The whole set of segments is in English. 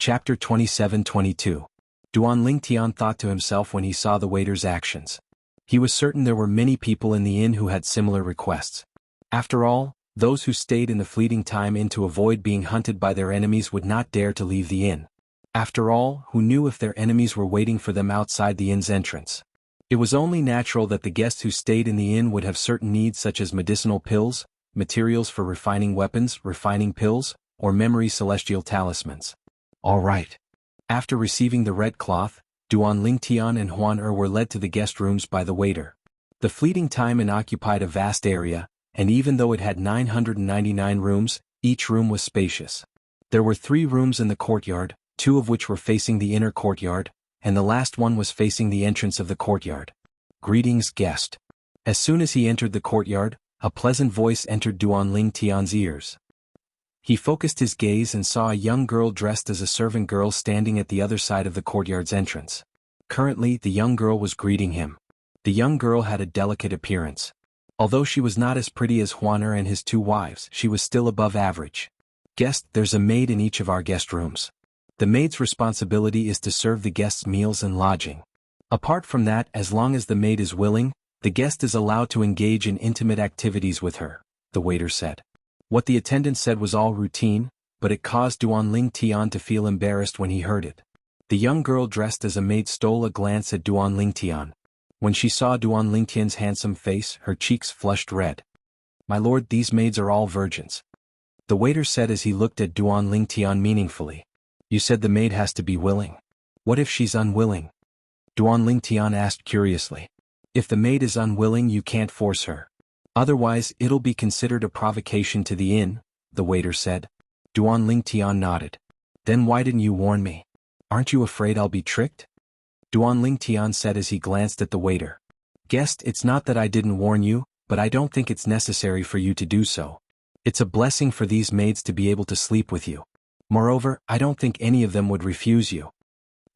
Chapter 27-22. Duan Lingtian thought to himself when he saw the waiter's actions. He was certain there were many people in the inn who had similar requests. After all, those who stayed in the fleeting time inn to avoid being hunted by their enemies would not dare to leave the inn. After all, who knew if their enemies were waiting for them outside the inn's entrance? It was only natural that the guests who stayed in the inn would have certain needs such as medicinal pills, materials for refining weapons, refining pills, or memory celestial talismans. All right. After receiving the red cloth, Duan Lingtian and Huan were led to the guest rooms by the waiter. The fleeting time inn occupied a vast area, and even though it had 999 rooms, each room was spacious. There were 3 rooms in the courtyard, 2 of which were facing the inner courtyard, and the last one was facing the entrance of the courtyard. Greetings, guest. As soon as he entered the courtyard, a pleasant voice entered Duan Lingtian's ears. He focused his gaze and saw a young girl dressed as a servant girl standing at the other side of the courtyard's entrance. Currently, the young girl was greeting him. The young girl had a delicate appearance. Although she was not as pretty as Huan and his 2 wives, she was still above average. Guest, there's a maid in each of our guest rooms. The maid's responsibility is to serve the guests meals and lodging. Apart from that, as long as the maid is willing, the guest is allowed to engage in intimate activities with her, the waiter said. What the attendant said was all routine, but it caused Duan Lingtian to feel embarrassed when he heard it. The young girl dressed as a maid stole a glance at Duan Lingtian. When she saw Duan Lingtian's handsome face, her cheeks flushed red. My lord, these maids are all virgins. The waiter said as he looked at Duan Lingtian meaningfully. You said the maid has to be willing. What if she's unwilling? Duan Lingtian asked curiously. If the maid is unwilling, you can't force her. Otherwise, it'll be considered a provocation to the inn, the waiter said. Duan Lingtian nodded. Then why didn't you warn me? Aren't you afraid I'll be tricked? Duan Lingtian said as he glanced at the waiter. Guest, it's not that I didn't warn you, but I don't think it's necessary for you to do so. It's a blessing for these maids to be able to sleep with you. Moreover, I don't think any of them would refuse you.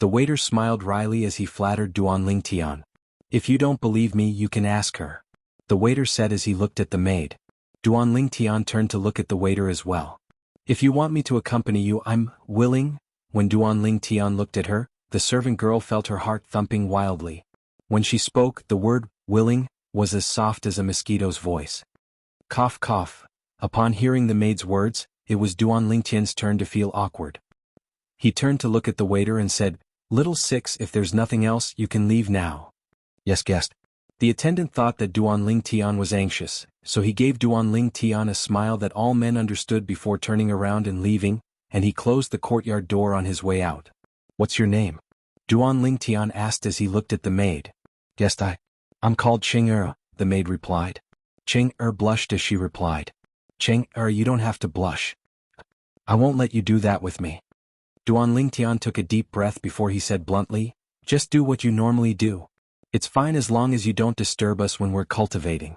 The waiter smiled wryly as he flattered Duan Lingtian. If you don't believe me, you can ask her. The waiter said as he looked at the maid. Duan Lingtian turned to look at the waiter as well. If you want me to accompany you, I'm willing. When Duan Lingtian looked at her, the servant girl felt her heart thumping wildly. When she spoke, the word, willing, was as soft as a mosquito's voice. Cough cough. Upon hearing the maid's words, it was Duan Lingtian's turn to feel awkward. He turned to look at the waiter and said, Little Six, if there's nothing else, you can leave now. Yes, guest. The attendant thought that Duan Lingtian was anxious, so he gave Duan Lingtian a smile that all men understood before turning around and leaving, and he closed the courtyard door on his way out. What's your name? Duan Lingtian asked as he looked at the maid. Guest, I'm called Cheng the maid replied. Cheng blushed as she replied. Cheng you don't have to blush. I won't let you do that with me. Duan Lingtian took a deep breath before he said bluntly, just do what you normally do. It's fine as long as you don't disturb us when we're cultivating.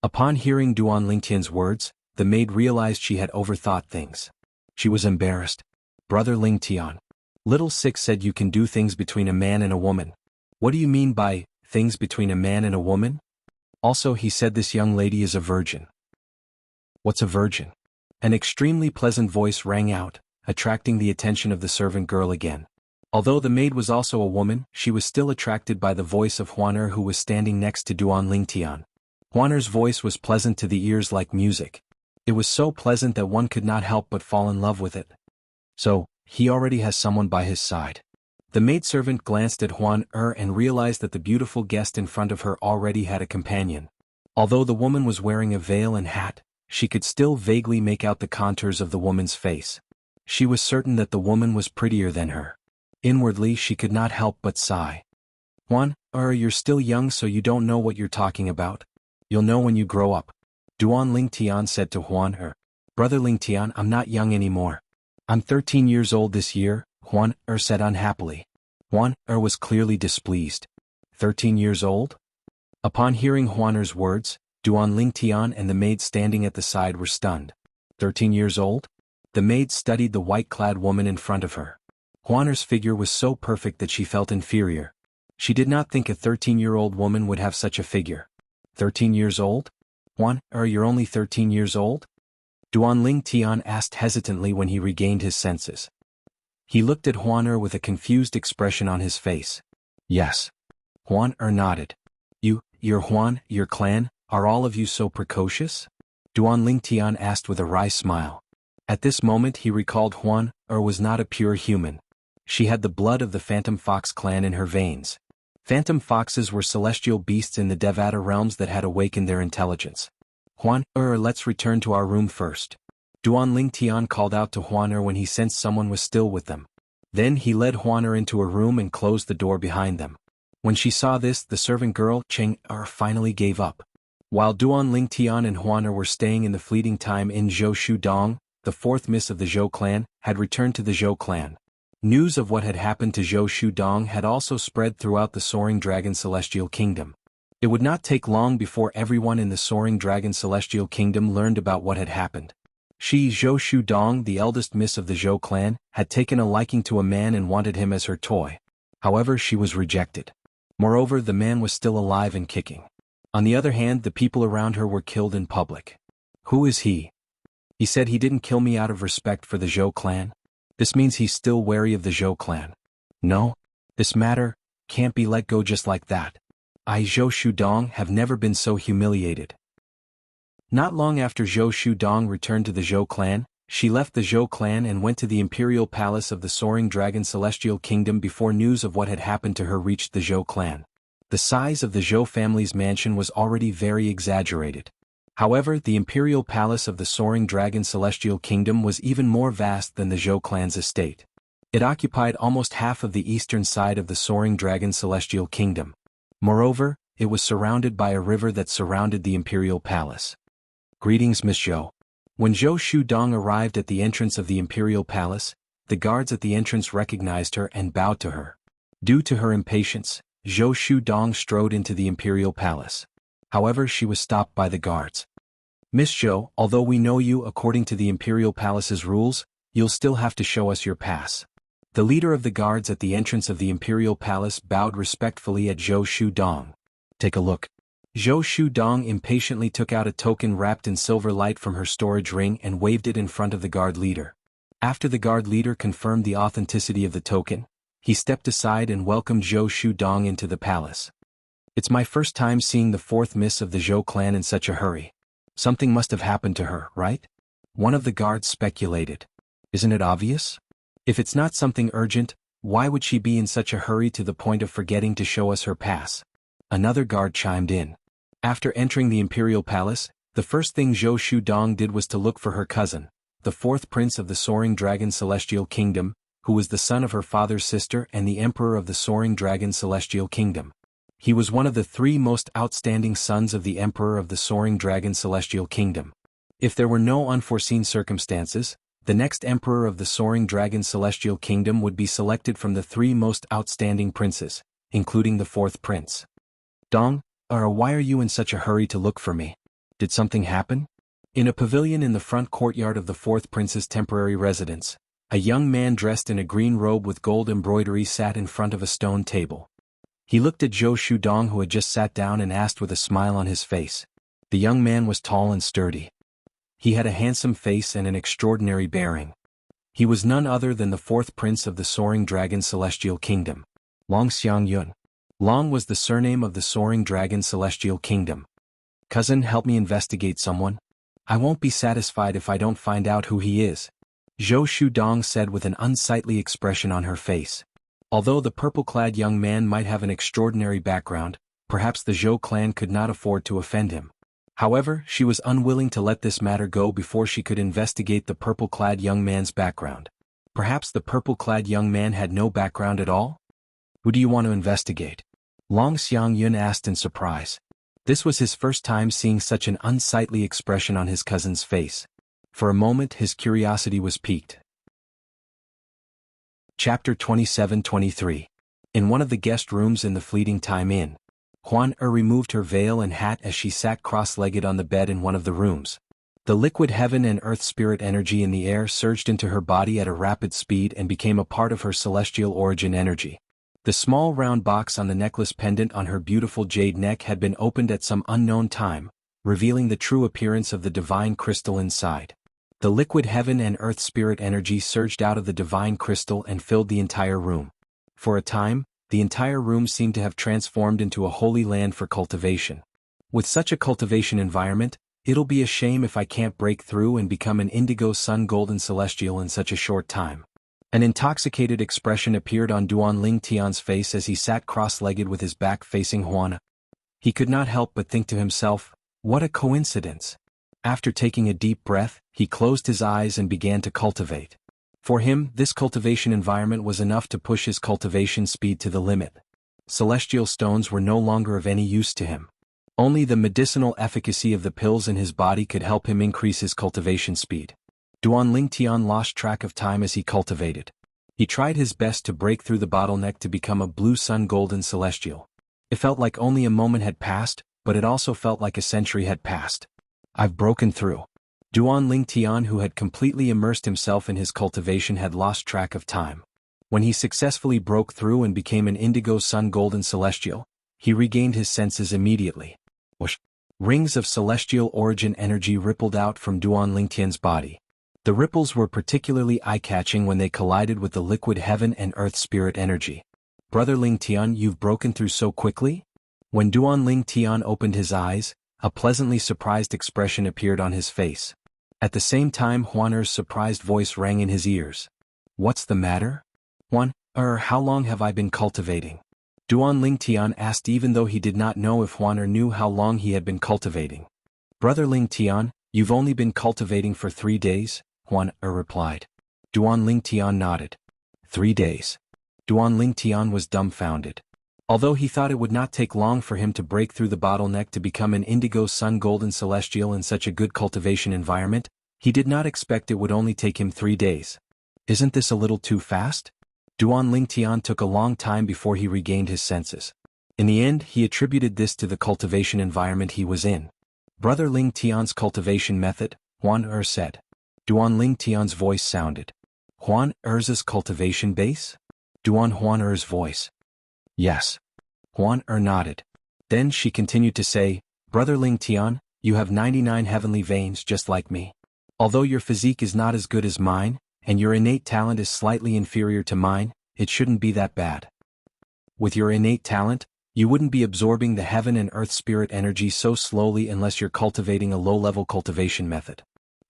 Upon hearing Duan Lingtian's words, the maid realized she had overthought things. She was embarrassed. Brother Lingtian. Little Six said you can do things between a man and a woman. What do you mean by, things between a man and a woman? Also, he said this young lady is a virgin. What's a virgin? An extremely pleasant voice rang out, attracting the attention of the servant girl again. Although the maid was also a woman, she was still attracted by the voice of Huan who was standing next to Duan Lingtian. Huan's voice was pleasant to the ears like music. It was so pleasant that one could not help but fall in love with it. So, he already has someone by his side. The maidservant glanced at Huan and realized that the beautiful guest in front of her already had a companion. Although the woman was wearing a veil and hat, she could still vaguely make out the contours of the woman's face. She was certain that the woman was prettier than her. Inwardly, she could not help but sigh. Huan, you're still young, so you don't know what you're talking about. You'll know when you grow up. Duan Lingtian said to Huan Brother Lingtian, I'm not young anymore. I'm 13 years old this year, Huan said unhappily. Huan was clearly displeased. 13 years old? Upon hearing Huan's words, Duan Lingtian and the maid standing at the side were stunned. 13 years old? The maid studied the white-clad woman in front of her. Huan's figure was so perfect that she felt inferior. She did not think a 13-year-old woman would have such a figure. 13 years old? Huan, you're only 13 years old? Duan Lingtian asked hesitantly when he regained his senses. He looked at Huan with a confused expression on his face. Yes. Huan nodded. Your Huan, your clan, are all of you so precocious? Duan Lingtian asked with a wry smile. At this moment he recalled Huan was not a pure human. She had the blood of the Phantom Fox clan in her veins. Phantom foxes were celestial beasts in the Devata realms that had awakened their intelligence. Huan, let's return to our room first. Duan Lingtian called out to Huan when he sensed someone was still with them. Then he led Huan into a room and closed the door behind them. When she saw this, the servant girl, Cheng finally gave up. While Duan Lingtian and Huan were staying in the fleeting time in Zhou Shudong, the fourth miss of the Zhou clan had returned to the Zhou clan. News of what had happened to Zhou Shudong had also spread throughout the Soaring Dragon Celestial Kingdom. It would not take long before everyone in the Soaring Dragon Celestial Kingdom learned about what had happened. She, Zhou Shudong, the eldest miss of the Zhou clan, had taken a liking to a man and wanted him as her toy. However, she was rejected. Moreover, the man was still alive and kicking. On the other hand, the people around her were killed in public. Who is he? He said he didn't kill me out of respect for the Zhou clan. This means he's still wary of the Zhou clan. No, this matter can't be let go just like that. I, Zhou Shudong, have never been so humiliated. Not long after Zhou Shudong returned to the Zhou clan, she left the Zhou clan and went to the imperial palace of the Soaring Dragon Celestial Kingdom before news of what had happened to her reached the Zhou clan. The size of the Zhou family's mansion was already very exaggerated. However, the imperial palace of the Soaring Dragon Celestial Kingdom was even more vast than the Zhou clan's estate. It occupied almost half of the eastern side of the Soaring Dragon Celestial Kingdom. Moreover, it was surrounded by a river that surrounded the imperial palace. Greetings, Miss Zhou. When Zhou Shudong arrived at the entrance of the imperial palace, the guards at the entrance recognized her and bowed to her. Due to her impatience, Zhou Shudong strode into the imperial palace. However, she was stopped by the guards. Miss Zhou, although we know you according to the imperial palace's rules, you'll still have to show us your pass. The leader of the guards at the entrance of the imperial palace bowed respectfully at Zhou Shudong. Take a look. Zhou Shudong impatiently took out a token wrapped in silver light from her storage ring and waved it in front of the guard leader. After the guard leader confirmed the authenticity of the token, he stepped aside and welcomed Zhou Shudong into the palace. It's my first time seeing the fourth miss of the Zhou clan in such a hurry. Something must have happened to her, right? One of the guards speculated. Isn't it obvious? If it's not something urgent, why would she be in such a hurry to the point of forgetting to show us her pass? Another guard chimed in. After entering the imperial palace, the first thing Zhou Shudong did was to look for her cousin, the fourth prince of the Soaring Dragon Celestial Kingdom, who was the son of her father's sister and the emperor of the Soaring Dragon Celestial Kingdom. He was one of the three most outstanding sons of the Emperor of the Soaring Dragon Celestial Kingdom. If there were no unforeseen circumstances, the next Emperor of the Soaring Dragon Celestial Kingdom would be selected from the three most outstanding princes, including the fourth prince. Dong, why are you in such a hurry to look for me? Did something happen? In a pavilion in the front courtyard of the fourth prince's temporary residence, a young man dressed in a green robe with gold embroidery sat in front of a stone table. He looked at Zhou Shudong, who had just sat down, and asked with a smile on his face. The young man was tall and sturdy. He had a handsome face and an extraordinary bearing. He was none other than the fourth prince of the Soaring Dragon Celestial Kingdom, Long Xiangyun. Long was the surname of the Soaring Dragon Celestial Kingdom. Cousin, help me investigate someone. I won't be satisfied if I don't find out who he is, Zhou Shudong said with an unsightly expression on her face. Although the purple-clad young man might have an extraordinary background, perhaps the Zhou clan could not afford to offend him. However, she was unwilling to let this matter go before she could investigate the purple-clad young man's background. Perhaps the purple-clad young man had no background at all? Who do you want to investigate? Long Xiangyun asked in surprise. This was his first time seeing such an unsightly expression on his cousin's face. For a moment his curiosity was piqued. Chapter 27-23. In one of the guest rooms in the Fleeting Time Inn, Huan removed her veil and hat as she sat cross-legged on the bed in one of the rooms. The liquid heaven and earth spirit energy in the air surged into her body at a rapid speed and became a part of her celestial origin energy. The small round box on the necklace pendant on her beautiful jade neck had been opened at some unknown time, revealing the true appearance of the divine crystal inside. The liquid heaven and earth spirit energy surged out of the divine crystal and filled the entire room. For a time, the entire room seemed to have transformed into a holy land for cultivation. With such a cultivation environment, it'll be a shame if I can't break through and become an indigo sun golden celestial in such a short time. An intoxicated expression appeared on Duanling Tian's face as he sat cross-legged with his back facing Huan. He could not help but think to himself, what a coincidence. After taking a deep breath, he closed his eyes and began to cultivate. For him, this cultivation environment was enough to push his cultivation speed to the limit. Celestial stones were no longer of any use to him. Only the medicinal efficacy of the pills in his body could help him increase his cultivation speed. Duanling Tian lost track of time as he cultivated. He tried his best to break through the bottleneck to become a blue sun golden celestial. It felt like only a moment had passed, but it also felt like a century had passed. I've broken through. Duanling Tian, who had completely immersed himself in his cultivation, had lost track of time. When he successfully broke through and became an indigo sun golden celestial, he regained his senses immediately. Whoosh! Rings of celestial origin energy rippled out from Duanling Tian's body. The ripples were particularly eye-catching when they collided with the liquid heaven and earth spirit energy. Brother Ling Tian, you've broken through so quickly? When Duanling Tian opened his eyes, a pleasantly surprised expression appeared on his face. At the same time, Huaner's surprised voice rang in his ears. What's the matter? Huan, how long have I been cultivating? Duanling Tian asked, even though he did not know if Huaner knew how long he had been cultivating. Brother Ling Tian, you've only been cultivating for 3 days, Huaner replied. Duanling Tian nodded. 3 days. Duanling Tian was dumbfounded. Although he thought it would not take long for him to break through the bottleneck to become an indigo sun golden celestial in such a good cultivation environment, he did not expect it would only take him 3 days. Isn't this a little too fast? Duanling Tian took a long time before he regained his senses. In the end, he attributed this to the cultivation environment he was in. Brother Ling Tian's cultivation method, Huan said. Duanling Tian's voice sounded. Huan cultivation base? Huan's voice. Yes. Huan nodded. Then she continued to say, Brother Ling Tian, you have 99 heavenly veins just like me. Although your physique is not as good as mine, and your innate talent is slightly inferior to mine, it shouldn't be that bad. With your innate talent, you wouldn't be absorbing the heaven and earth spirit energy so slowly unless you're cultivating a low-level cultivation method.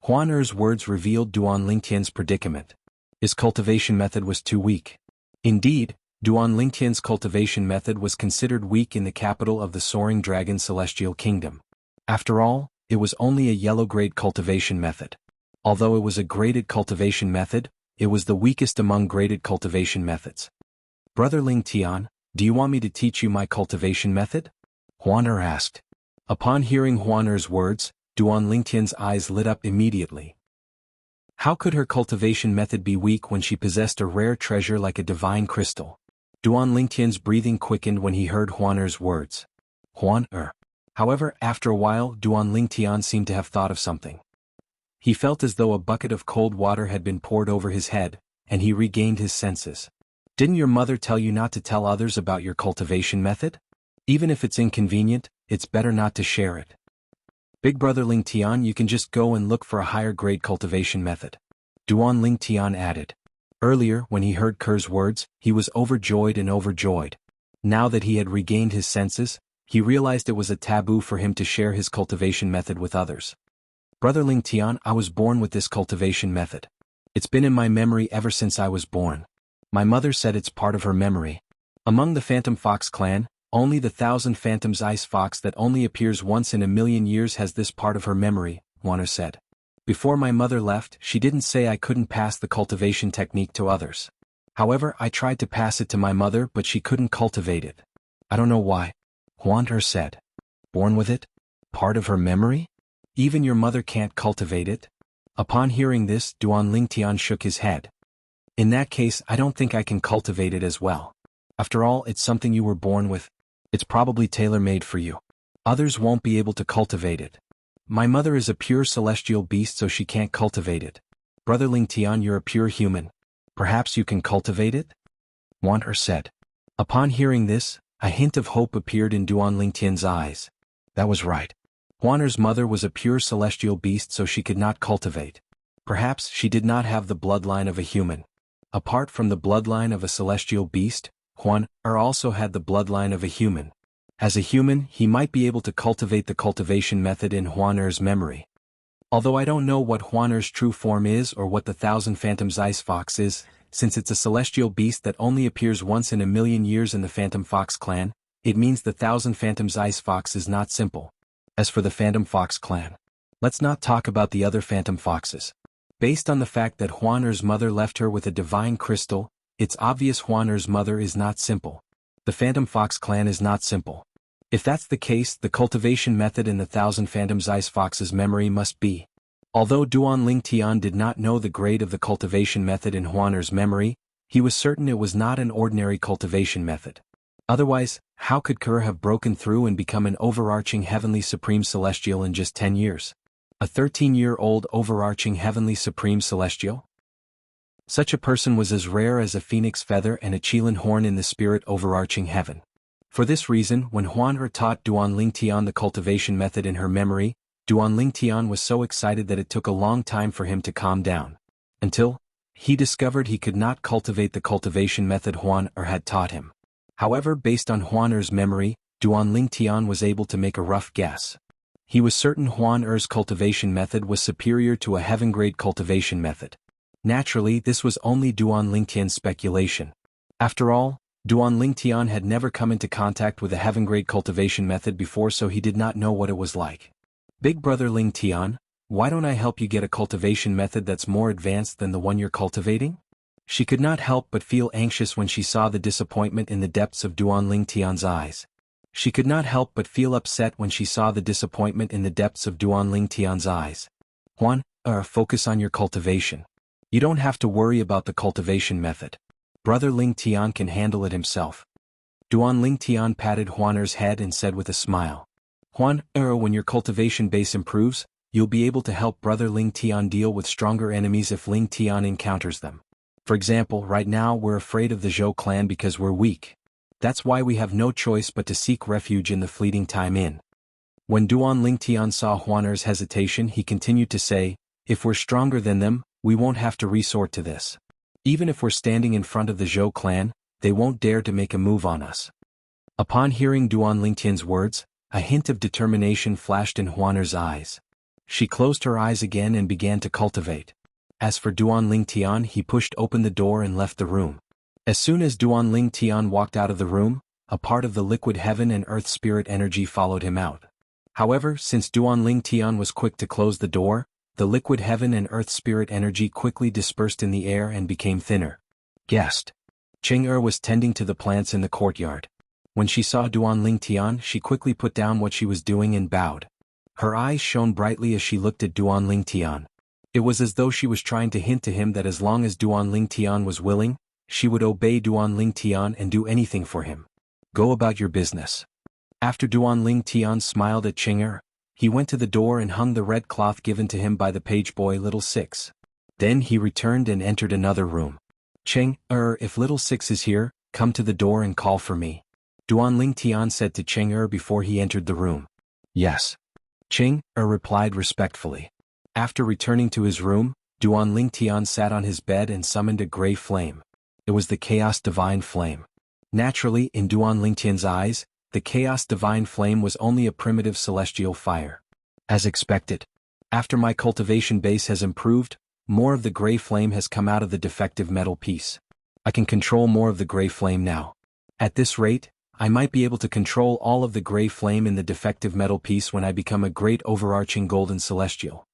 Huaner's words revealed Duanling Tian's predicament. His cultivation method was too weak. Indeed, Duanling Tian's cultivation method was considered weak in the capital of the Soaring Dragon Celestial Kingdom. After all, it was only a yellow-grade cultivation method. Although it was a graded cultivation method, it was the weakest among graded cultivation methods. Brother Ling Tian, do you want me to teach you my cultivation method? Huaner asked. Upon hearing Huaner's words, Duanling Tian's eyes lit up immediately. How could her cultivation method be weak when she possessed a rare treasure like a divine crystal? Duanling Tian's breathing quickened when he heard Huaner's words. Huaner. However, after a while, Duanling Tian seemed to have thought of something. He felt as though a bucket of cold water had been poured over his head, and he regained his senses. Didn't your mother tell you not to tell others about your cultivation method? Even if it's inconvenient, it's better not to share it. Big Brother Ling Tian, you can just go and look for a higher grade cultivation method. Duanling Tian added. Earlier, when he heard Ker's words, he was overjoyed and overjoyed. Now that he had regained his senses, he realized it was a taboo for him to share his cultivation method with others. Brother Ling Tian, I was born with this cultivation method. It's been in my memory ever since I was born. My mother said it's part of her memory. Among the Phantom Fox clan, only the 1,000 Phantoms Ice Fox that only appears once in a million years has this part of her memory, Huaner said. Before my mother left, she didn't say I couldn't pass the cultivation technique to others. However, I tried to pass it to my mother but she couldn't cultivate it. I don't know why. Huaner said. Born with it? Part of her memory? Even your mother can't cultivate it? Upon hearing this, Duanling Tian shook his head. In that case, I don't think I can cultivate it as well. After all, it's something you were born with. It's probably tailor-made for you. Others won't be able to cultivate it. My mother is a pure celestial beast, so she can't cultivate it. Brother Ling Tian, you're a pure human. Perhaps you can cultivate it? Huaner said. Upon hearing this, a hint of hope appeared in Duanling Tian's eyes. That was right. Huaner's mother was a pure celestial beast, so she could not cultivate. Perhaps she did not have the bloodline of a human. Apart from the bloodline of a celestial beast, Huan Er also had the bloodline of a human. As a human, he might be able to cultivate the cultivation method in Huan Er's memory. Although I don't know what Huan Er's true form is or what the Thousand Phantoms Ice Fox is, since it's a celestial beast that only appears once in a million years in the Phantom Fox clan, it means the Thousand Phantoms Ice Fox is not simple. As for the Phantom Fox clan, let's not talk about the other Phantom Foxes. Based on the fact that Huan Er's mother left her with a divine crystal, it's obvious Huan Er's mother is not simple. The Phantom Fox clan is not simple. If that's the case, the cultivation method in the Thousand Phantoms Ice Fox's memory must be. Although Duan Ling Tian did not know the grade of the cultivation method in Huan Er's memory, he was certain it was not an ordinary cultivation method. Otherwise, how could Kerr have broken through and become an overarching heavenly supreme celestial in just 10 years? A 13-year-old overarching heavenly supreme celestial? Such a person was as rare as a phoenix feather and a Qilin horn in the spirit overarching heaven. For this reason, when Huan Er taught Duan Ling Tian the cultivation method in her memory, Duan Ling Tian was so excited that it took a long time for him to calm down. Until he discovered he could not cultivate the cultivation method Huan Er had taught him. However, based on Huan Er's memory, Duan Ling Tian was able to make a rough guess. He was certain Huan Er's cultivation method was superior to a heaven-grade cultivation method. Naturally, this was only Duan Ling Tian's speculation. After all, Duan Ling Tian had never come into contact with a heaven-grade cultivation method before, so he did not know what it was like. Big brother Ling Tian, why don't I help you get a cultivation method that's more advanced than the one you're cultivating? She could not help but feel anxious when she saw the disappointment in the depths of Duan Ling Tian's eyes. She could not help but feel upset when she saw the disappointment in the depths of Duan Ling Tian's eyes. Huan Er, focus on your cultivation. You don't have to worry about the cultivation method. Brother Ling Tian can handle it himself. Duan Ling Tian patted Huan Er's head and said with a smile. Huan Er, when your cultivation base improves, you'll be able to help Brother Ling Tian deal with stronger enemies if Ling Tian encounters them. For example, right now we're afraid of the Zhou clan because we're weak. That's why we have no choice but to seek refuge in the Fleeting Time Inn. When Duan Ling Tian saw Huan Er's hesitation, he continued to say, if we're stronger than them, we won't have to resort to this. Even if we're standing in front of the Zhou clan, they won't dare to make a move on us. Upon hearing Duan Ling Tian's words, a hint of determination flashed in Huan Er's eyes. She closed her eyes again and began to cultivate. As for Duan Ling Tian, he pushed open the door and left the room. As soon as Duan Ling Tian walked out of the room, a part of the liquid heaven and earth spirit energy followed him out. However, since Duan Ling Tian was quick to close the door, the liquid heaven and earth spirit energy quickly dispersed in the air and became thinner. Guest. Cheng Er was tending to the plants in the courtyard. When she saw Duan Ling Tian, she quickly put down what she was doing and bowed. Her eyes shone brightly as she looked at Duan Ling Tian. It was as though she was trying to hint to him that as long as Duan Ling Tian was willing, she would obey Duan Ling Tian and do anything for him. Go about your business. After Duan Ling Tian smiled at Cheng Er, he went to the door and hung the red cloth given to him by the page boy Little Six. Then he returned and entered another room. Cheng Er, if Little Six is here, come to the door and call for me. Duan Ling Tian said to Cheng Er before he entered the room. Yes. Cheng Er replied respectfully. After returning to his room, Duan Ling Tian sat on his bed and summoned a gray flame. It was the Chaos Divine Flame. Naturally, in Duan Ling Tian's eyes, the Chaos Divine Flame was only a primitive celestial fire. As expected. After my cultivation base has improved, more of the gray flame has come out of the defective metal piece. I can control more of the gray flame now. At this rate, I might be able to control all of the gray flame in the defective metal piece when I become a great overarching golden celestial.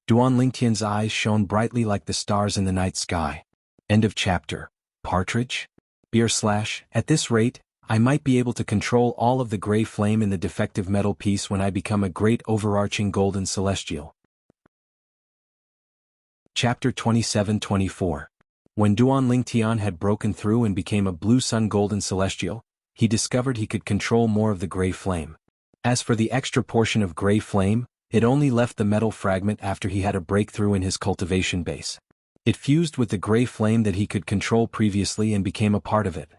Duan Ling Tian's eyes shone brightly like the stars in the night sky. End of chapter. Partridge? At this rate, I might be able to control all of the gray flame in the defective metal piece when I become a great overarching golden celestial. Chapter 27-24. When Duan Ling Tian had broken through and became a blue sun golden celestial, he discovered he could control more of the gray flame. As for the extra portion of gray flame, it only left the metal fragment after he had a breakthrough in his cultivation base. It fused with the gray flame that he could control previously and became a part of it.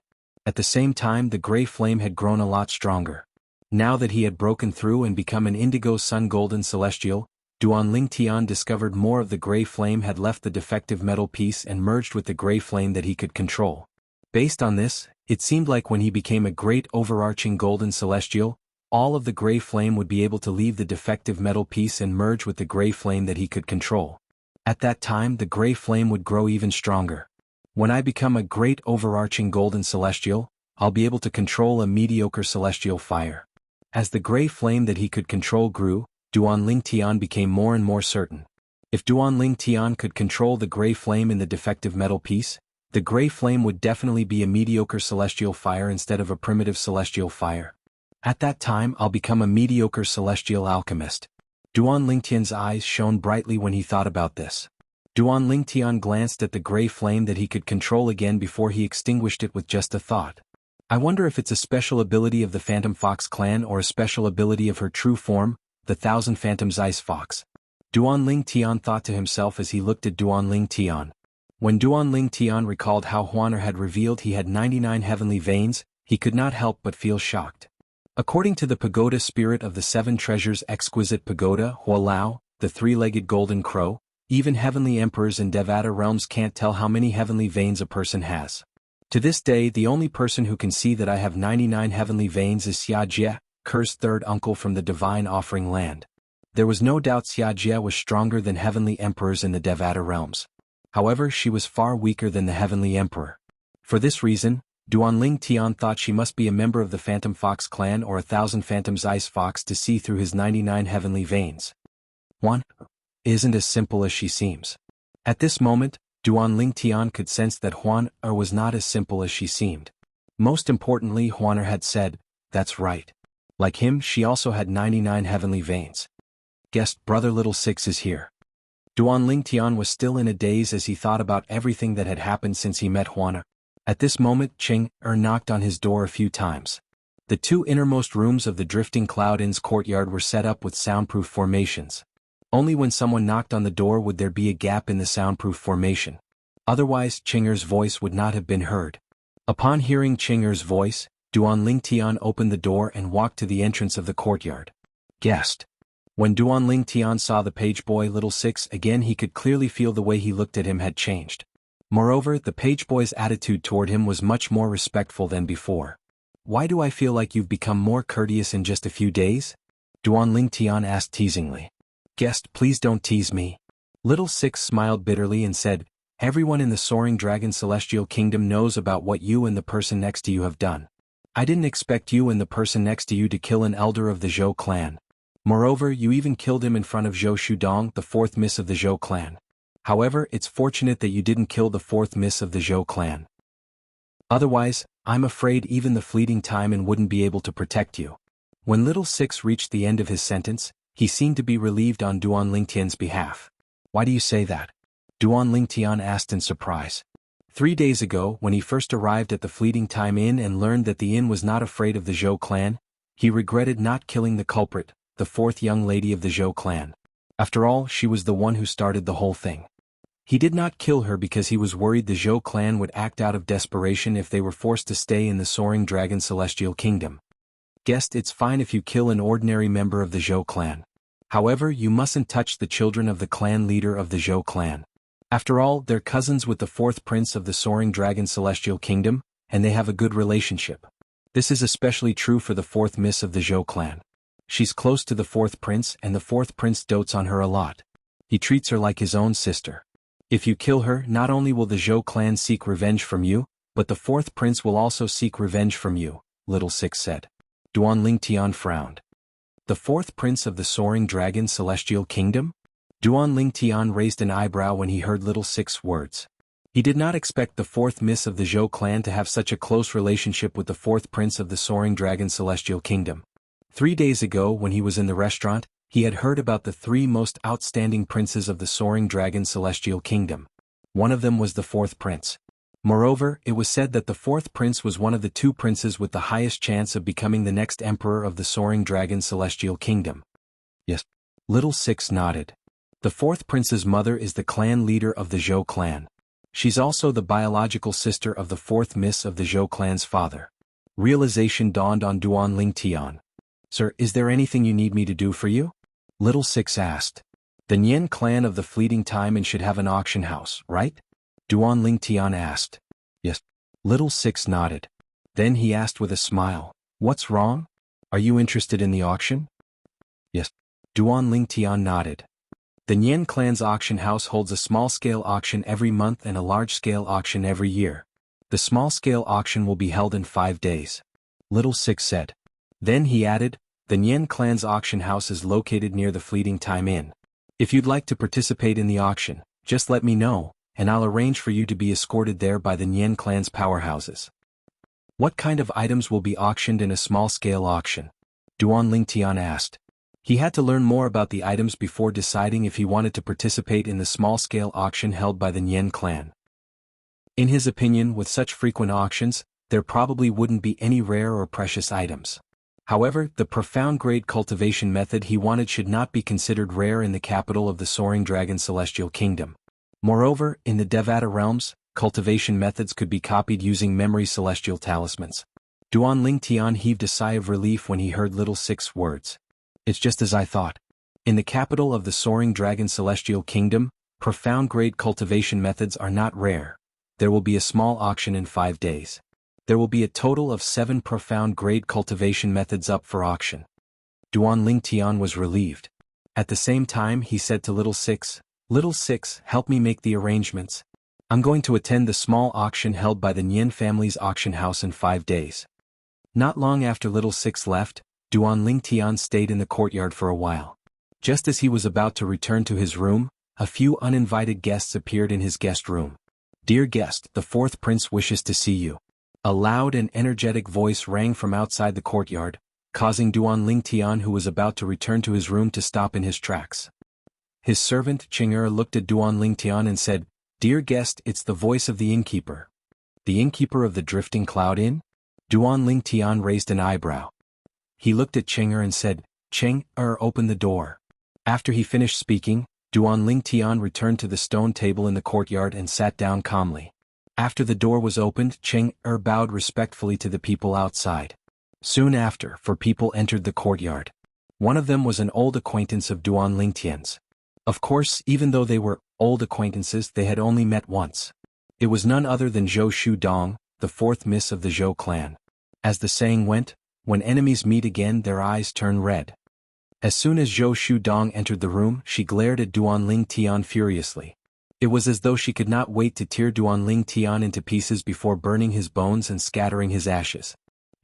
At the same time, the gray flame had grown a lot stronger. Now that he had broken through and become an indigo sun golden celestial, Duan Tian discovered more of the gray flame had left the defective metal piece and merged with the gray flame that he could control. Based on this, it seemed like when he became a great overarching golden celestial, all of the gray flame would be able to leave the defective metal piece and merge with the gray flame that he could control. At that time the gray flame would grow even stronger. When I become a great overarching golden celestial, I'll be able to control a mediocre celestial fire. As the gray flame that he could control grew, Duan Tian became more and more certain. If Duan Tian could control the gray flame in the defective metal piece, the gray flame would definitely be a mediocre celestial fire instead of a primitive celestial fire. At that time I'll become a mediocre celestial alchemist. Duan Tian's eyes shone brightly when he thought about this. Duan Tian glanced at the gray flame that he could control again before he extinguished it with just a thought. I wonder if it's a special ability of the Phantom Fox clan or a special ability of her true form, the Thousand Phantoms Ice Fox. Duan Tian thought to himself as he looked at Duan Tian. When Duan Tian recalled how Huaner had revealed he had 99 heavenly veins, he could not help but feel shocked. According to the pagoda spirit of the Seven Treasures exquisite pagoda, Hualao, the three-legged golden crow, even heavenly emperors in Devata realms can't tell how many heavenly veins a person has. To this day the only person who can see that I have 99 heavenly veins is Xia Jie, Ker's third uncle from the divine offering land. There was no doubt Xia Jie was stronger than heavenly emperors in the Devata realms. However, she was far weaker than the heavenly emperor. For this reason, Duan Tian thought she must be a member of the Phantom Fox clan or a Thousand Phantoms Ice Fox to see through his 99 heavenly veins. Huan isn't as simple as she seems. At this moment, Duan Tian could sense that Huan was not as simple as she seemed. Most importantly, Huaner had said, "That's right. Like him, she also had 99 heavenly veins." Guest brother Little Six is here. Duan Tian was still in a daze as he thought about everything that had happened since he met Huaner. At this moment Cheng knocked on his door a few times. The two innermost rooms of the Drifting Cloud Inn's courtyard were set up with soundproof formations. Only when someone knocked on the door would there be a gap in the soundproof formation. Otherwise Chenger's voice would not have been heard. Upon hearing Chenger's voice, Duan Tian opened the door and walked to the entrance of the courtyard. Guest. When Duan Tian saw the page boy Little Six again, he could clearly feel the way he looked at him had changed. Moreover, the page boy's attitude toward him was much more respectful than before. "Why do I feel like you've become more courteous in just a few days?" Duan Tian asked teasingly. "Guest, please don't tease me." Little Six smiled bitterly and said, "Everyone in the Soaring Dragon Celestial Kingdom knows about what you and the person next to you have done. I didn't expect you and the person next to you to kill an elder of the Zhou clan. Moreover, you even killed him in front of Zhou Shudong, the fourth miss of the Zhou clan. However, it's fortunate that you didn't kill the fourth miss of the Zhou clan. Otherwise, I'm afraid even the fleeting time and wouldn't be able to protect you." When Little Six reached the end of his sentence, he seemed to be relieved on Duan Tian's behalf. "Why do you say that?" Duan Tian asked in surprise. 3 days ago, when he first arrived at the Fleeting Time Inn and learned that the inn was not afraid of the Zhou clan, he regretted not killing the culprit, the fourth young lady of the Zhou clan. After all, she was the one who started the whole thing. He did not kill her because he was worried the Zhou clan would act out of desperation if they were forced to stay in the Soaring Dragon Celestial Kingdom. Guest, it's fine if you kill an ordinary member of the Zhou clan. However, you mustn't touch the children of the clan leader of the Zhou clan. After all, they're cousins with the fourth prince of the Soaring Dragon Celestial Kingdom, and they have a good relationship. This is especially true for the fourth miss of the Zhou clan. She's close to the fourth prince and the fourth prince dotes on her a lot. He treats her like his own sister. If you kill her, not only will the Zhou clan seek revenge from you, but the fourth prince will also seek revenge from you," Little Six said. Duan Tian frowned. "The fourth prince of the Soaring Dragon Celestial Kingdom?" Duan Tian raised an eyebrow when he heard Little Six's words. He did not expect the fourth miss of the Zhou clan to have such a close relationship with the fourth prince of the Soaring Dragon Celestial Kingdom. 3 days ago, when he was in the restaurant, he had heard about the 3 most outstanding princes of the Soaring Dragon Celestial Kingdom. One of them was the fourth prince. Moreover, it was said that the fourth prince was one of the 2 princes with the highest chance of becoming the next emperor of the Soaring Dragon Celestial Kingdom. Yes. Little Six nodded. The fourth prince's mother is the clan leader of the Zhou clan. She's also the biological sister of the fourth miss of the Zhou clan's father. Realization dawned on Duan Tian. "Sir, is there anything you need me to do for you?" Little Six asked. The Nian clan of the fleeting time and should have an auction house, right? Duan Ling Tian asked. Yes. Little Six nodded. Then he asked with a smile, what's wrong? Are you interested in the auction? Yes. Duan Ling Tian nodded. The Nian clan's auction house holds a small-scale auction every month and a large-scale auction every year. The small-scale auction will be held in 5 days. Little Six said. Then he added, the Nian clan's auction house is located near the Fleeting Time Inn. If you'd like to participate in the auction, just let me know, and I'll arrange for you to be escorted there by the Nian clan's powerhouses. What kind of items will be auctioned in a small-scale auction? Duan Ling Tian asked. He had to learn more about the items before deciding if he wanted to participate in the small-scale auction held by the Nian clan. In his opinion, with such frequent auctions, there probably wouldn't be any rare or precious items. However, the profound grade cultivation method he wanted should not be considered rare in the capital of the Soaring Dragon Celestial Kingdom. Moreover, in the Devata realms, cultivation methods could be copied using memory celestial talismans. Duan Ling Tian heaved a sigh of relief when he heard Little Six's words. It's just as I thought. In the capital of the Soaring Dragon Celestial Kingdom, profound grade cultivation methods are not rare. There will be a small auction in 5 days. There will be a total of 7 profound grade cultivation methods up for auction. Duan Ling Tian was relieved. At the same time he said to Little Six, Little Six, help me make the arrangements. I'm going to attend the small auction held by the Nian family's auction house in 5 days. Not long after Little Six left, Duan Ling Tian stayed in the courtyard for a while. Just as he was about to return to his room, a few uninvited guests appeared in his guest room. Dear guest, the 4th prince wishes to see you. A loud and energetic voice rang from outside the courtyard, causing Duan Ling Tian, who was about to return to his room, to stop in his tracks. His servant Ching'er looked at Duan Ling Tian and said, Dear guest, it's the voice of the innkeeper. The innkeeper of the Drifting Cloud Inn? Duan Ling Tian raised an eyebrow. He looked at Ching'er and said, Ching'er, open the door. After he finished speaking, Duan Ling Tian returned to the stone table in the courtyard and sat down calmly. After the door was opened, Ching'er bowed respectfully to the people outside. Soon after, 4 people entered the courtyard. One of them was an old acquaintance of Duan Ling Tian's. Of course, even though they were old acquaintances, they had only met once. It was none other than Zhou Shudong, the 4th miss of the Zhou clan. As the saying went, when enemies meet again, their eyes turn red. As soon as Zhou Shudong entered the room, she glared at Duan Ling Tian furiously. It was as though she could not wait to tear Duan Ling Tian into pieces before burning his bones and scattering his ashes.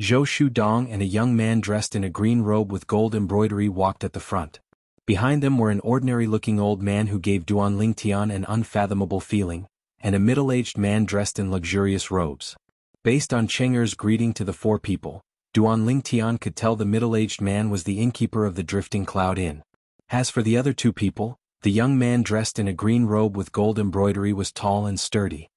Zhou Shudong and a young man dressed in a green robe with gold embroidery walked at the front. Behind them were an ordinary-looking old man who gave Duan Ling Tian an unfathomable feeling, and a middle-aged man dressed in luxurious robes. Based on Cheng'er's greeting to the 4 people, Duan Ling Tian could tell the middle-aged man was the innkeeper of the Drifting Cloud Inn. As for the other 2 people, the young man dressed in a green robe with gold embroidery was tall and sturdy.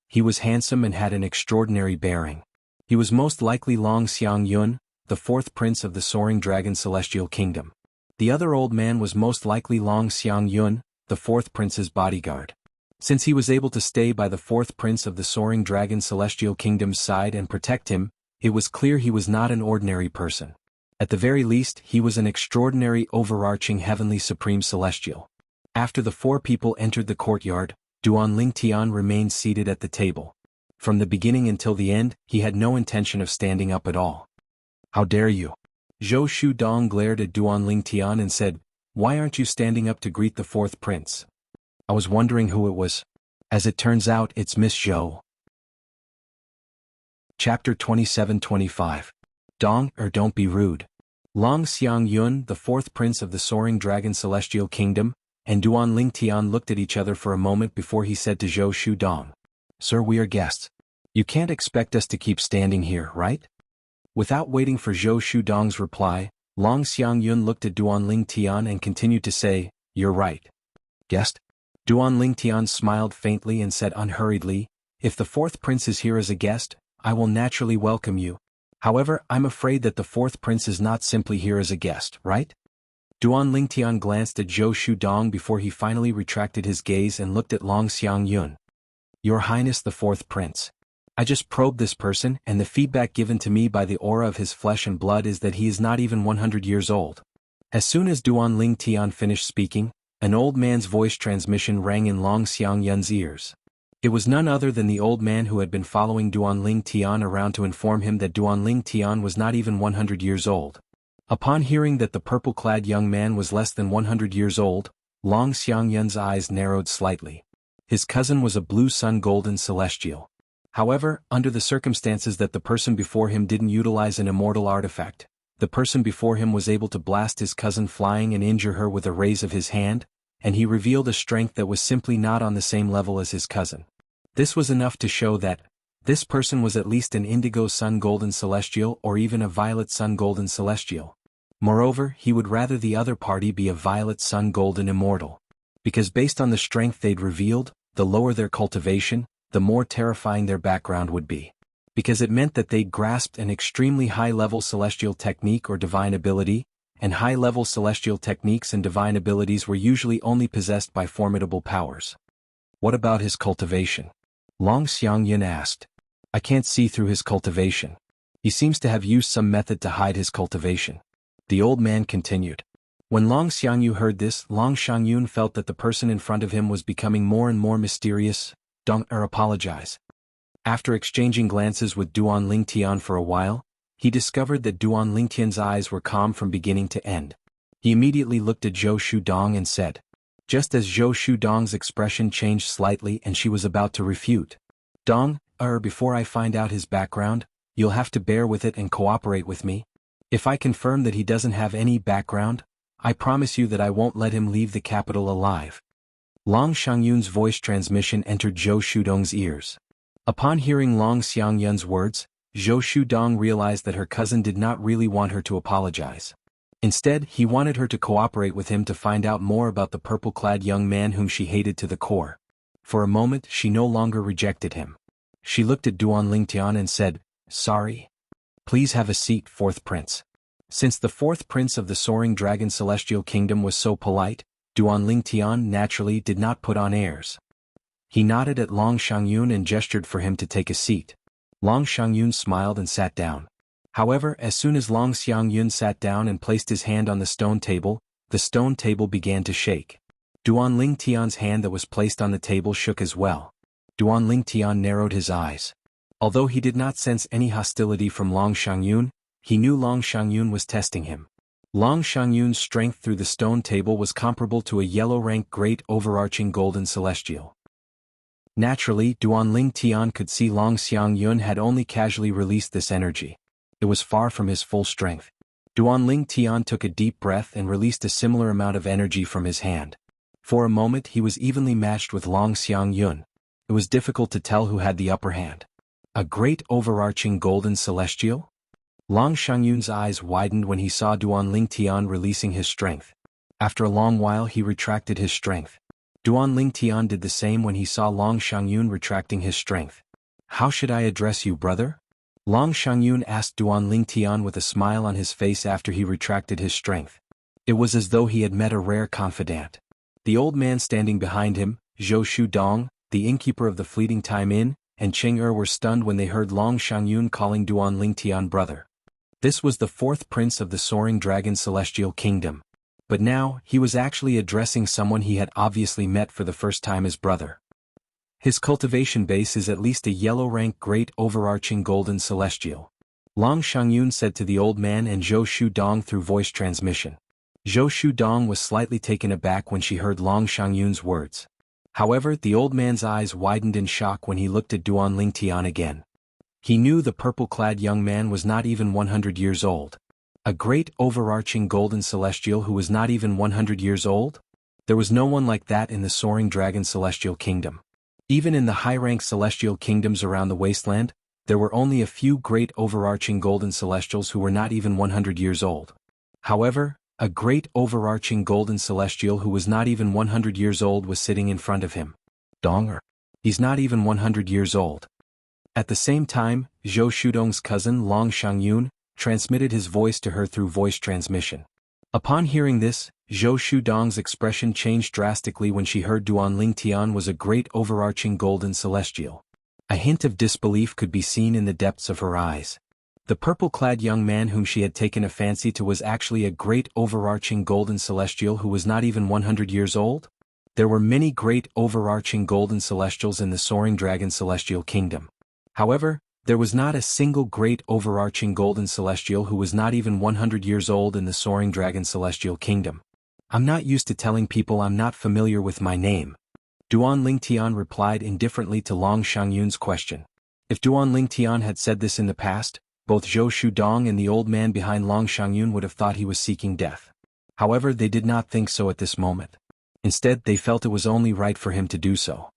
He was handsome and had an extraordinary bearing. He was most likely Long Xiangyun, the 4th prince of the Soaring Dragon Celestial Kingdom. The other old man was most likely Long Xiangyun, the 4th prince's bodyguard. Since he was able to stay by the 4th prince of the Soaring Dragon Celestial Kingdom's side and protect him, it was clear he was not an ordinary person. At the very least, he was an extraordinary overarching heavenly supreme celestial. After the 4 people entered the courtyard, Duan Ling Tian remained seated at the table. From the beginning until the end, he had no intention of standing up at all. How dare you? Zhou Shudong glared at Duan Ling Tian and said, Why aren't you standing up to greet the 4th prince? I was wondering who it was. As it turns out, it's Miss Zhou. Chapter 27-25. Dong, don't be rude. Long Xiangyun, the 4th prince of the Soaring Dragon Celestial Kingdom, and Duan Ling Tian looked at each other for a moment before he said to Zhou Shudong, Sir, we are guests. You can't expect us to keep standing here, right? Without waiting for Zhou Shudong's reply, Long Xiangyun looked at Duan Ling Tian and continued to say, You're right. Guest? Duan Ling Tian smiled faintly and said unhurriedly, If the 4th prince is here as a guest, I will naturally welcome you. However, I'm afraid that the 4th prince is not simply here as a guest, right? Duan Ling Tian glanced at Zhou Shudong before he finally retracted his gaze and looked at Long Xiangyun. Your Highness the 4th prince. I just probed this person, and the feedback given to me by the aura of his flesh and blood is that he is not even 100 years old. As soon as Duan Ling Tian finished speaking, An old man's voice transmission rang in Long Xiangyun's ears. It was none other than the old man who had been following Duanling Tian around to inform him that Duanling Tian was not even 100 years old. Upon hearing that the purple-clad young man was less than 100 years old, Long Xiangyun's eyes narrowed slightly. His cousin was a blue sun golden celestial. However, under the circumstances that the person before him didn't utilize an immortal artifact, the person before him was able to blast his cousin flying and injure her with a raise of his hand, and he revealed a strength that was simply not on the same level as his cousin. This was enough to show that this person was at least an indigo sun golden celestial or even a violet sun golden celestial. Moreover, he would rather the other party be a violet sun golden immortal. Because based on the strength they'd revealed, the lower their cultivation, the more terrifying their background would be. Because it meant that they'd grasped an extremely high-level celestial technique or divine ability, and high-level celestial techniques and divine abilities were usually only possessed by formidable powers. What about his cultivation? Long Xiangyun asked. I can't see through his cultivation. He seems to have used some method to hide his cultivation. The old man continued. When Long Xiangyu heard this, Long Xiangyun felt that the person in front of him was becoming more and more mysterious. Don't apologize. After exchanging glances with Duanling Tian for a while, he discovered that Duanling Tian's eyes were calm from beginning to end. He immediately looked at Zhou Shudong and said, just as Zhou Shudong's expression changed slightly and she was about to refute, Dong, before I find out his background, you'll have to bear with it and cooperate with me. If I confirm that he doesn't have any background, I promise you that I won't let him leave the capital alive. Long Xiangyun's voice transmission entered Zhou Shudong's ears. Upon hearing Long Xiangyun's words, Zhou Shudong realized that her cousin did not really want her to apologize. Instead, he wanted her to cooperate with him to find out more about the purple-clad young man whom she hated to the core. For a moment, she no longer rejected him. She looked at Duanling Tian and said, sorry. Please have a seat, fourth prince. Since the fourth prince of the Soaring Dragon Celestial Kingdom was so polite, Duanling Tian naturally did not put on airs. He nodded at Long Xiangyun and gestured for him to take a seat. Long Xiangyun smiled and sat down. However, as soon as Long Xiangyun sat down and placed his hand on the stone table began to shake. Duanling Tian's hand that was placed on the table shook as well. Duanling Tian narrowed his eyes. Although he did not sense any hostility from Long Xiangyun, he knew Long Xiangyun was testing him. Long Xiangyun's strength through the stone table was comparable to a yellow-rank great overarching golden celestial. Naturally, Duanling Tian could see Long Xiangyun had only casually released this energy. It was far from his full strength. Duanling Tian took a deep breath and released a similar amount of energy from his hand. For a moment he was evenly matched with Long Xiangyun. It was difficult to tell who had the upper hand. A great overarching golden celestial? Long Xiangyun's eyes widened when he saw Duanling Tian releasing his strength. After a long while he retracted his strength. Duanling Tian did the same when he saw Long Xiangyun retracting his strength. How should I address you, brother? Long Xiangyun asked Duanling Tian with a smile on his face after he retracted his strength. It was as though he had met a rare confidant. The old man standing behind him, Zhou Shudong, the innkeeper of the Fleeting Time Inn, and Cheng were stunned when they heard Long Xiangyun calling Duanling Tian brother. This was the fourth prince of the Soaring Dragon Celestial Kingdom. But now, he was actually addressing someone he had obviously met for the first time as brother. His cultivation base is at least a yellow-rank great overarching golden celestial. Long Xiangyun said to the old man and Zhou Shudong through voice transmission. Zhou Shudong was slightly taken aback when she heard Long Xiangyun's words. However, the old man's eyes widened in shock when he looked at Duanling Tian again. He knew the purple-clad young man was not even 100 years old. A great overarching golden celestial who was not even 100 years old? There was no one like that in the Soaring Dragon Celestial Kingdom. Even in the high-rank celestial kingdoms around the wasteland, there were only a few great overarching golden celestials who were not even 100 years old. However, a great overarching golden celestial who was not even 100 years old was sitting in front of him. Donger. He's not even 100 years old. At the same time, Zhou Shudong's cousin Long Xiangyun transmitted his voice to her through voice transmission. Upon hearing this, Zhou Shudong's expression changed drastically when she heard Duanling Tian was a great overarching golden celestial. A hint of disbelief could be seen in the depths of her eyes. The purple-clad young man whom she had taken a fancy to was actually a great overarching golden celestial who was not even 100 years old? There were many great overarching golden celestials in the soaring dragon celestial kingdom. However, there was not a single great overarching golden celestial who was not even 100 years old in the soaring dragon celestial kingdom. I'm not used to telling people I'm not familiar with my name. Duan Lingtian replied indifferently to Long Shangyun's question. If Duan Lingtian had said this in the past, both Zhou Shudong and the old man behind Long Shangyun would have thought he was seeking death. However, they did not think so at this moment. Instead, they felt it was only right for him to do so.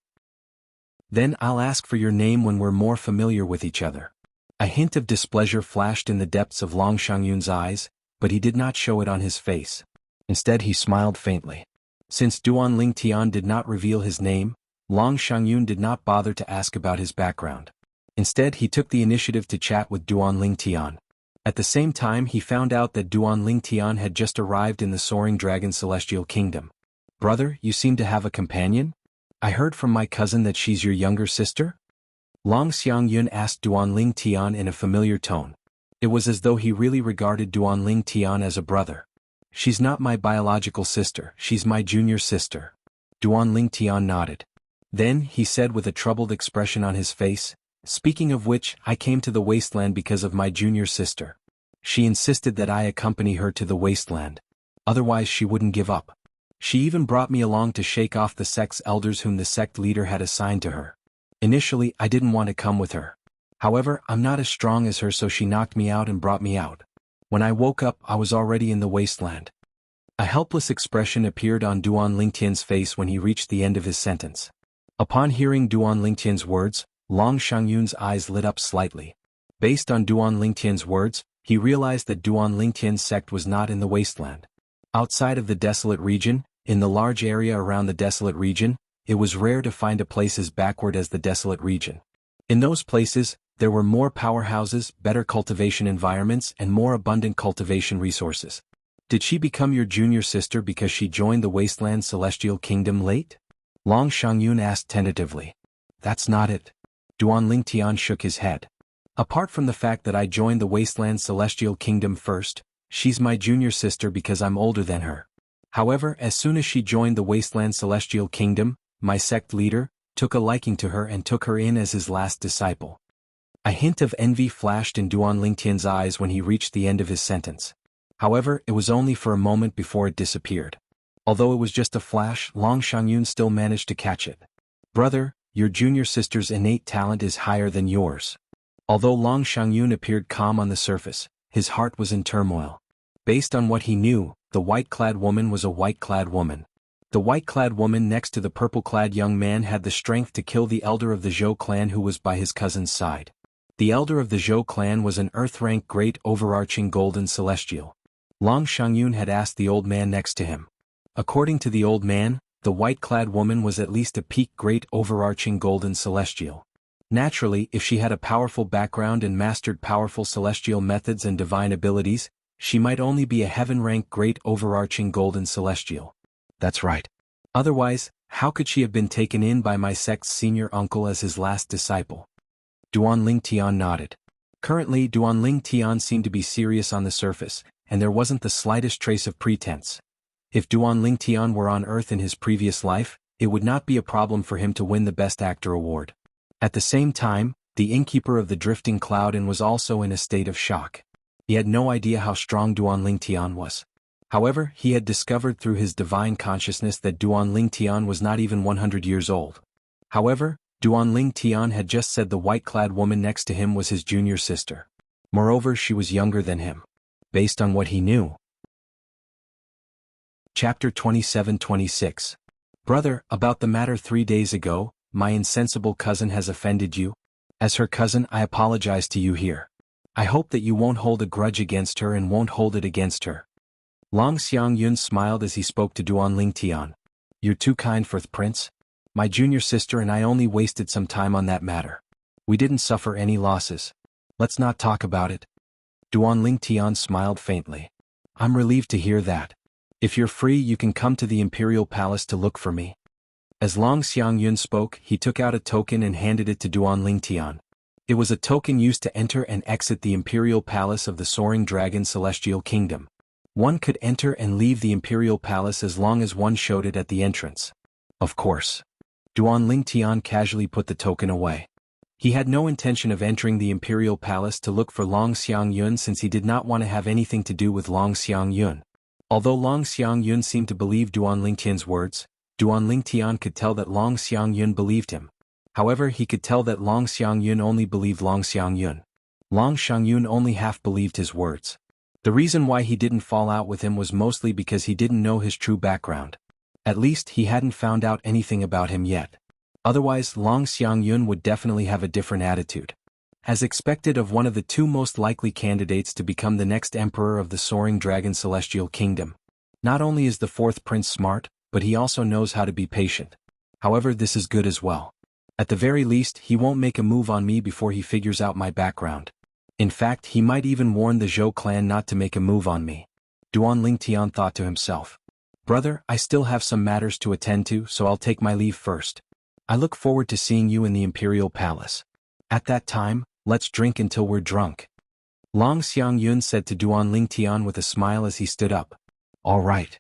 Then I'll ask for your name when we're more familiar with each other. A hint of displeasure flashed in the depths of Long Shangyun's eyes, but he did not show it on his face. Instead, he smiled faintly. Since Duan Lingtian did not reveal his name, Long Shangyun did not bother to ask about his background. Instead, he took the initiative to chat with Duan Lingtian. At the same time, he found out that Duan Lingtian had just arrived in the soaring dragon celestial kingdom. Brother, you seem to have a companion? I heard from my cousin that she's your younger sister? Long Xiangyun asked Duan Lingtian in a familiar tone. It was as though he really regarded Duan Lingtian as a brother. She's not my biological sister, she's my junior sister. Duan Lingtian nodded. Then, he said with a troubled expression on his face, speaking of which, I came to the wasteland because of my junior sister. She insisted that I accompany her to the wasteland. Otherwise she wouldn't give up. She even brought me along to shake off the sect's elders whom the sect leader had assigned to her. Initially, I didn't want to come with her. However, I'm not as strong as her, so she knocked me out and brought me out. When I woke up, I was already in the wasteland. A helpless expression appeared on Duan Lingtian's face when he reached the end of his sentence. Upon hearing Duan Lingtian's words, Long Shangyun's eyes lit up slightly. Based on Duan Lingtian's words, he realized that Duan Lingtian's sect was not in the wasteland. Outside of the desolate region, in the large area around the desolate region, it was rare to find a place as backward as the desolate region. In those places, there were more powerhouses, better cultivation environments, and more abundant cultivation resources. Did she become your junior sister because she joined the wasteland celestial kingdom late? Long Shangyun asked tentatively. That's not it. Duan Lingtian shook his head. Apart from the fact that I joined the wasteland celestial kingdom first, she's my junior sister because I'm older than her. However, as soon as she joined the wasteland celestial kingdom, my sect leader took a liking to her and took her in as his last disciple. A hint of envy flashed in Duan Lingtian's eyes when he reached the end of his sentence. However, it was only for a moment before it disappeared. Although it was just a flash, Long Shangyun still managed to catch it. Brother, your junior sister's innate talent is higher than yours. Although Long Shangyun appeared calm on the surface, his heart was in turmoil. Based on what he knew, the white-clad woman was a white-clad woman. The white-clad woman next to the purple-clad young man had the strength to kill the elder of the Zhou clan who was by his cousin's side. The elder of the Zhou clan was an earth-rank great overarching golden celestial. Long Shangyun had asked the old man next to him. According to the old man, the white-clad woman was at least a peak great overarching golden celestial. Naturally, if she had a powerful background and mastered powerful celestial methods and divine abilities, she might only be a heaven-rank great overarching golden celestial. That's right. Otherwise, how could she have been taken in by my sect's senior uncle as his last disciple? Duan Lingtian nodded. Currently, Duan Lingtian seemed to be serious on the surface, and there wasn't the slightest trace of pretense. If Duan Lingtian were on Earth in his previous life, it would not be a problem for him to win the Best Actor award. At the same time, the innkeeper of the drifting cloud was also in a state of shock. He had no idea how strong Duan Lingtian was. However, he had discovered through his divine consciousness that Duan Lingtian was not even 100 years old. However, Duan Lingtian had just said the white-clad woman next to him was his junior sister. Moreover, she was younger than him. Based on what he knew. Chapter 27-26. Brother, about the matter 3 days ago, my insensible cousin has offended you. As her cousin, I apologize to you here. I hope that you won't hold a grudge against her and won't hold it against her. Long Xiangyun smiled as he spoke to Duan Lingtian. You're too kind, Firth Prince. My junior sister and I only wasted some time on that matter. We didn't suffer any losses. Let's not talk about it. Duan Lingtian smiled faintly. I'm relieved to hear that. If you're free, you can come to the Imperial Palace to look for me. As Long Xiangyun spoke, he took out a token and handed it to Duan Lingtian. It was a token used to enter and exit the Imperial Palace of the Soaring Dragon Celestial Kingdom. One could enter and leave the Imperial Palace as long as one showed it at the entrance. Of course. Duan Lingtian casually put the token away. He had no intention of entering the Imperial Palace to look for Long Xiangyun since he did not want to have anything to do with Long Xiangyun. Although Long Xiangyun seemed to believe Duan Lingtian's words, Duan Lingtian could tell that Long Xiangyun believed him. However, he could tell that Long Xiangyun only believed Long Xiangyun. Long Xiangyun only half believed his words. The reason why he didn't fall out with him was mostly because he didn't know his true background. At least he hadn't found out anything about him yet. Otherwise, Long Xiangyun would definitely have a different attitude. As expected of one of the two most likely candidates to become the next emperor of the Soaring Dragon Celestial Kingdom. Not only is the fourth prince smart, but he also knows how to be patient. However, this is good as well. At the very least, he won't make a move on me before he figures out my background. In fact, he might even warn the Zhou clan not to make a move on me. Duan Lingtian thought to himself. Brother, I still have some matters to attend to, so I'll take my leave first. I look forward to seeing you in the Imperial Palace. At that time, let's drink until we're drunk. Long Xiangyun said to Duan Lingtian with a smile as he stood up. All right.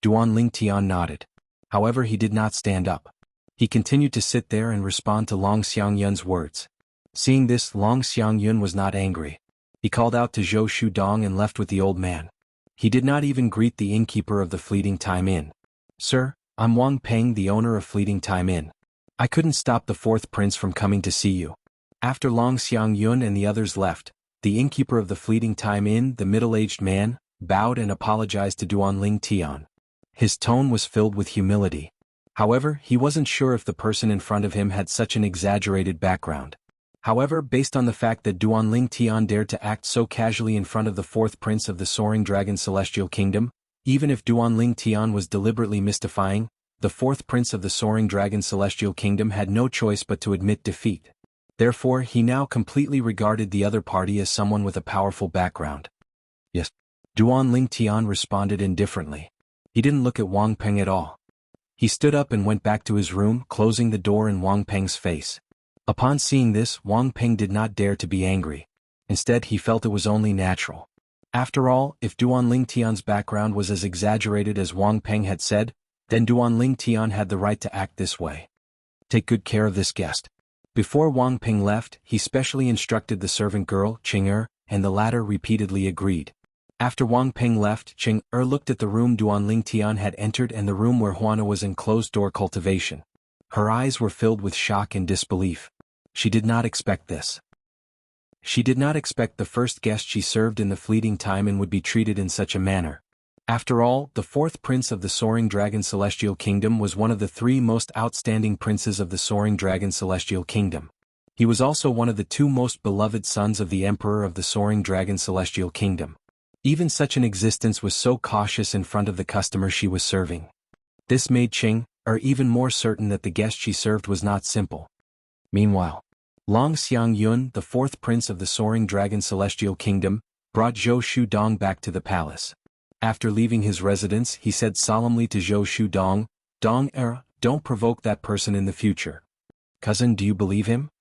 Duan Lingtian nodded. However, he did not stand up. He continued to sit there and respond to Long Xiangyun's words. Seeing this, Long Xiangyun was not angry. He called out to Zhou Shudong and left with the old man. He did not even greet the innkeeper of the Fleeting Time Inn. Sir, I'm Wang Peng, the owner of Fleeting Time Inn. I couldn't stop the fourth prince from coming to see you. After Long Xiangyun and the others left, the innkeeper of the Fleeting Time Inn, the middle-aged man, bowed and apologized to Duan Lingtian. His tone was filled with humility. However, he wasn't sure if the person in front of him had such an exaggerated background. However, based on the fact that Duan Lingtian dared to act so casually in front of the fourth prince of the Soaring Dragon Celestial Kingdom, even if Duan Lingtian was deliberately mystifying, the fourth prince of the Soaring Dragon Celestial Kingdom had no choice but to admit defeat. Therefore, he now completely regarded the other party as someone with a powerful background. Yes. Duan Lingtian responded indifferently. He didn't look at Wang Peng at all. He stood up and went back to his room, closing the door in Wang Peng's face. Upon seeing this, Wang Peng did not dare to be angry. Instead, he felt it was only natural. After all, if Duan Lingtian's background was as exaggerated as Wang Peng had said, then Duan Lingtian had the right to act this way. Take good care of this guest. Before Wang Peng left, he specially instructed the servant girl, Ching-er, and the latter repeatedly agreed. After Wang Peng left, Ching-er looked at the room Duan Lingtian had entered and the room where Huana was in closed-door cultivation. Her eyes were filled with shock and disbelief. She did not expect this. She did not expect the first guest she served in the Fleeting Time and would be treated in such a manner. After all, the fourth prince of the Soaring Dragon Celestial Kingdom was one of the three most outstanding princes of the Soaring Dragon Celestial Kingdom. He was also one of the two most beloved sons of the Emperor of the Soaring Dragon Celestial Kingdom. Even such an existence was so cautious in front of the customer she was serving. This made Ching-er even more certain that the guest she served was not simple. Meanwhile, Long Xiangyun, the fourth prince of the Soaring Dragon Celestial Kingdom, brought Zhou Shudong back to the palace. After leaving his residence, he said solemnly to Zhou Shudong, don't provoke that person in the future. Cousin, do you believe him?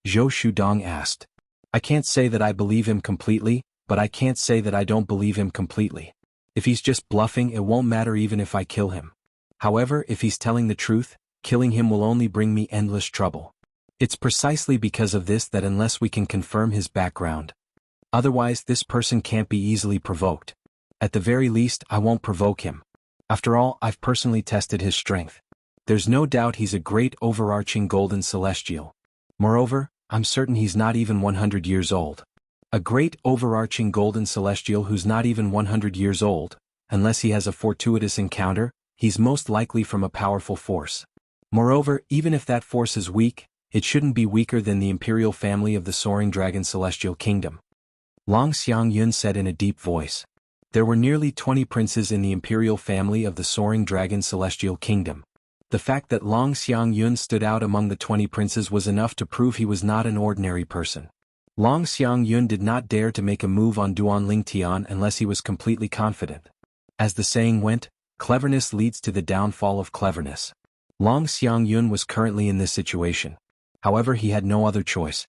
Zhou Shudong asked. I can't say that I believe him completely, but I can't say that I don't believe him completely. If he's just bluffing, it won't matter even if I kill him. However, if he's telling the truth, killing him will only bring me endless trouble. It's precisely because of this that unless we can confirm his background. Otherwise, this person can't be easily provoked. At the very least, I won't provoke him. After all, I've personally tested his strength. There's no doubt he's a great overarching golden celestial. Moreover, I'm certain he's not even 100 years old. A great overarching golden celestial who's not even 100 years old, unless he has a fortuitous encounter, he's most likely from a powerful force. Moreover, even if that force is weak, it shouldn't be weaker than the imperial family of the Soaring Dragon Celestial Kingdom. Long Xiangyun said in a deep voice. There were nearly 20 princes in the imperial family of the Soaring Dragon Celestial Kingdom. The fact that Long Xiangyun stood out among the 20 princes was enough to prove he was not an ordinary person. Long Xiangyun did not dare to make a move on Duan Lingtian unless he was completely confident. As the saying went, cleverness leads to the downfall of cleverness. Long Xiangyun was currently in this situation. However, he had no other choice.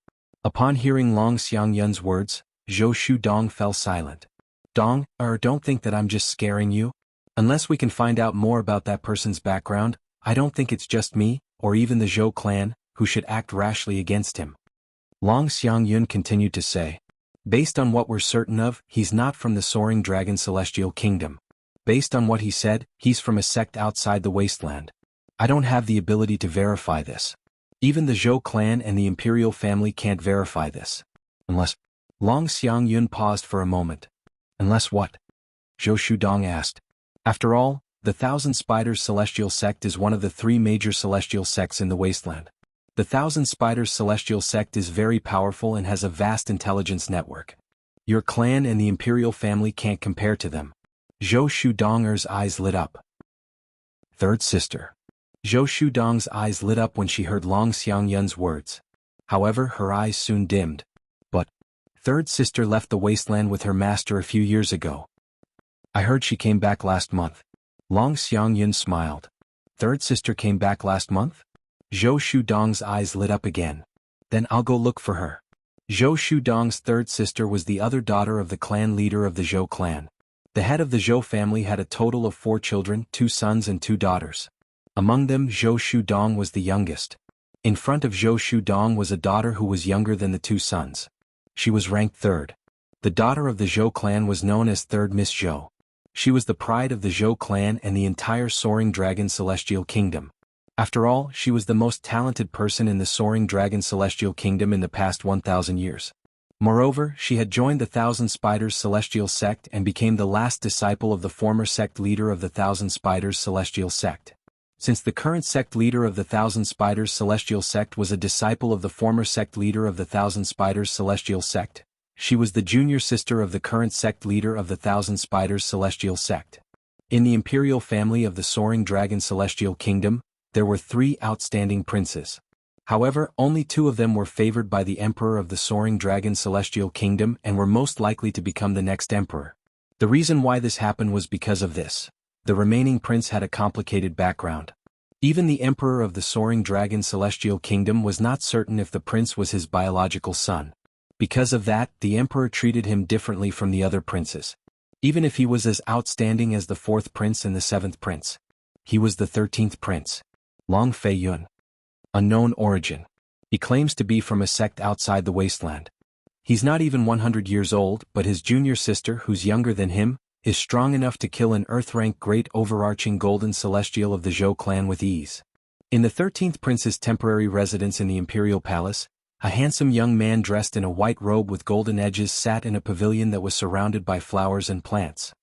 Upon hearing Long Xiangyun's words, Zhou Shudong fell silent. Dong, don't think that I'm just scaring you? Unless we can find out more about that person's background, I don't think it's just me, or even the Zhou clan, who should act rashly against him. Long Xiangyun continued to say. Based on what we're certain of, he's not from the Soaring Dragon Celestial Kingdom. Based on what he said, he's from a sect outside the wasteland. I don't have the ability to verify this. Even the Zhou clan and the imperial family can't verify this. Unless... Long Xiangyun paused for a moment. Unless what? Zhou Shudong asked. After all, the Thousand Spiders Celestial Sect is one of the 3 major celestial sects in the wasteland. The Thousand Spiders Celestial Sect is very powerful and has a vast intelligence network. Your clan and the imperial family can't compare to them. Zhou Shudong's eyes lit up. Third sister. Zhou Shudong's eyes lit up when she heard Long Xiangyun's words. However, her eyes soon dimmed. But, third sister left the wasteland with her master a few years ago. I heard she came back last month. Long Xiangyun smiled. Third sister came back last month? Zhou Shudong's eyes lit up again. Then I'll go look for her. Zhou Shudong's third sister was the other daughter of the clan leader of the Zhou clan. The head of the Zhou family had a total of 4 children, 2 sons and 2 daughters. Among them Zhou Shudong was the youngest. In front of Zhou Shudong was a daughter who was younger than the 2 sons. She was ranked 3rd. The daughter of the Zhou clan was known as 3rd Miss Zhou. She was the pride of the Zhou clan and the entire Soaring Dragon Celestial Kingdom. After all, she was the most talented person in the Soaring Dragon Celestial Kingdom in the past 1,000 years. Moreover, she had joined the Thousand Spiders Celestial Sect and became the last disciple of the former sect leader of the Thousand Spiders Celestial Sect. Since the current sect leader of the Thousand Spiders Celestial Sect was a disciple of the former sect leader of the Thousand Spiders Celestial Sect, she was the junior sister of the current sect leader of the Thousand Spiders Celestial Sect. In the imperial family of the Soaring Dragon Celestial Kingdom, there were 3 outstanding princes. However, only 2 of them were favored by the Emperor of the Soaring Dragon Celestial Kingdom and were most likely to become the next emperor. The reason why this happened was because of this. The remaining prince had a complicated background. Even the Emperor of the Soaring Dragon Celestial Kingdom was not certain if the prince was his biological son. Because of that, the Emperor treated him differently from the other princes. Even if he was as outstanding as the 4th prince and the 7th prince. He was the 13th prince. Long Fei Yun. Unknown origin. He claims to be from a sect outside the wasteland. He's not even 100 years old, but his junior sister, who's younger than him, is strong enough to kill an Earth-rank great overarching golden celestial of the Zhou clan with ease. In the 13th prince's temporary residence in the imperial palace, a handsome young man dressed in a white robe with golden edges sat in a pavilion that was surrounded by flowers and plants.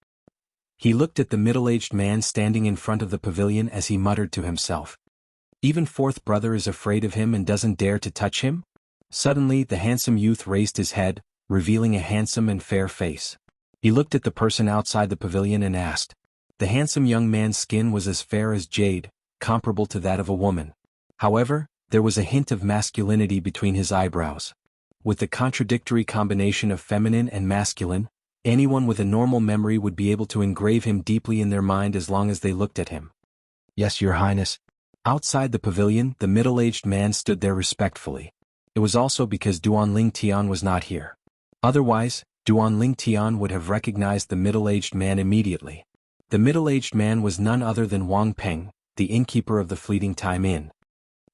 He looked at the middle-aged man standing in front of the pavilion as he muttered to himself. Even 4th brother is afraid of him and doesn't dare to touch him? Suddenly the handsome youth raised his head, revealing a handsome and fair face. He looked at the person outside the pavilion and asked. The handsome young man's skin was as fair as jade, comparable to that of a woman. However, there was a hint of masculinity between his eyebrows. With the contradictory combination of feminine and masculine, anyone with a normal memory would be able to engrave him deeply in their mind as long as they looked at him. Yes, Your Highness. Outside the pavilion, the middle-aged man stood there respectfully. It was also because Duanling Tian was not here. Otherwise, Duanling Tian would have recognized the middle-aged man immediately. The middle-aged man was none other than Wang Peng, the innkeeper of the Fleeting Time Inn.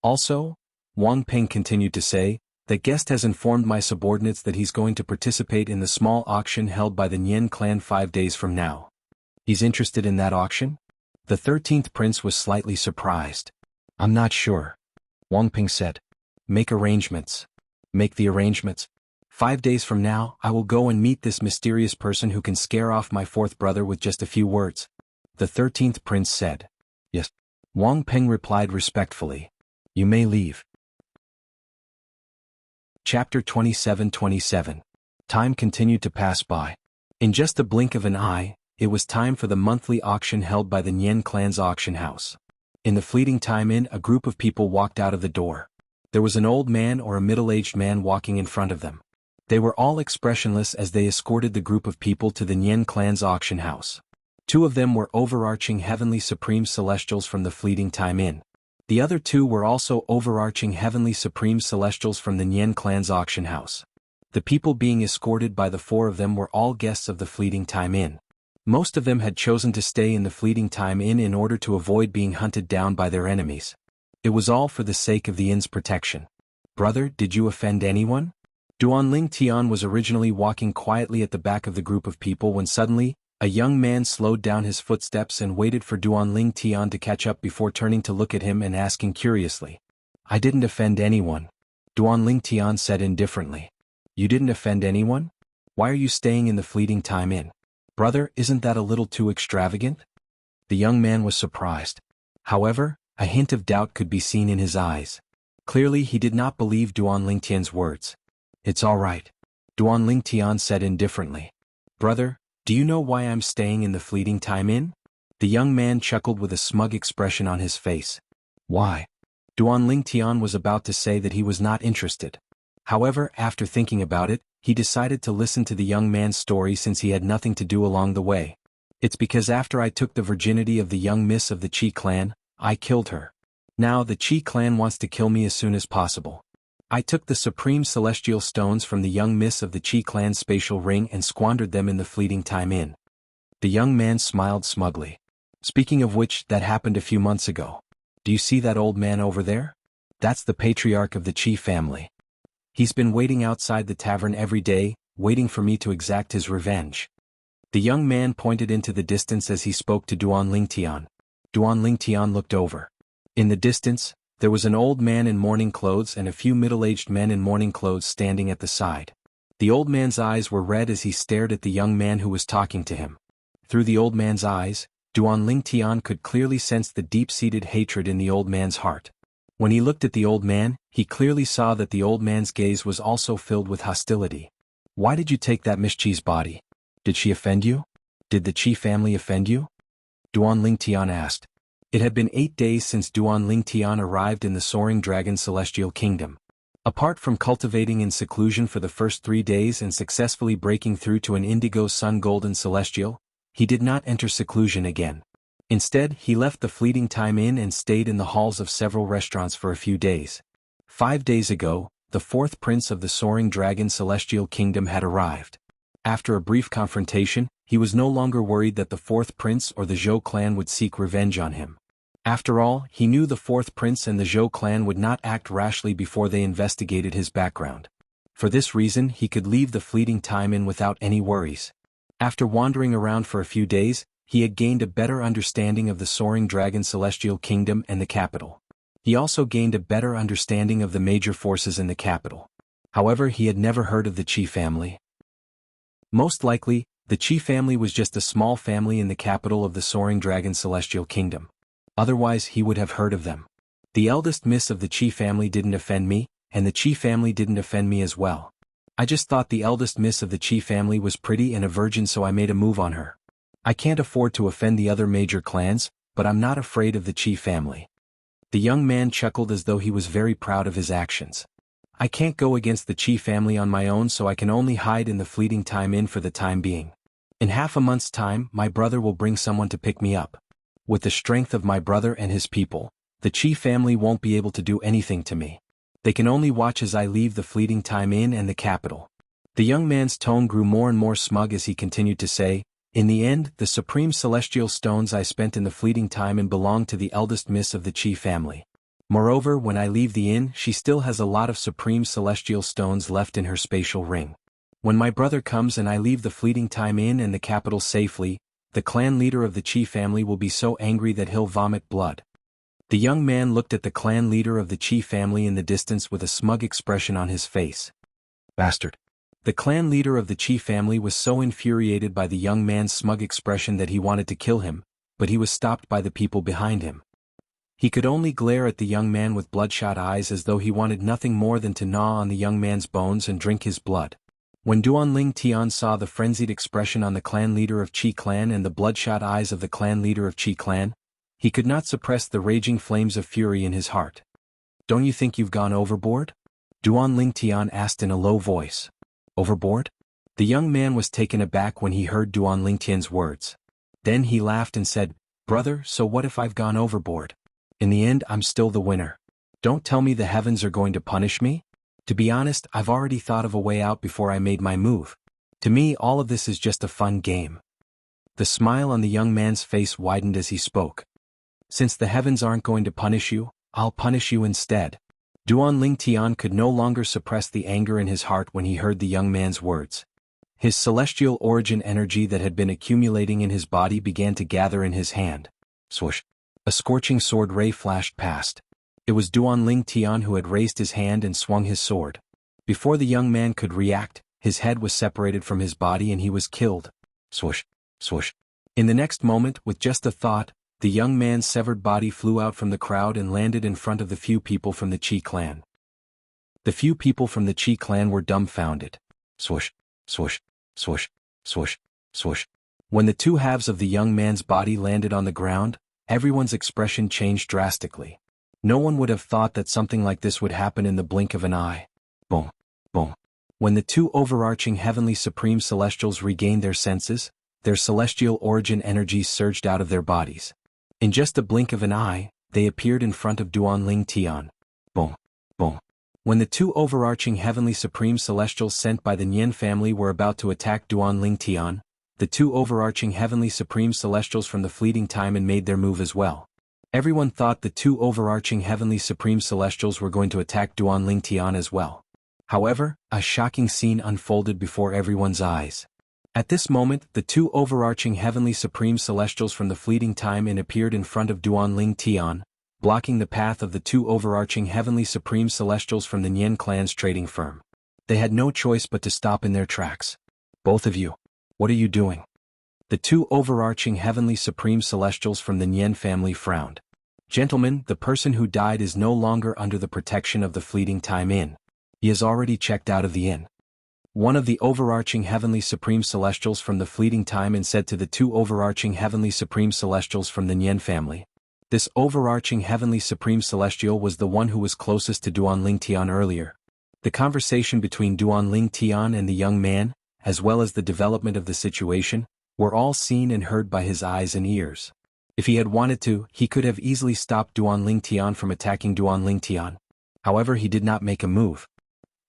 Also, Wang Peng continued to say, that guest has informed my subordinates that he's going to participate in the small auction held by the Nian clan 5 days from now. He's interested in that auction? The 13th prince was slightly surprised. I'm not sure. Wang Peng said. Make arrangements. Make the arrangements. 5 days from now, I will go and meet this mysterious person who can scare off my 4th brother with just a few words. The 13th prince said. Yes. Wang Peng replied respectfully. You may leave. Chapter 27:27. Time continued to pass by. In just a blink of an eye, it was time for the monthly auction held by the Nian clan's auction house. In the Fleeting Time Inn, a group of people walked out of the door. There was an old man or a middle-aged man walking in front of them. They were all expressionless as they escorted the group of people to the Nian clan's auction house. 2 of them were overarching heavenly supreme celestials from the Fleeting Time Inn. The other two were also overarching heavenly supreme celestials from the Nian clan's auction house. The people being escorted by the four of them were all guests of the Fleeting Time Inn. Most of them had chosen to stay in the Fleeting Time Inn in order to avoid being hunted down by their enemies. It was all for the sake of the inn's protection. Brother, did you offend anyone? Duanling Tian was originally walking quietly at the back of the group of people when suddenly, a young man slowed down his footsteps and waited for Duanling Tian to catch up before turning to look at him and asking curiously. I didn't offend anyone. Duanling Tian said indifferently. You didn't offend anyone? Why are you staying in the Fleeting Time Inn? Brother, isn't that a little too extravagant? The young man was surprised. However, a hint of doubt could be seen in his eyes. Clearly he did not believe Duanling Tian's words. It's all right. Duanling Tian said indifferently. Brother, do you know why I'm staying in the Fleeting Time Inn? The young man chuckled with a smug expression on his face. Why? Duanling Tian was about to say that he was not interested. However, after thinking about it, he decided to listen to the young man's story since he had nothing to do along the way. It's because after I took the virginity of the young miss of the Qi clan, I killed her. Now the Qi clan wants to kill me as soon as possible. I took the supreme celestial stones from the young miss of the Qi clan's spatial ring and squandered them in the Fleeting Time Inn. The young man smiled smugly. Speaking of which, that happened a few months ago. Do you see that old man over there? That's the patriarch of the Qi family. He's been waiting outside the tavern every day, waiting for me to exact his revenge. The young man pointed into the distance as he spoke to Duanling Tian. Duanling Tian looked over. In the distance, there was an old man in mourning clothes and a few middle-aged men in mourning clothes standing at the side. The old man's eyes were red as he stared at the young man who was talking to him. Through the old man's eyes, Duanling Tian could clearly sense the deep-seated hatred in the old man's heart. When he looked at the old man, he clearly saw that the old man's gaze was also filled with hostility. Why did you take that Miss Qi's body? Did she offend you? Did the Qi family offend you? Duanling Tian asked. It had been 8 days since Duanling Tian arrived in the Soaring Dragon Celestial Kingdom. Apart from cultivating in seclusion for the first 3 days and successfully breaking through to an Indigo Sun Golden Celestial, he did not enter seclusion again. Instead, he left the Fleeting Time Inn and stayed in the halls of several restaurants for a few days. 5 days ago, the fourth prince of the Soaring Dragon Celestial Kingdom had arrived. After a brief confrontation, he was no longer worried that the fourth prince or the Zhou clan would seek revenge on him. After all, he knew the fourth prince and the Zhou clan would not act rashly before they investigated his background. For this reason, he could leave the Fleeting Time Inn without any worries. After wandering around for a few days, he had gained a better understanding of the Soaring Dragon Celestial Kingdom and the capital. He also gained a better understanding of the major forces in the capital. However, he had never heard of the Qi family. Most likely, the Qi family was just a small family in the capital of the Soaring Dragon Celestial Kingdom. Otherwise he would have heard of them. The eldest miss of the Qi family didn't offend me, and the Qi family didn't offend me as well. I just thought the eldest miss of the Qi family was pretty and a virgin, so I made a move on her. I can't afford to offend the other major clans, but I'm not afraid of the Qi family. The young man chuckled as though he was very proud of his actions. I can't go against the Qi family on my own, so I can only hide in the Fleeting Time Inn for the time being. In half a month's time, my brother will bring someone to pick me up. With the strength of my brother and his people, the Qi family won't be able to do anything to me. They can only watch as I leave the Fleeting Time Inn and the capital. The young man's tone grew more and more smug as he continued to say, in the end, the supreme celestial stones I spent in the Fleeting Time Inn belong to the eldest miss of the Qi family. Moreover, when I leave the inn, she still has a lot of supreme celestial stones left in her spatial ring. When my brother comes and I leave the Fleeting Time Inn and the capital safely, the clan leader of the Qi family will be so angry that he'll vomit blood. The young man looked at the clan leader of the Qi family in the distance with a smug expression on his face. Bastard. The clan leader of the Qi family was so infuriated by the young man's smug expression that he wanted to kill him, but he was stopped by the people behind him. He could only glare at the young man with bloodshot eyes as though he wanted nothing more than to gnaw on the young man's bones and drink his blood. When Duanling Tian saw the frenzied expression on the clan leader of Qi clan and the bloodshot eyes of the clan leader of Qi clan, he could not suppress the raging flames of fury in his heart. Don't you think you've gone overboard? Duanling Tian asked in a low voice. Overboard? The young man was taken aback when he heard Duanling Tian's words. Then he laughed and said, Brother, so what if I've gone overboard? In the end, I'm still the winner. Don't tell me the heavens are going to punish me? To be honest, I've already thought of a way out before I made my move. To me, all of this is just a fun game. The smile on the young man's face widened as he spoke. Since the heavens aren't going to punish you, I'll punish you instead. Duan Lingtian could no longer suppress the anger in his heart when he heard the young man's words. His celestial origin energy that had been accumulating in his body began to gather in his hand. Swoosh! A scorching sword ray flashed past. It was Duan Lingtian who had raised his hand and swung his sword. Before the young man could react, his head was separated from his body and he was killed. Swoosh! Swoosh! In the next moment, with just a thought, the young man's severed body flew out from the crowd and landed in front of the few people from the Qi clan. The few people from the Qi clan were dumbfounded. Swoosh! Swoosh! Swoosh! Swoosh! Swoosh! When the two halves of the young man's body landed on the ground, everyone's expression changed drastically. No one would have thought that something like this would happen in the blink of an eye. Boom! Boom! When the two overarching heavenly supreme celestials regained their senses, their celestial origin energies surged out of their bodies. In just a blink of an eye, they appeared in front of Duan Lingtian. Boom! Boom! When the two overarching heavenly supreme celestials sent by the Nian family were about to attack Duan Lingtian, the two overarching heavenly supreme celestials from the fleeting time and made their move as well. Everyone thought the two overarching heavenly supreme celestials were going to attack Duan Lingtian as well. However, a shocking scene unfolded before everyone's eyes. At this moment, the two overarching heavenly supreme celestials from the fleeting time and appeared in front of Duan Lingtian, blocking the path of the two overarching heavenly supreme celestials from the Nian clan's trading firm. They had no choice but to stop in their tracks. Both of you, what are you doing? The two overarching heavenly supreme celestials from the Nian family frowned. Gentlemen, the person who died is no longer under the protection of the fleeting time inn. He has already checked out of the inn. One of the overarching heavenly supreme celestials from the fleeting time and said to the two overarching heavenly supreme celestials from the Nian family. This overarching heavenly supreme celestial was the one who was closest to Duan Lingtian earlier. The conversation between Duan Lingtian and the young man, as well as the development of the situation, were all seen and heard by his eyes and ears. If he had wanted to, he could have easily stopped Duan Lingtian from attacking Duan Lingtian. However, he did not make a move.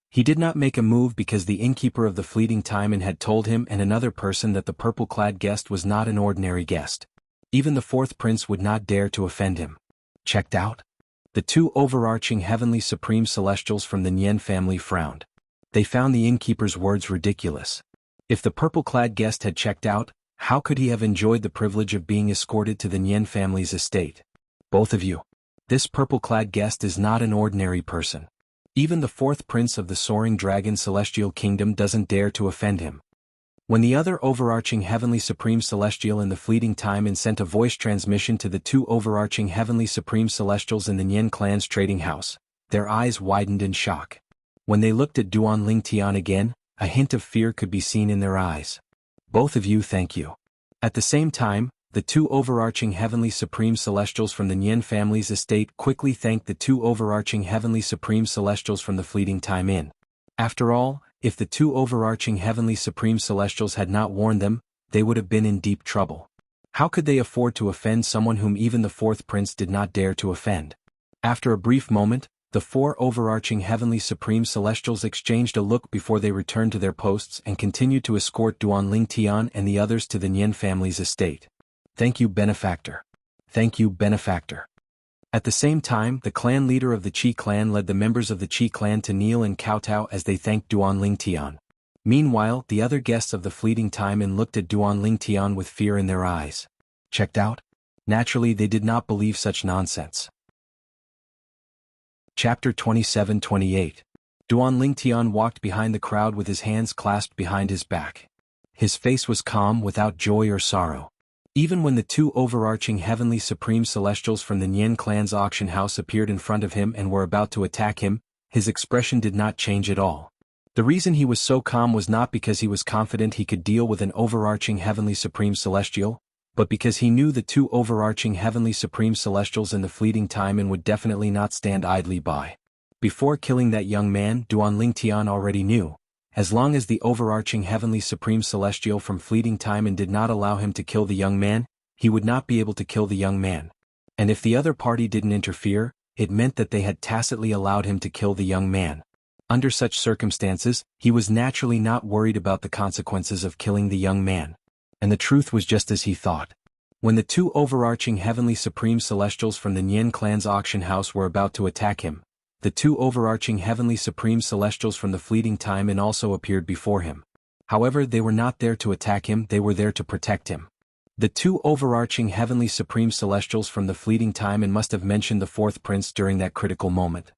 He did not make a move because the innkeeper of the fleeting time and had told him and another person that the purple-clad guest was not an ordinary guest. Even the fourth prince would not dare to offend him. Checked out? The two overarching heavenly supreme celestials from the Nian family frowned. They found the innkeeper's words ridiculous. If the purple-clad guest had checked out, how could he have enjoyed the privilege of being escorted to the Nian family's estate? Both of you. This purple-clad guest is not an ordinary person. Even the fourth prince of the soaring dragon celestial kingdom doesn't dare to offend him. When the other overarching heavenly supreme celestial in the fleeting time and sent a voice transmission to the two overarching heavenly supreme celestials in the Nian clan's trading house, their eyes widened in shock. When they looked at Duan Lingtian again, a hint of fear could be seen in their eyes. Both of you, thank you. At the same time, the two overarching heavenly supreme celestials from the Nian family's estate quickly thanked the two overarching heavenly supreme celestials from the fleeting time inn. After all, if the two overarching heavenly supreme celestials had not warned them, they would have been in deep trouble. How could they afford to offend someone whom even the fourth prince did not dare to offend? After a brief moment, the four overarching heavenly supreme celestials exchanged a look before they returned to their posts and continued to escort Duan Lingtian and the others to the Nian family's estate. Thank you, benefactor. Thank you, benefactor. At the same time, the clan leader of the Qi clan led the members of the Qi clan to kneel and kowtow as they thanked Duan Lingtian. Meanwhile, the other guests of the fleeting time and looked at Duan Lingtian with fear in their eyes. Checked out? Naturally, they did not believe such nonsense. Chapter 27-28. Duan Lingtian walked behind the crowd with his hands clasped behind his back. His face was calm without joy or sorrow. Even when the two overarching heavenly supreme celestials from the Nian clan's auction house appeared in front of him and were about to attack him, his expression did not change at all. The reason he was so calm was not because he was confident he could deal with an overarching heavenly supreme celestial, but because he knew the two overarching heavenly supreme celestials in the fleeting time and would definitely not stand idly by. Before killing that young man, Duan Lingtian already knew. As long as the overarching heavenly supreme celestial from fleeting time and did not allow him to kill the young man, he would not be able to kill the young man. and if the other party didn't interfere, it meant that they had tacitly allowed him to kill the young man. Under such circumstances, he was naturally not worried about the consequences of killing the young man. And the truth was just as he thought. When the two overarching heavenly supreme celestials from the Nian clan's auction house were about to attack him, the two overarching heavenly supreme celestials from the fleeting time in also appeared before him. However, they were not there to attack him, they were there to protect him. The two overarching heavenly supreme celestials from the fleeting time in must have mentioned the fourth prince during that critical moment.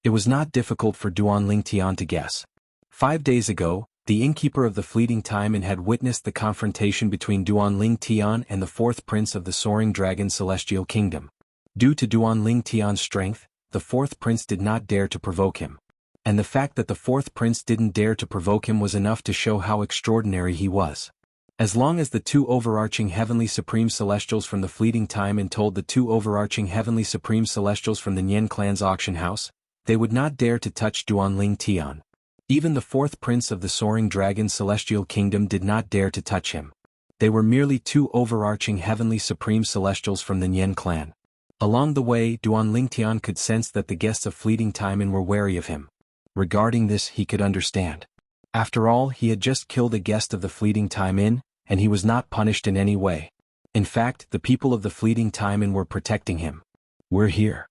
It was not difficult for Duan Lingtian to guess. 5 days ago, the innkeeper of the fleeting time in had witnessed the confrontation between Duan Lingtian and the fourth prince of the soaring dragon celestial kingdom. Due to Duan Lingtian's strength, the fourth prince did not dare to provoke him. And the fact that the fourth prince didn't dare to provoke him was enough to show how extraordinary he was. As long as the two overarching heavenly supreme celestials from the fleeting time in told the two overarching heavenly supreme celestials from the Nian clan's auction house, they would not dare to touch Duan Lingtian. Even the fourth prince of the soaring dragon celestial kingdom did not dare to touch him. They were merely two overarching heavenly supreme celestials from the Nian clan. Along the way, Duan Lingtian could sense that the guests of fleeting time in were wary of him. Regarding this, he could understand. After all, he had just killed a guest of the fleeting time in, and he was not punished in any way. In fact, the people of the fleeting time in were protecting him. We're here.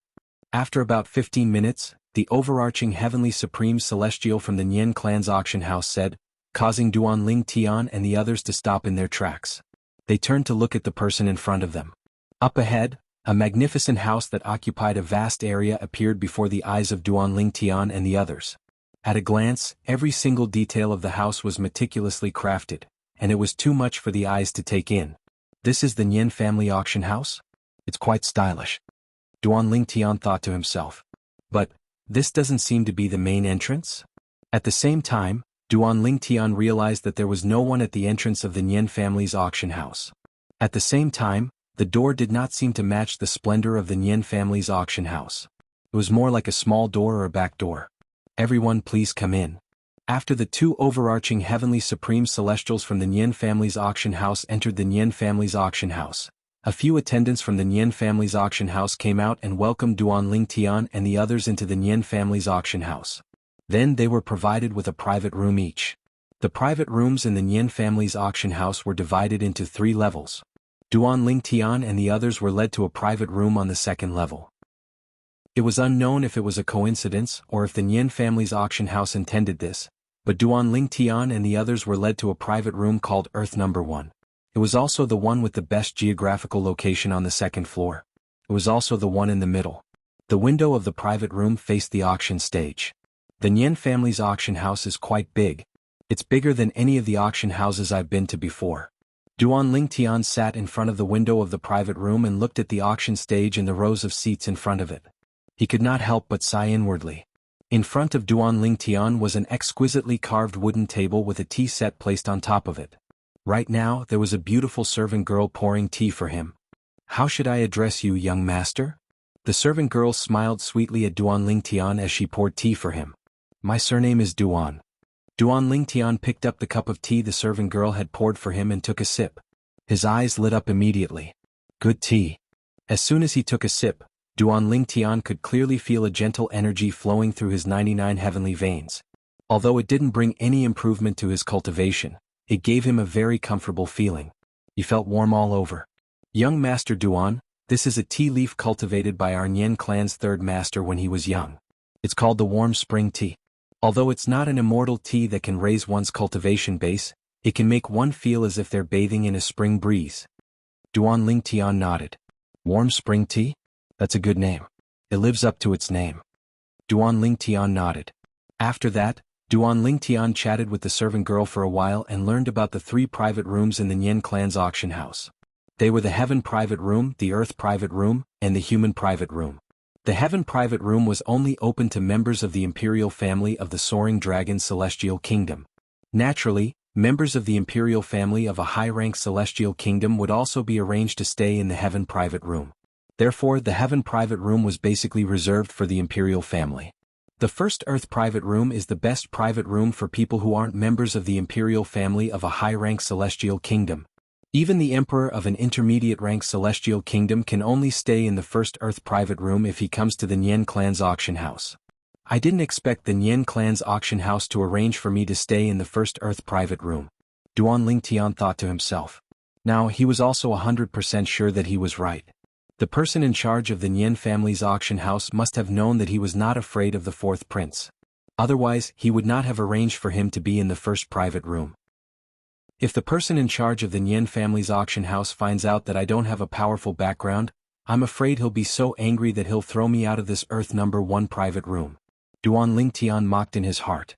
After about 15 minutes, the overarching heavenly supreme celestial from the Nian clan's auction house said, causing Duan Lingtian and the others to stop in their tracks. They turned to look at the person in front of them. Up ahead, a magnificent house that occupied a vast area appeared before the eyes of Duan Lingtian and the others. At a glance, every single detail of the house was meticulously crafted, and it was too much for the eyes to take in. This is the Nian family auction house? It's quite stylish. Duan Lingtian thought to himself. But, this doesn't seem to be the main entrance? At the same time, Duan Lingtian realized that there was no one at the entrance of the Nian family's auction house. At the same time, the door did not seem to match the splendor of the Nian family's auction house. It was more like a small door or a back door. Everyone please come in. After the two overarching heavenly supreme celestials from the Nian family's auction house entered the Nian family's auction house, a few attendants from the Nian family's auction house came out and welcomed Duan Lingtian and the others into the Nian family's auction house. Then they were provided with a private room each. The private rooms in the Nian family's auction house were divided into 3 levels. Duan Lingtian and the others were led to a private room on the 2nd level. It was unknown if it was a coincidence or if the Nian family's auction house intended this, but Duan Lingtian and the others were led to a private room called Earth Number 1. It was also the one with the best geographical location on the 2nd floor. It was also the one in the middle. The window of the private room faced the auction stage. The Nian family's auction house is quite big. It's bigger than any of the auction houses I've been to before. Duan Lingtian sat in front of the window of the private room and looked at the auction stage and the rows of seats in front of it. He could not help but sigh inwardly. In front of Duan Lingtian was an exquisitely carved wooden table with a tea set placed on top of it. Right now, there was a beautiful servant girl pouring tea for him. How should I address you, young master? The servant girl smiled sweetly at Duan Lingtian as she poured tea for him. My surname is Duan. Duan Lingtian picked up the cup of tea the servant girl had poured for him and took a sip. His eyes lit up immediately. Good tea. As soon as he took a sip, Duan Lingtian could clearly feel a gentle energy flowing through his 99 heavenly veins. Although it didn't bring any improvement to his cultivation, it gave him a very comfortable feeling. He felt warm all over. Young Master Duan, this is a tea leaf cultivated by our Nian clan's 3rd master when he was young. It's called the warm spring tea. Although it's not an immortal tea that can raise one's cultivation base, it can make one feel as if they're bathing in a spring breeze. Duan Lingtian nodded. Warm spring tea? That's a good name. It lives up to its name. Duan Lingtian nodded. After that, Duan Lingtian chatted with the servant girl for a while and learned about the 3 private rooms in the Nian clan's auction house. They were the Heaven private room, the Earth private room, and the Human private room. The Heaven private room was only open to members of the imperial family of the Soaring Dragon Celestial Kingdom. Naturally, members of the imperial family of a high-rank celestial kingdom would also be arranged to stay in the Heaven private room. Therefore, the Heaven private room was basically reserved for the imperial family. The first Earth private room is the best private room for people who aren't members of the imperial family of a high-rank celestial kingdom. Even the emperor of an intermediate rank celestial kingdom can only stay in the first Earth private room if he comes to the Nian clan's auction house. I didn't expect the Nian clan's auction house to arrange for me to stay in the first Earth private room. Duan Lingtian thought to himself. Now he was also 100% sure that he was right. The person in charge of the Nian family's auction house must have known that he was not afraid of the fourth prince. Otherwise, he would not have arranged for him to be in the first private room. If the person in charge of the Nian family's auction house finds out that I don't have a powerful background, I'm afraid he'll be so angry that he'll throw me out of this Earth number 1 private room. Duan Lingtian mocked in his heart.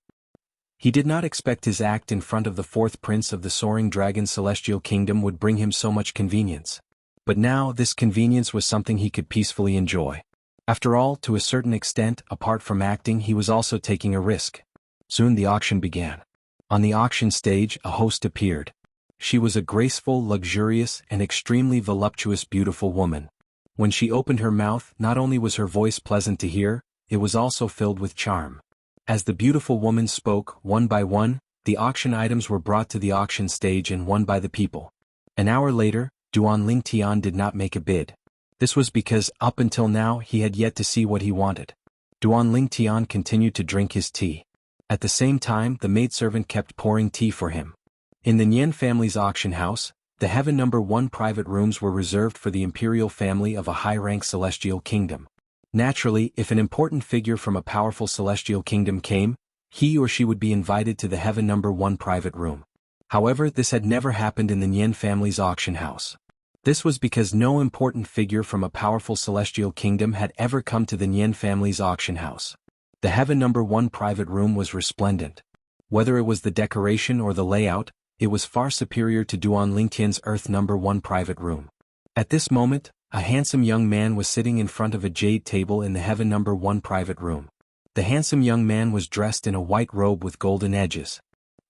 He did not expect his act in front of the fourth prince of the soaring dragon celestial kingdom would bring him so much convenience. But now this convenience was something he could peacefully enjoy. After all, to a certain extent, apart from acting, he was also taking a risk. Soon the auction began. On the auction stage, a host appeared. She was a graceful, luxurious, and extremely voluptuous beautiful woman. When she opened her mouth, not only was her voice pleasant to hear, it was also filled with charm. As the beautiful woman spoke, one by one, the auction items were brought to the auction stage and won by the people. An hour later, Duan Lingtian did not make a bid. This was because, up until now, he had yet to see what he wanted. Duan Lingtian continued to drink his tea. At the same time, the maidservant kept pouring tea for him. In the Nian family's auction house, the Heaven number 1 private rooms were reserved for the imperial family of a high-rank celestial kingdom. Naturally, if an important figure from a powerful celestial kingdom came, he or she would be invited to the Heaven number 1 private room. However, this had never happened in the Nian family's auction house. This was because no important figure from a powerful celestial kingdom had ever come to the Nian family's auction house. The Heaven number 1 private room was resplendent. Whether it was the decoration or the layout, it was far superior to Duan Lingtian's Earth number 1 private room. At this moment, a handsome young man was sitting in front of a jade table in the Heaven number 1 private room. The handsome young man was dressed in a white robe with golden edges.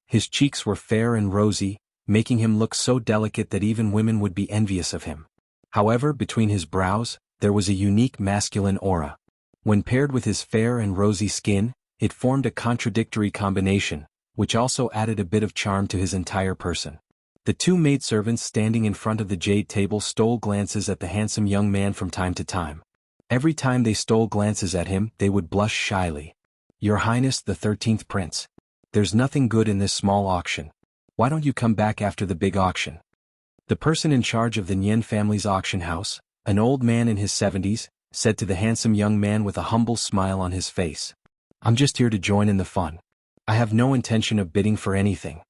His cheeks were fair and rosy, making him look so delicate that even women would be envious of him. However, between his brows, there was a unique masculine aura. When paired with his fair and rosy skin, it formed a contradictory combination, which also added a bit of charm to his entire person. The two maidservants standing in front of the jade table stole glances at the handsome young man from time to time. Every time they stole glances at him, they would blush shyly. "Your Highness the 13th Prince. There's nothing good in this small auction. Why don't you come back after the big auction?" The person in charge of the Nian family's auction house, an old man in his 70s, said to the handsome young man with a humble smile on his face. "I'm just here to join in the fun. I have no intention of bidding for anything."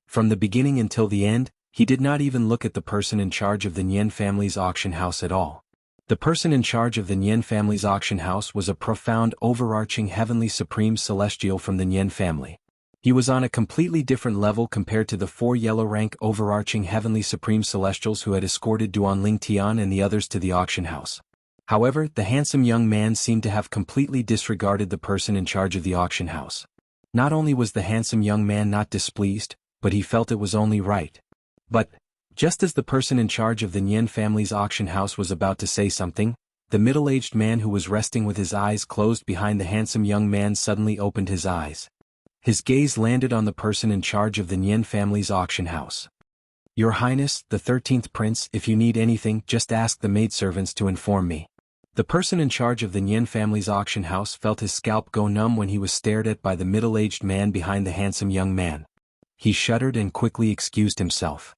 From the beginning until the end, he did not even look at the person in charge of the Nian family's auction house at all. The person in charge of the Nian family's auction house was a profound overarching heavenly supreme celestial from the Nian family. He was on a completely different level compared to the 4 yellow-rank overarching heavenly supreme celestials who had escorted Duan Lingtian and the others to the auction house. However, the handsome young man seemed to have completely disregarded the person in charge of the auction house. Not only was the handsome young man not displeased, but he felt it was only right. But, just as the person in charge of the Nian family's auction house was about to say something, the middle-aged man who was resting with his eyes closed behind the handsome young man suddenly opened his eyes. His gaze landed on the person in charge of the Nian family's auction house. "Your Highness, the 13th Prince, if you need anything, just ask the maidservants to inform me." The person in charge of the Nian family's auction house felt his scalp go numb when he was stared at by the middle-aged man behind the handsome young man. He shuddered and quickly excused himself.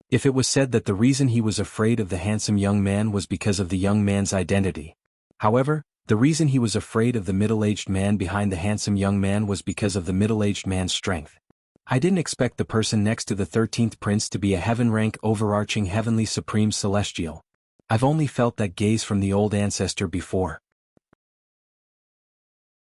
If it was said that the reason he was afraid of the handsome young man was because of the young man's identity. However, the reason he was afraid of the middle-aged man behind the handsome young man was because of the middle-aged man's strength. I didn't expect the person next to the 13th Prince to be a heaven-rank overarching heavenly supreme celestial. I've only felt that gaze from the old ancestor before.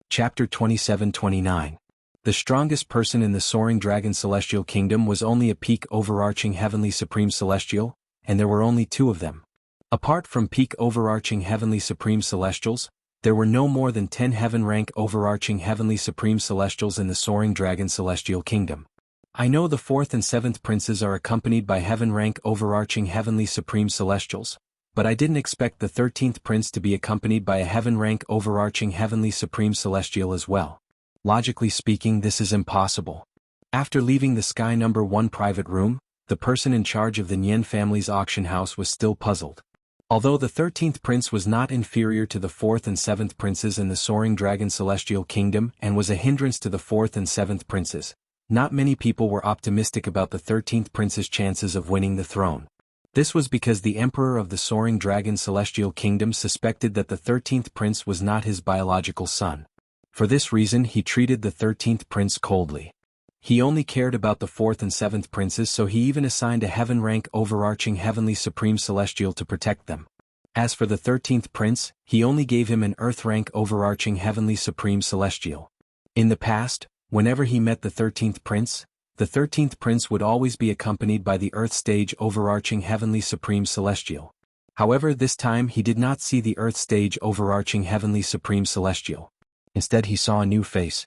Chapter 27-29. The strongest person in the soaring dragon celestial kingdom was only a peak overarching heavenly supreme celestial, and there were only 2 of them. Apart from peak overarching heavenly supreme celestials, there were no more than 10 heaven-rank overarching heavenly supreme celestials in the soaring dragon celestial kingdom. I know the 4th and 7th princes are accompanied by heaven-rank overarching heavenly supreme celestials, but I didn't expect the 13th prince to be accompanied by a heaven-rank overarching heavenly supreme celestial as well. Logically speaking, this is impossible. After leaving the Sky number 1 private room, the person in charge of the Nian family's auction house was still puzzled. Although the 13th prince was not inferior to the 4th and 7th princes in the Soaring Dragon Celestial Kingdom and was a hindrance to the 4th and 7th princes, not many people were optimistic about the 13th prince's chances of winning the throne. This was because the Emperor of the Soaring Dragon Celestial Kingdom suspected that the 13th prince was not his biological son. For this reason he treated the 13th prince coldly. He only cared about the 4th and 7th princes, so he even assigned a heaven-rank overarching heavenly supreme celestial to protect them. As for the 13th prince, he only gave him an earth-rank overarching heavenly supreme celestial. In the past, whenever he met the 13th prince would always be accompanied by the Earth stage overarching heavenly supreme celestial. However, this time he did not see the Earth stage overarching heavenly supreme celestial. Instead he saw a new face.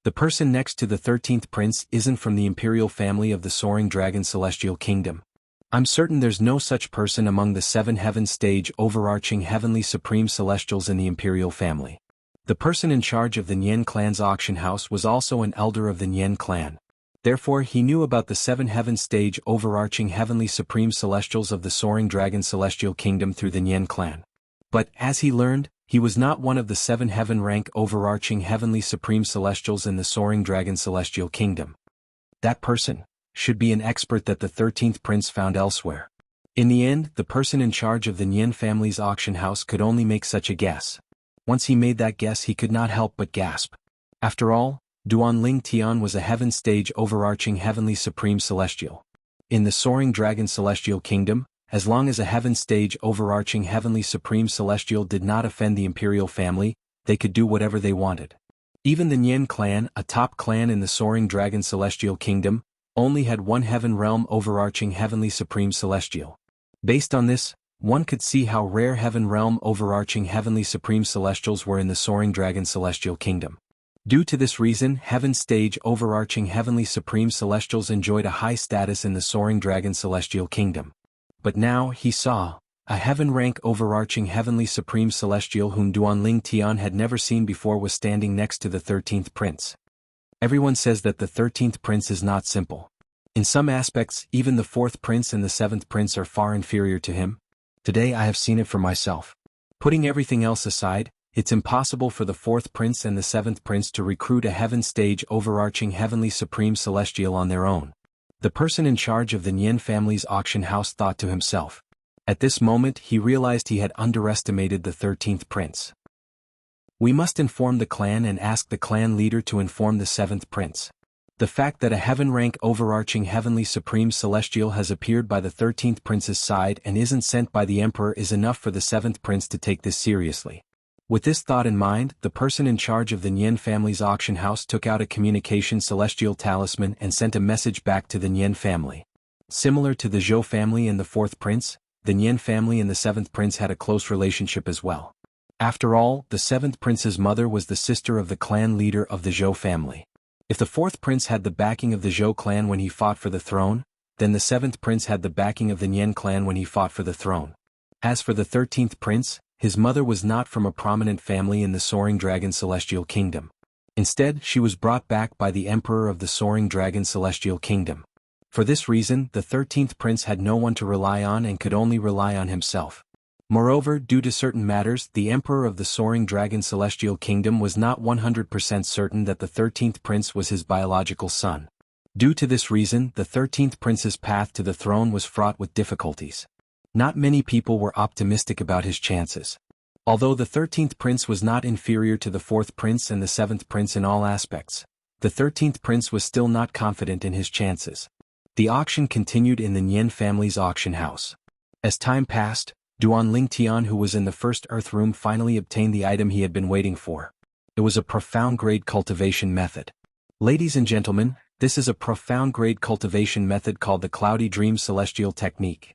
The person next to the 13th prince isn't from the imperial family of the Soaring Dragon Celestial Kingdom. I'm certain there's no such person among the 7 heaven stage overarching heavenly supreme celestials in the imperial family. The person in charge of the Nian clan's auction house was also an elder of the Nian clan. Therefore he knew about the 7 heaven stage overarching heavenly supreme celestials of the Soaring Dragon Celestial Kingdom through the Nian clan. But, as he learned, he was not one of the 7 heaven rank overarching heavenly supreme celestials in the Soaring Dragon Celestial Kingdom. That person should be an expert that the 13th prince found elsewhere. In the end, the person in charge of the Nian family's auction house could only make such a guess. Once he made that guess he could not help but gasp. After all, Duan Ling Tian was a heaven stage overarching heavenly supreme celestial. In the Soaring Dragon Celestial Kingdom, as long as a heaven stage overarching heavenly supreme celestial did not offend the imperial family, they could do whatever they wanted. Even the Nian clan, a top clan in the Soaring Dragon Celestial Kingdom, only had one heaven realm overarching heavenly supreme celestial. Based on this, one could see how rare heaven realm overarching heavenly supreme celestials were in the Soaring Dragon Celestial Kingdom. Due to this reason, heaven stage overarching heavenly supreme celestials enjoyed a high status in the Soaring Dragon Celestial Kingdom. But now he saw a heaven-rank overarching heavenly supreme celestial whom Duan Ling Tian had never seen before was standing next to the 13th prince. Everyone says that the 13th prince is not simple. In some aspects, even the 4th prince and the 7th prince are far inferior to him. Today I have seen it for myself. Putting everything else aside, it's impossible for the 4th prince and the 7th prince to recruit a heaven stage overarching heavenly supreme celestial on their own. The person in charge of the Nian family's auction house thought to himself. At this moment he realized he had underestimated the 13th prince. We must inform the clan and ask the clan leader to inform the 7th prince. The fact that a heaven-rank overarching heavenly supreme celestial has appeared by the 13th prince's side and isn't sent by the emperor is enough for the 7th prince to take this seriously. With this thought in mind, the person in charge of the Nian family's auction house took out a communication celestial talisman and sent a message back to the Nian family. Similar to the Zhou family and the 4th prince, the Nian family and the 7th prince had a close relationship as well. After all, the 7th prince's mother was the sister of the clan leader of the Zhou family. If the 4th prince had the backing of the Zhou clan when he fought for the throne, then the 7th prince had the backing of the Nian clan when he fought for the throne. As for the 13th prince, his mother was not from a prominent family in the Soaring Dragon Celestial Kingdom. Instead, she was brought back by the Emperor of the Soaring Dragon Celestial Kingdom. For this reason, the 13th prince had no one to rely on and could only rely on himself. Moreover, due to certain matters, the Emperor of the Soaring Dragon Celestial Kingdom was not 100% certain that the 13th prince was his biological son. Due to this reason, the 13th prince's path to the throne was fraught with difficulties. Not many people were optimistic about his chances. Although the 13th prince was not inferior to the 4th prince and the 7th prince in all aspects, the 13th prince was still not confident in his chances. The auction continued in the Nian family's auction house. As time passed, Duan Ling Tian, who was in the first earth room, finally obtained the item he had been waiting for. It was a profound grade cultivation method. Ladies and gentlemen, this is a profound grade cultivation method called the Cloudy Dream Celestial Technique.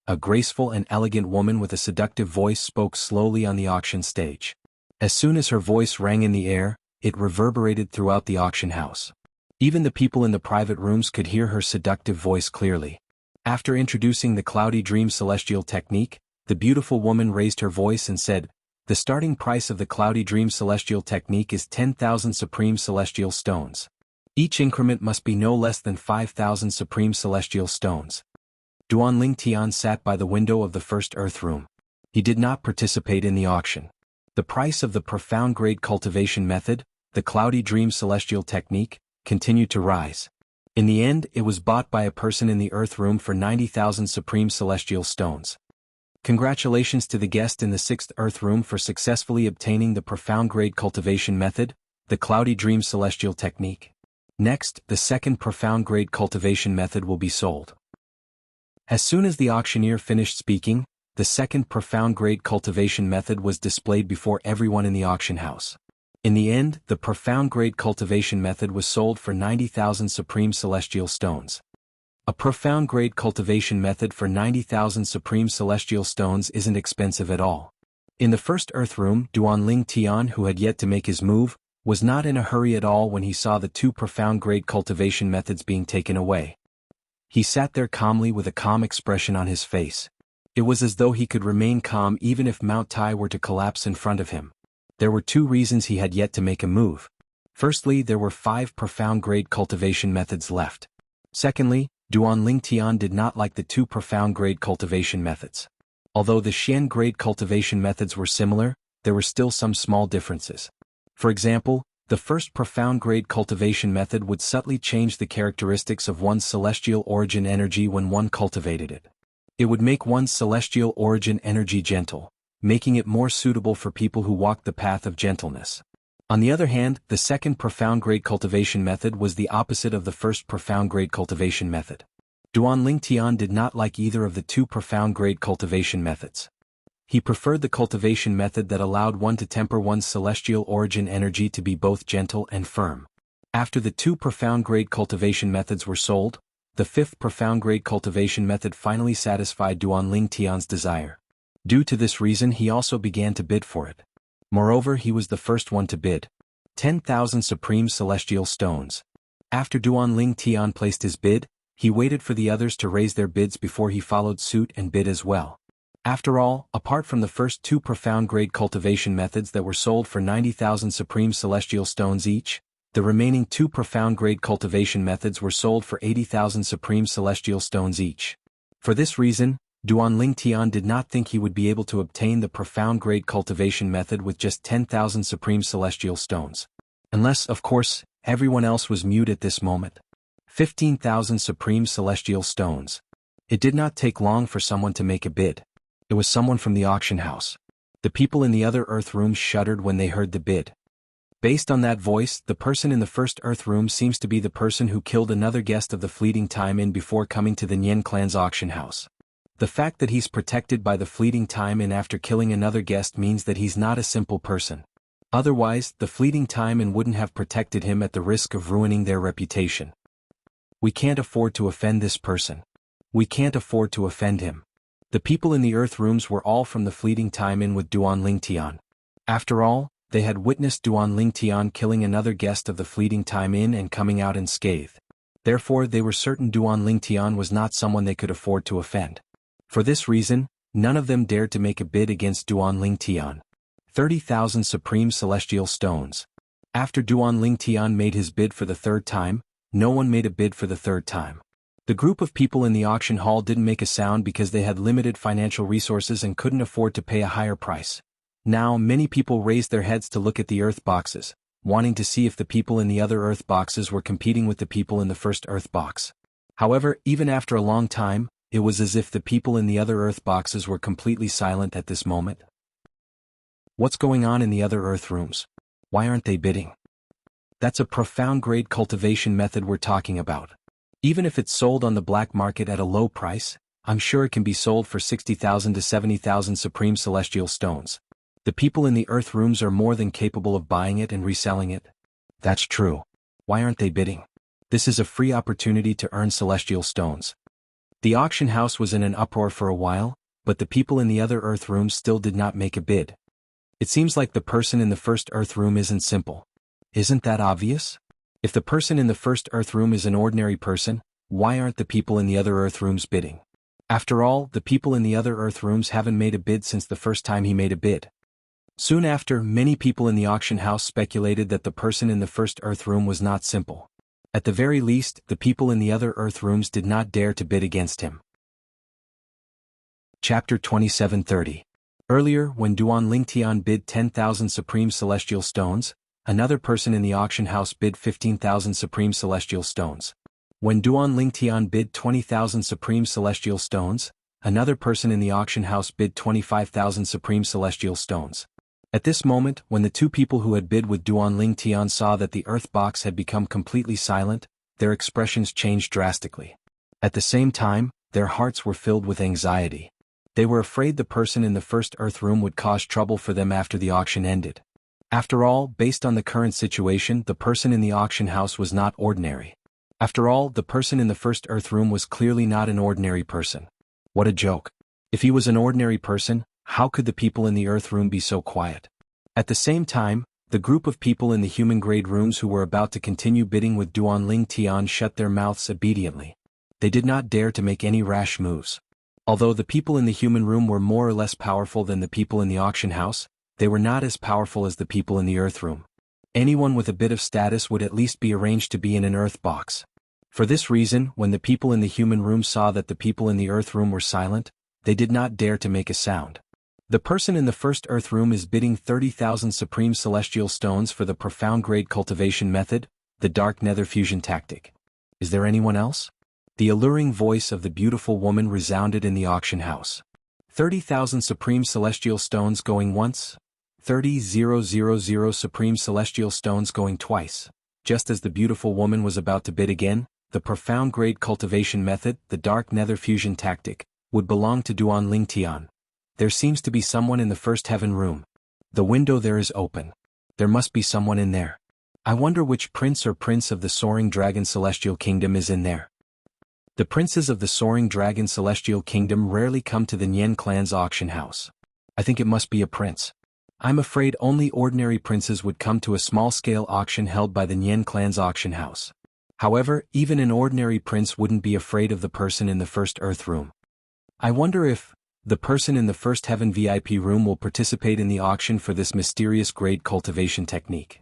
A graceful and elegant woman with a seductive voice spoke slowly on the auction stage. As soon as her voice rang in the air, it reverberated throughout the auction house. Even the people in the private rooms could hear her seductive voice clearly. After introducing the Cloudy Dream Celestial Technique, the beautiful woman raised her voice and said, "The starting price of the Cloudy Dream Celestial Technique is 10,000 Supreme Celestial Stones. Each increment must be no less than 5,000 supreme celestial stones. Duanling Tian sat by the window of the first earth room. He did not participate in the auction. The price of the profound grade cultivation method, the cloudy dream celestial technique, continued to rise. In the end, it was bought by a person in the earth room for 90,000 supreme celestial stones. Congratulations to the guest in the sixth earth room for successfully obtaining the profound grade cultivation method, the cloudy dream celestial technique. Next, the second profound grade cultivation method will be sold. As soon as the auctioneer finished speaking, the second profound grade cultivation method was displayed before everyone in the auction house. In the end, the profound grade cultivation method was sold for 90,000 supreme celestial stones. A profound grade cultivation method for 90,000 supreme celestial stones isn't expensive at all. In the first earth room, Duanling Tian, who had yet to make his move, was not in a hurry at all when he saw the two profound grade cultivation methods being taken away. He sat there calmly with a calm expression on his face. It was as though he could remain calm even if Mount Tai were to collapse in front of him. There were two reasons he had yet to make a move. Firstly, there were 5 profound grade cultivation methods left. Secondly, Duanling Tian did not like the 2 profound grade cultivation methods. Although the Xian grade cultivation methods were similar, there were still some small differences. For example, the first profound grade cultivation method would subtly change the characteristics of one's celestial origin energy when one cultivated it. It would make one's celestial origin energy gentle, making it more suitable for people who walk the path of gentleness. On the other hand, the second profound grade cultivation method was the opposite of the first profound grade cultivation method. Duanling Tian did not like either of the 2 profound grade cultivation methods. He preferred the cultivation method that allowed one to temper one's celestial origin energy to be both gentle and firm. After the 2 profound grade cultivation methods were sold, the 5th profound grade cultivation method finally satisfied Duanling Tian's desire. Due to this reason, he also began to bid for it. Moreover, he was the first one to bid. 10,000 supreme celestial stones. After Duanling Tian placed his bid, he waited for the others to raise their bids before he followed suit and bid as well. After all, apart from the first 2 profound grade cultivation methods that were sold for 90,000 supreme celestial stones each, the remaining 2 profound grade cultivation methods were sold for 80,000 supreme celestial stones each. For this reason, Duanling Tian did not think he would be able to obtain the profound grade cultivation method with just 10,000 supreme celestial stones. Unless, of course, everyone else was mute at this moment. 15,000 supreme celestial stones. It did not take long for someone to make a bid. It was someone from the auction house. The people in the other earth rooms shuddered when they heard the bid. Based on that voice, the person in the first earth room seems to be the person who killed another guest of the fleeting time in before coming to the Nian clan's auction house. The fact that he's protected by the fleeting time in after killing another guest means that he's not a simple person. Otherwise, the fleeting time in wouldn't have protected him at the risk of ruining their reputation. We can't afford to offend this person. We can't afford to offend him. The people in the earth rooms were all from the fleeting time in with Duanling Tian. After all, they had witnessed Duanling Tian killing another guest of the fleeting time in and coming out unscathed. Therefore, they were certain Duanling Tian was not someone they could afford to offend. For this reason, none of them dared to make a bid against Duanling Tian. 30,000 supreme celestial stones. After Duanling Tian made his bid for the 3rd time, no one made a bid for the 3rd time. The group of people in the auction hall didn't make a sound because they had limited financial resources and couldn't afford to pay a higher price. Now, many people raised their heads to look at the earth boxes, wanting to see if the people in the other earth boxes were competing with the people in the first earth box. However, even after a long time, it was as if the people in the other earth boxes were completely silent at this moment. What's going on in the other earth rooms? Why aren't they bidding? That's a profound grade cultivation method we're talking about. Even if it's sold on the black market at a low price, I'm sure it can be sold for 60,000 to 70,000 supreme celestial stones. The people in the earth rooms are more than capable of buying it and reselling it. That's true. Why aren't they bidding? This is a free opportunity to earn celestial stones. The auction house was in an uproar for a while, but the people in the other earth rooms still did not make a bid. It seems like the person in the first earth room isn't simple. Isn't that obvious? If the person in the first earth room is an ordinary person, why aren't the people in the other earth rooms bidding? After all, the people in the other earth rooms haven't made a bid since the first time he made a bid. Soon after, many people in the auction house speculated that the person in the first earth room was not simple. At the very least, the people in the other Earth rooms did not dare to bid against him. Chapter 2730. Earlier, when Duan Lingtian bid 10,000 Supreme Celestial Stones, another person in the auction house bid 15,000 Supreme Celestial Stones. When Duan Lingtian bid 20,000 Supreme Celestial Stones, another person in the auction house bid 25,000 Supreme Celestial Stones. At this moment, when the two people who had bid with Duan Lingtian saw that the earth box had become completely silent, their expressions changed drastically. At the same time, their hearts were filled with anxiety. They were afraid the person in the first earth room would cause trouble for them after the auction ended. After all, based on the current situation, the person in the auction house was not ordinary. After all, the person in the first earth room was clearly not an ordinary person. What a joke. If he was an ordinary person, how could the people in the earth room be so quiet? At the same time, the group of people in the human grade rooms who were about to continue bidding with Duan Lingtian shut their mouths obediently. They did not dare to make any rash moves. Although the people in the human room were more or less powerful than the people in the auction house, they were not as powerful as the people in the earth room. Anyone with a bit of status would at least be arranged to be in an earth box. For this reason, when the people in the human room saw that the people in the earth room were silent, they did not dare to make a sound. The person in the first earth room is bidding 30,000 Supreme Celestial Stones for the profound grade cultivation method, the dark nether fusion tactic. Is there anyone else? The alluring voice of the beautiful woman resounded in the auction house. 30,000 Supreme Celestial Stones going once, 30,000 Supreme Celestial Stones going twice. Just as the beautiful woman was about to bid again, the profound grade cultivation method, the dark nether fusion tactic, would belong to Duan Lingtian. There seems to be someone in the first heaven room. The window there is open. There must be someone in there. I wonder which prince or prince of the soaring dragon celestial kingdom is in there. The princes of the soaring dragon celestial kingdom rarely come to the Nian clan's auction house. I think it must be a prince. I'm afraid only ordinary princes would come to a small-scale auction held by the Nian clan's auction house. However, even an ordinary prince wouldn't be afraid of the person in the first earth room. I wonder if the person in the first heaven VIP room will participate in the auction for this mysterious grade cultivation technique.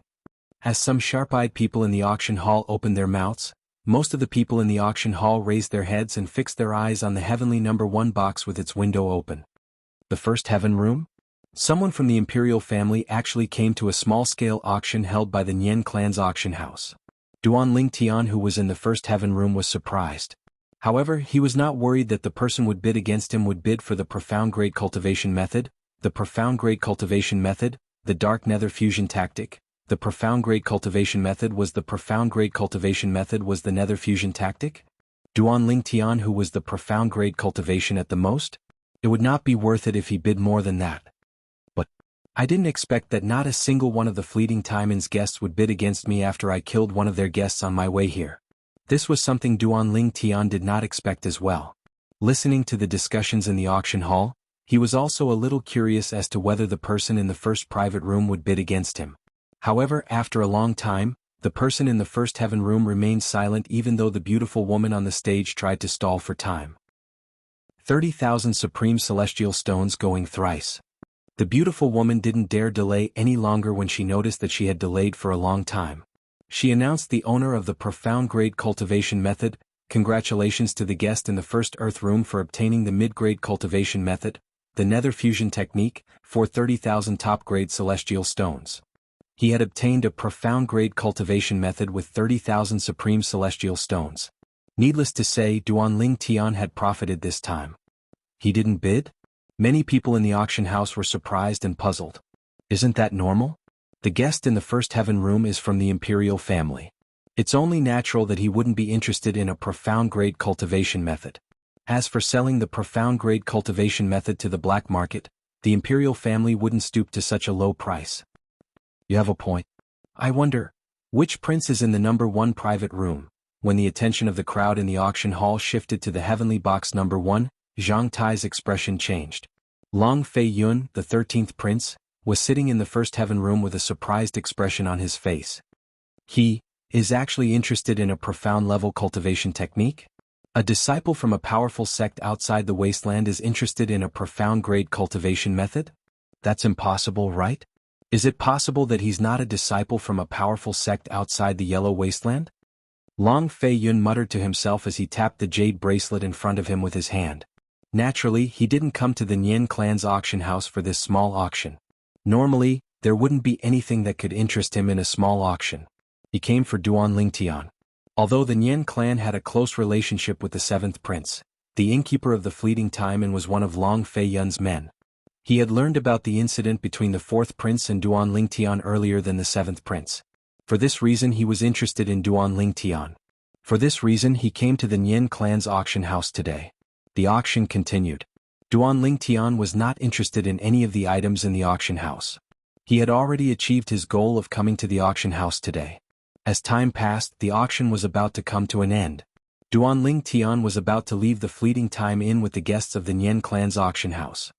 As some sharp-eyed people in the auction hall opened their mouths, most of the people in the auction hall raised their heads and fixed their eyes on the heavenly number 1 box with its window open. The first heaven room? Someone from the imperial family actually came to a small-scale auction held by the Nian clan's auction house. Duan Lingtian, who was in the first heaven room, was surprised. However, he was not worried that the person would bid against him would bid for the profound grade cultivation method, the profound grade cultivation method, the dark nether fusion tactic. The profound grade cultivation method was the profound grade cultivation method was the nether fusion tactic? Duan Lingtian, who was the profound grade cultivation at the most? It would not be worth it if he bid more than that. But I didn't expect that not a single one of the fleeting Timon's guests would bid against me after I killed one of their guests on my way here. This was something Duan Lingtian did not expect as well. Listening to the discussions in the auction hall, he was also a little curious as to whether the person in the first private room would bid against him. However, after a long time, the person in the first heaven room remained silent even though the beautiful woman on the stage tried to stall for time. 30,000 Supreme Celestial Stones going thrice. The beautiful woman didn't dare delay any longer when she noticed that she had delayed for a long time. She announced the owner of the profound grade cultivation method, "Congratulations to the guest in the first earth room for obtaining the mid-grade cultivation method, the nether fusion technique, for 30,000 top-grade celestial stones." He had obtained a profound grade cultivation method with 30,000 supreme celestial stones. Needless to say, Duan Lingtian had profited this time. He didn't bid? Many people in the auction house were surprised and puzzled. Isn't that normal? The guest in the first heaven room is from the imperial family. It's only natural that he wouldn't be interested in a profound grade cultivation method. As for selling the profound grade cultivation method to the black market, the imperial family wouldn't stoop to such a low price. You have a point. I wonder, which prince is in the number 1 private room? When the attention of the crowd in the auction hall shifted to the heavenly box number 1, Zhang Tai's expression changed. Long Fei Yun, the 13th prince, was sitting in the first heaven room with a surprised expression on his face. He is actually interested in a profound level cultivation technique? A disciple from a powerful sect outside the wasteland is interested in a profound grade cultivation method? That's impossible, right? Is it possible that he's not a disciple from a powerful sect outside the Yellow Wasteland? Long Fei Yun muttered to himself as he tapped the jade bracelet in front of him with his hand. Naturally, he didn't come to the Nian clan's auction house for this small auction. Normally, there wouldn't be anything that could interest him in a small auction. He came for Duan Lingtian. Although the Nian clan had a close relationship with the 7th prince, the innkeeper of the fleeting time and was one of Long Fei Yun's men. He had learned about the incident between the 4th prince and Duan Lingtian earlier than the 7th prince. For this reason he was interested in Duan Lingtian. For this reason he came to the Nian clan's auction house today. The auction continued. Duan Lingtian was not interested in any of the items in the auction house. He had already achieved his goal of coming to the auction house today. As time passed, the auction was about to come to an end. Duan Lingtian was about to leave the fleeting time inn with the guests of the Nian clan's auction house.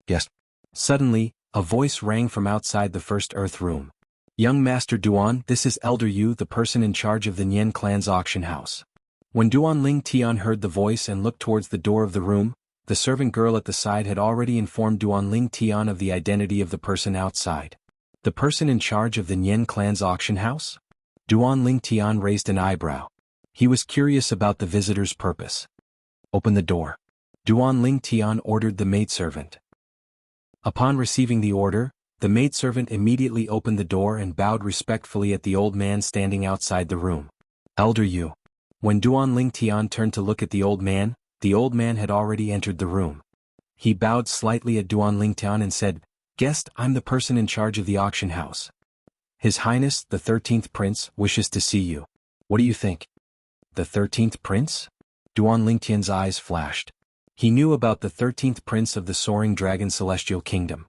Yes. Suddenly, a voice rang from outside the first earth room. Young Master Duan, this is Elder Yu, the person in charge of the Nian clan's auction house. When Duan Lingtian heard the voice and looked towards the door of the room, the servant girl at the side had already informed Duan Lingtian of the identity of the person outside. The person in charge of the Nian clan's auction house? Duan Lingtian raised an eyebrow. He was curious about the visitor's purpose. Open the door. Duan Lingtian ordered the maidservant. Upon receiving the order, the maidservant immediately opened the door and bowed respectfully at the old man standing outside the room. Elder Yu. When Duan Lingtian turned to look at the old man had already entered the room. He bowed slightly at Duan Lingtian and said, Guest, I'm the person in charge of the auction house. His Highness, the 13th Prince, wishes to see you. What do you think? The 13th Prince? Duan Lingtian's eyes flashed. He knew about the 13th Prince of the Soaring Dragon Celestial Kingdom.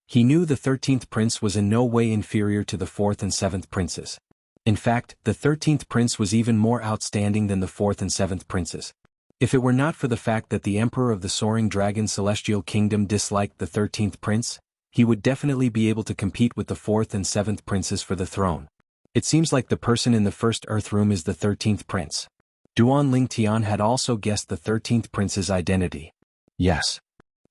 He knew the 13th Prince was in no way inferior to the 4th and 7th Princes. In fact, the 13th Prince was even more outstanding than the 4th and 7th Princes. If it were not for the fact that the Emperor of the Soaring Dragon Celestial Kingdom disliked the 13th Prince, he would definitely be able to compete with the 4th and 7th Princes for the throne. It seems like the person in the first Earth Room is the 13th Prince. Duan Lingtian had also guessed the 13th Prince's identity. Yes.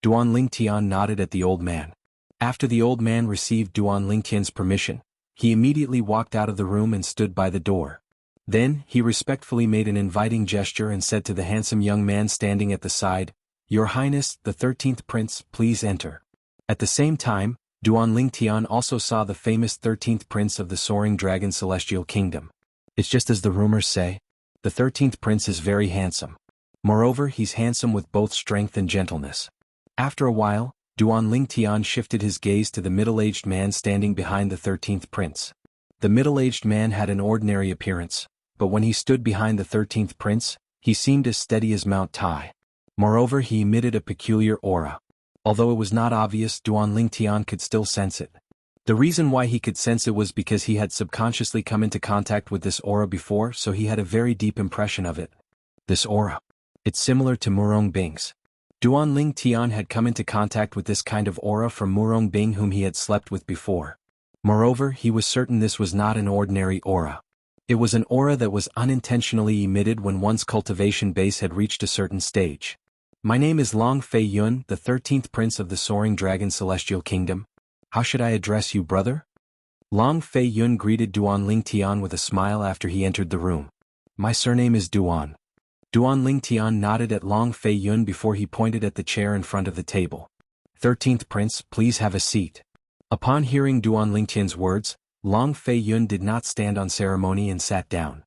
Duan Lingtian nodded at the old man. After the old man received Duan Lingtian's permission, he immediately walked out of the room and stood by the door. Then, he respectfully made an inviting gesture and said to the handsome young man standing at the side, Your Highness, the 13th Prince, please enter. At the same time, Duan Lingtian also saw the famous 13th Prince of the Soaring Dragon Celestial Kingdom. It's just as the rumors say. The 13th Prince is very handsome. Moreover, he's handsome with both strength and gentleness. After a while, Duan Lingtian shifted his gaze to the middle-aged man standing behind the 13th Prince. The middle-aged man had an ordinary appearance, but when he stood behind the 13th Prince, he seemed as steady as Mount Tai. Moreover, he emitted a peculiar aura. Although it was not obvious, Duan Lingtian could still sense it. The reason why he could sense it was because he had subconsciously come into contact with this aura before, so he had a very deep impression of it. This aura. It's similar to Murong Bing's. Duan Lingtian had come into contact with this kind of aura from Murong Bing whom he had slept with before. Moreover, he was certain this was not an ordinary aura. It was an aura that was unintentionally emitted when one's cultivation base had reached a certain stage. My name is Long Fei Yun, the 13th Prince of the Soaring Dragon Celestial Kingdom. How should I address you, brother? Long Fei Yun greeted Duan Lingtian with a smile after he entered the room. My surname is Duan. Duan Lingtian nodded at Long Fei Yun before he pointed at the chair in front of the table. 13th Prince, please have a seat. Upon hearing Duan Lingtian's words, Long Fei Yun did not stand on ceremony and sat down.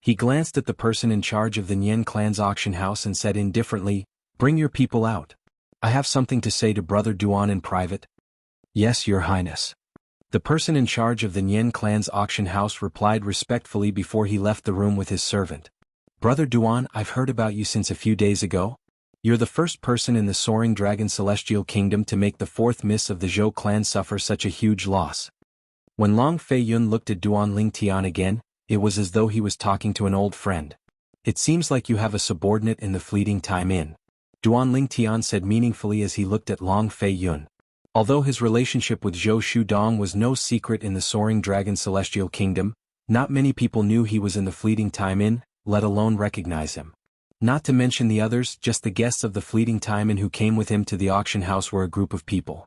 He glanced at the person in charge of the Nian clan's auction house and said indifferently, Bring your people out. I have something to say to Brother Duan in private. Yes, Your Highness. The person in charge of the Nian clan's auction house replied respectfully before he left the room with his servant. Brother Duan, I've heard about you since a few days ago. You're the first person in the Soaring Dragon Celestial Kingdom to make the 4th miss of the Zhou clan suffer such a huge loss. When Long Fei Yun looked at Duan Lingtian again, it was as though he was talking to an old friend. It seems like you have a subordinate in the fleeting time inn. Duan Lingtian said meaningfully as he looked at Long Fei Yun. Although his relationship with Zhou Shudong was no secret in the Soaring Dragon Celestial Kingdom, not many people knew he was in the fleeting time inn, let alone recognize him. Not to mention the others, just the guests of the fleeting time inn who came with him to the auction house were a group of people.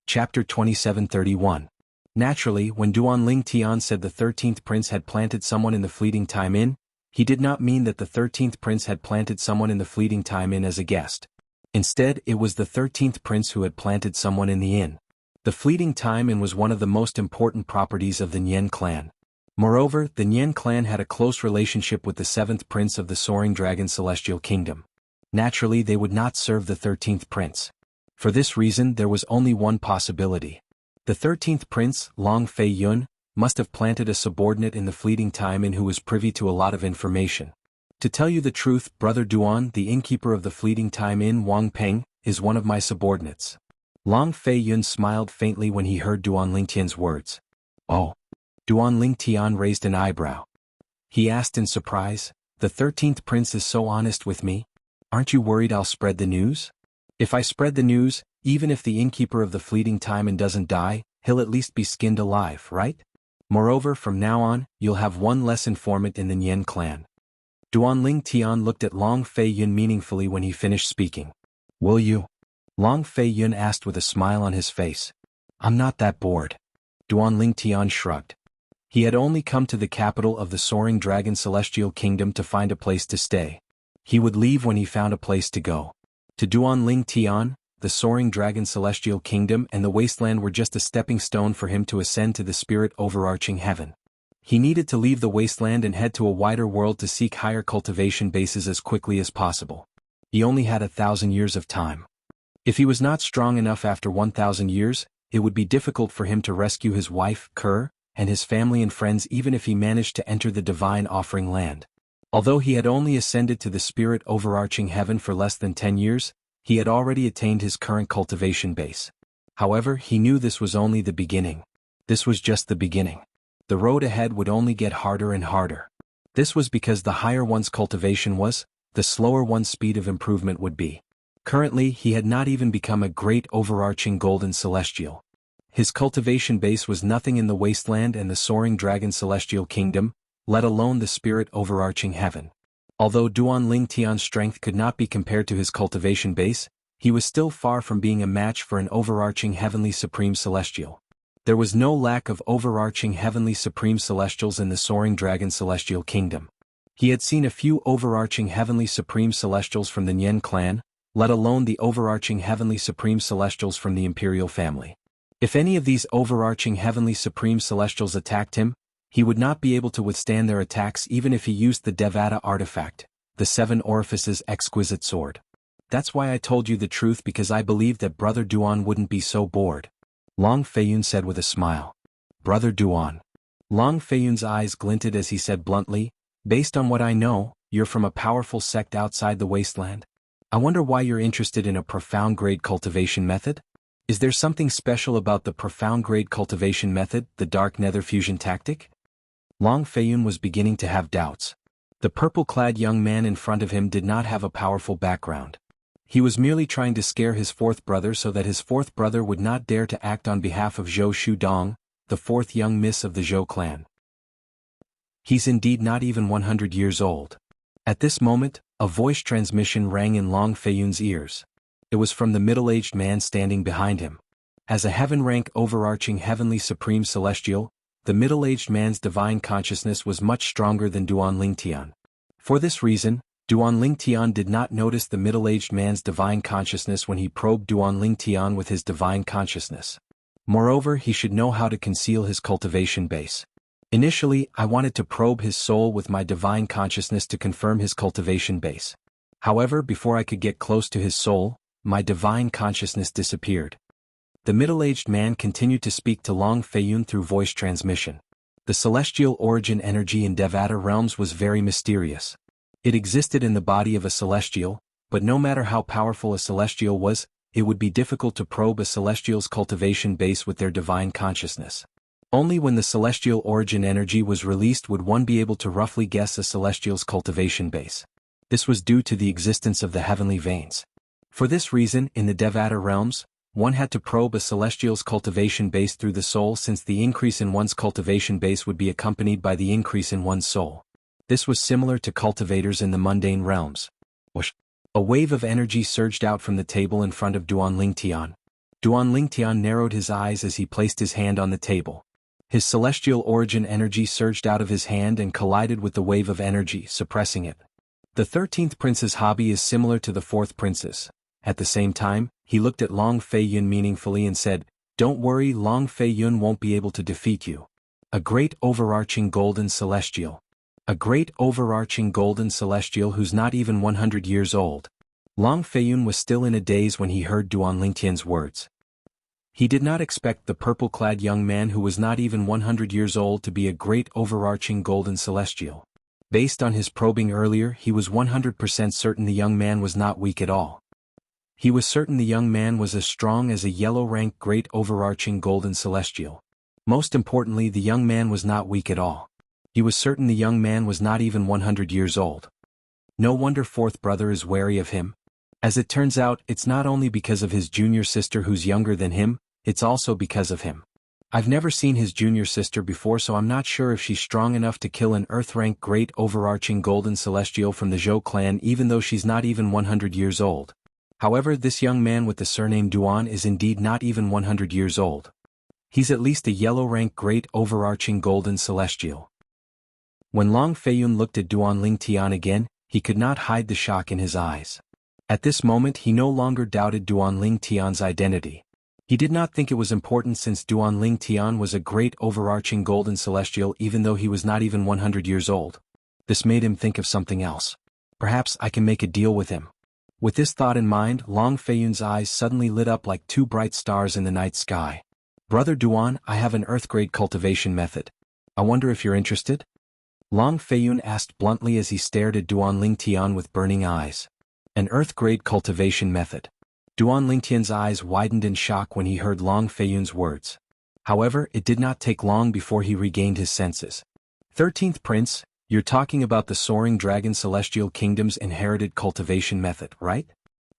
Chapter 2731. Naturally, when Duan Ling Tian said the 13th prince had planted someone in the fleeting time inn, he did not mean that the 13th prince had planted someone in the fleeting time inn as a guest. Instead, it was the 13th prince who had planted someone in the inn. The fleeting time inn was one of the most important properties of the Nian clan. Moreover, the Nian clan had a close relationship with the 7th prince of the Soaring Dragon Celestial Kingdom. Naturally, they would not serve the 13th prince. For this reason, there was only one possibility. The 13th prince, Long Fei Yun, must have planted a subordinate in the fleeting time inn who was privy to a lot of information. To tell you the truth, Brother Duan, the innkeeper of the fleeting time inn Wang Peng, is one of my subordinates. Long Fei Yun smiled faintly when he heard Duan Lingtian's words. Oh. Duan Lingtian raised an eyebrow. He asked in surprise, the 13th prince is so honest with me? Aren't you worried I'll spread the news? If I spread the news, even if the innkeeper of the fleeting time inn doesn't die, he'll at least be skinned alive, right? Moreover, from now on, you'll have one less informant in the Nian clan. Duan Lingtian looked at Long Fei Yun meaningfully when he finished speaking. Will you? Long Fei Yun asked with a smile on his face. I'm not that bored. Duan Lingtian shrugged. He had only come to the capital of the Soaring Dragon Celestial Kingdom to find a place to stay. He would leave when he found a place to go. To Duan Lingtian, the Soaring Dragon Celestial Kingdom and the Wasteland were just a stepping stone for him to ascend to the spirit overarching heaven. He needed to leave the Wasteland and head to a wider world to seek higher cultivation bases as quickly as possible. He only had 1,000 years of time. If he was not strong enough after 1,000 years, it would be difficult for him to rescue his wife, Kerr, and his family and friends even if he managed to enter the Divine Offering Land. Although he had only ascended to the spirit overarching heaven for less than 10 years, he had already attained his current cultivation base. However, he knew this was only the beginning. This was just the beginning. The road ahead would only get harder and harder. This was because the higher one's cultivation was, the slower one's speed of improvement would be. Currently, he had not even become a great overarching golden celestial. His cultivation base was nothing in the Wasteland and the Soaring Dragon Celestial Kingdom, let alone the spirit overarching heaven. Although Duan Lingtian's strength could not be compared to his cultivation base, he was still far from being a match for an overarching heavenly supreme celestial. There was no lack of overarching heavenly supreme celestials in the Soaring Dragon Celestial Kingdom. He had seen a few overarching heavenly supreme celestials from the Nian clan, let alone the overarching heavenly supreme celestials from the imperial family. If any of these overarching heavenly supreme celestials attacked him, he would not be able to withstand their attacks even if he used the Devata artifact, the 7 Orifices exquisite sword. That's why I told you the truth, because I believed that Brother Duan wouldn't be so bored. Long Feiyun said with a smile. Brother Duan. Long Feiyun's eyes glinted as he said bluntly, based on what I know, you're from a powerful sect outside the Wasteland. I wonder why you're interested in a profound grade cultivation method? Is there something special about the profound grade cultivation method, the dark nether fusion tactic? Long Feiyun was beginning to have doubts. The purple-clad young man in front of him did not have a powerful background. He was merely trying to scare his 4th brother so that his 4th brother would not dare to act on behalf of Zhou Shudong, the 4th young miss of the Zhou clan. He's indeed not even 100 years old. At this moment, a voice transmission rang in Long Feiyun's ears. It was from the middle-aged man standing behind him. As a heaven-rank overarching heavenly supreme celestial, the middle-aged man's divine consciousness was much stronger than Duan Lingtian. For this reason, Duan Lingtian did not notice the middle-aged man's divine consciousness when he probed Duan Lingtian with his divine consciousness. Moreover, he should know how to conceal his cultivation base. Initially, I wanted to probe his soul with my divine consciousness to confirm his cultivation base. However, before I could get close to his soul, my divine consciousness disappeared. The middle-aged man continued to speak to Long Feiyun through voice transmission. The celestial origin energy in Devata realms was very mysterious. It existed in the body of a celestial, but no matter how powerful a celestial was, it would be difficult to probe a celestial's cultivation base with their divine consciousness. Only when the celestial origin energy was released would one be able to roughly guess a celestial's cultivation base. This was due to the existence of the heavenly veins. For this reason, in the Devata realms, one had to probe a celestial's cultivation base through the soul, since the increase in one's cultivation base would be accompanied by the increase in one's soul. This was similar to cultivators in the mundane realms. Whoosh! A wave of energy surged out from the table in front of Duan Lingtian. Duan Lingtian narrowed his eyes as he placed his hand on the table. His celestial origin energy surged out of his hand and collided with the wave of energy, suppressing it. The 13th prince's hobby is similar to the 4th prince's. At the same time, he looked at Long Fei Yun meaningfully and said, "Don't worry, Long Fei Yun won't be able to defeat you. A great overarching golden celestial. A great overarching golden celestial who's not even 100 years old." Long Fei Yun was still in a daze when he heard Duan Lingtian's words. He did not expect the purple-clad young man who was not even 100 years old to be a great overarching golden celestial. Based on his probing earlier, he was 100% certain the young man was not weak at all. He was certain the young man was as strong as a yellow-rank great overarching golden celestial. Most importantly, the young man was not weak at all. He was certain the young man was not even 100 years old. No wonder fourth brother is wary of him. As it turns out, it's not only because of his junior sister who's younger than him, it's also because of him. I've never seen his junior sister before, so I'm not sure if she's strong enough to kill an Earth-rank great overarching golden celestial from the Zhou clan even though she's not even 100 years old. However, this young man with the surname Duan is indeed not even 100 years old. He's at least a yellow-rank great overarching golden celestial. When Long Fei Yun looked at Duan Lingtian again, he could not hide the shock in his eyes. At this moment he no longer doubted Duan Lingtian's identity. He did not think it was important since Duan Lingtian was a great overarching golden celestial even though he was not even 100 years old. This made him think of something else. Perhaps I can make a deal with him. With this thought in mind, Long Fei Yun's eyes suddenly lit up like two bright stars in the night sky. "Brother Duan, I have an earth-grade cultivation method. I wonder if you're interested?" Long Fei Yun asked bluntly as he stared at Duan Lingtian with burning eyes. An earth-grade cultivation method. Duan Lingtian's eyes widened in shock when he heard Long Fei Yun's words. However, it did not take long before he regained his senses. 13th Prince, you're talking about the Soaring Dragon Celestial Kingdom's inherited cultivation method, right?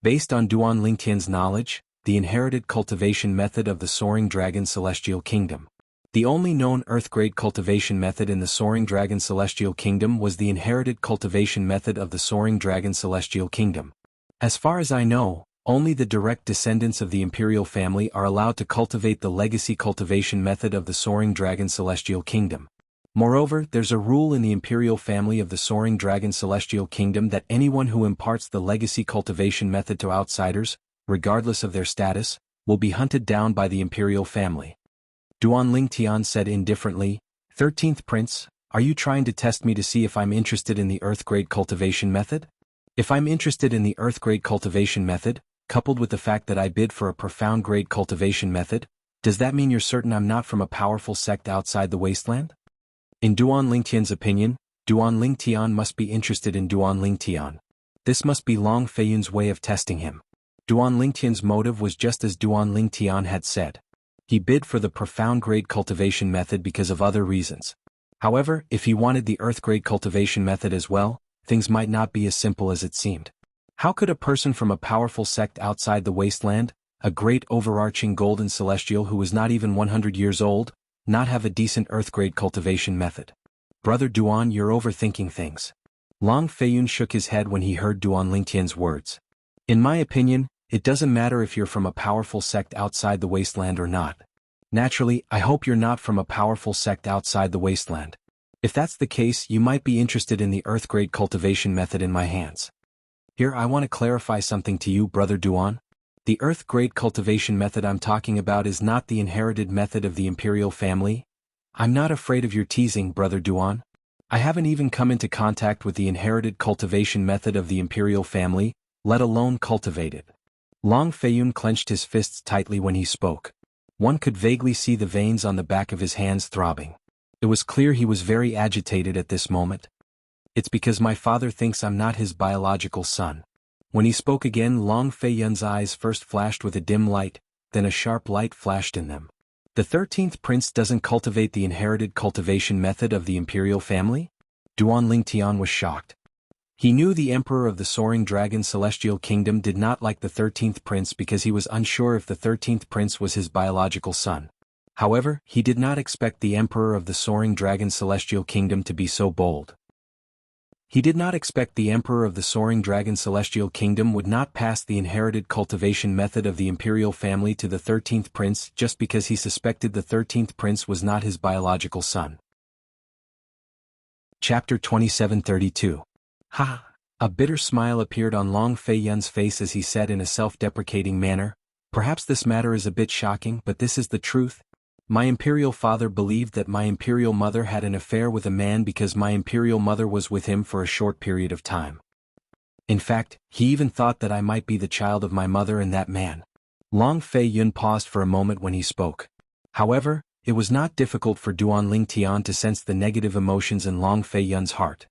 Based on Duan Lingtian's knowledge, the inherited cultivation method of the Soaring Dragon Celestial Kingdom. The only known Earth-grade cultivation method in the Soaring Dragon Celestial Kingdom was the inherited cultivation method of the Soaring Dragon Celestial Kingdom. As far as I know, only the direct descendants of the imperial family are allowed to cultivate the legacy cultivation method of the Soaring Dragon Celestial Kingdom. Moreover, there's a rule in the imperial family of the Soaring Dragon Celestial Kingdom that anyone who imparts the legacy cultivation method to outsiders, regardless of their status, will be hunted down by the imperial family. Duan Lingtian said indifferently, 13th Prince, are you trying to test me to see if I'm interested in the Earth-grade cultivation method? If I'm interested in the Earth-grade cultivation method, coupled with the fact that I bid for a profound grade cultivation method, does that mean you're certain I'm not from a powerful sect outside the wasteland? In Duan Lingtian's opinion, Duan Lingtian must be interested in Duan Lingtian. This must be Long Fei Yun's way of testing him. Duan Lingtian's motive was just as Duan Lingtian had said. He bid for the profound grade cultivation method because of other reasons. However, if he wanted the earth grade cultivation method as well, things might not be as simple as it seemed. How could a person from a powerful sect outside the wasteland, a great overarching golden celestial who was not even 100 years old, not have a decent earth-grade cultivation method? Brother Duan, you're overthinking things. Long Fei Yun shook his head when he heard Duan Lingtian's words. In my opinion, it doesn't matter if you're from a powerful sect outside the wasteland or not. Naturally, I hope you're not from a powerful sect outside the wasteland. If that's the case, you might be interested in the earth-grade cultivation method in my hands. Here, I want to clarify something to you, Brother Duan. The earth-grade cultivation method I'm talking about is not the inherited method of the imperial family. I'm not afraid of your teasing, Brother Duan. I haven't even come into contact with the inherited cultivation method of the imperial family, let alone cultivate it. Long Fei Yun clenched his fists tightly when he spoke. One could vaguely see the veins on the back of his hands throbbing. It was clear he was very agitated at this moment. It's because my father thinks I'm not his biological son. When he spoke again, Long Fei Yun's eyes first flashed with a dim light, then a sharp light flashed in them. The 13th Prince doesn't cultivate the inherited cultivation method of the imperial family? Duan Lingtian was shocked. He knew the Emperor of the Soaring Dragon Celestial Kingdom did not like the 13th Prince because he was unsure if the 13th Prince was his biological son. However, he did not expect the Emperor of the Soaring Dragon Celestial Kingdom to be so bold. He did not expect the Emperor of the Soaring Dragon Celestial Kingdom would not pass the inherited cultivation method of the imperial family to the 13th prince just because he suspected the 13th prince was not his biological son. Chapter 2732. Ha! A bitter smile appeared on Long Fei Yun's face as he said in a self-deprecating manner, "Perhaps this matter is a bit shocking, but this is the truth. My imperial father believed that my imperial mother had an affair with a man because my imperial mother was with him for a short period of time. In fact, he even thought that I might be the child of my mother and that man." Long Fei Yun paused for a moment when he spoke. However, it was not difficult for Duan Ling Tian to sense the negative emotions in Long Fei Yun's heart.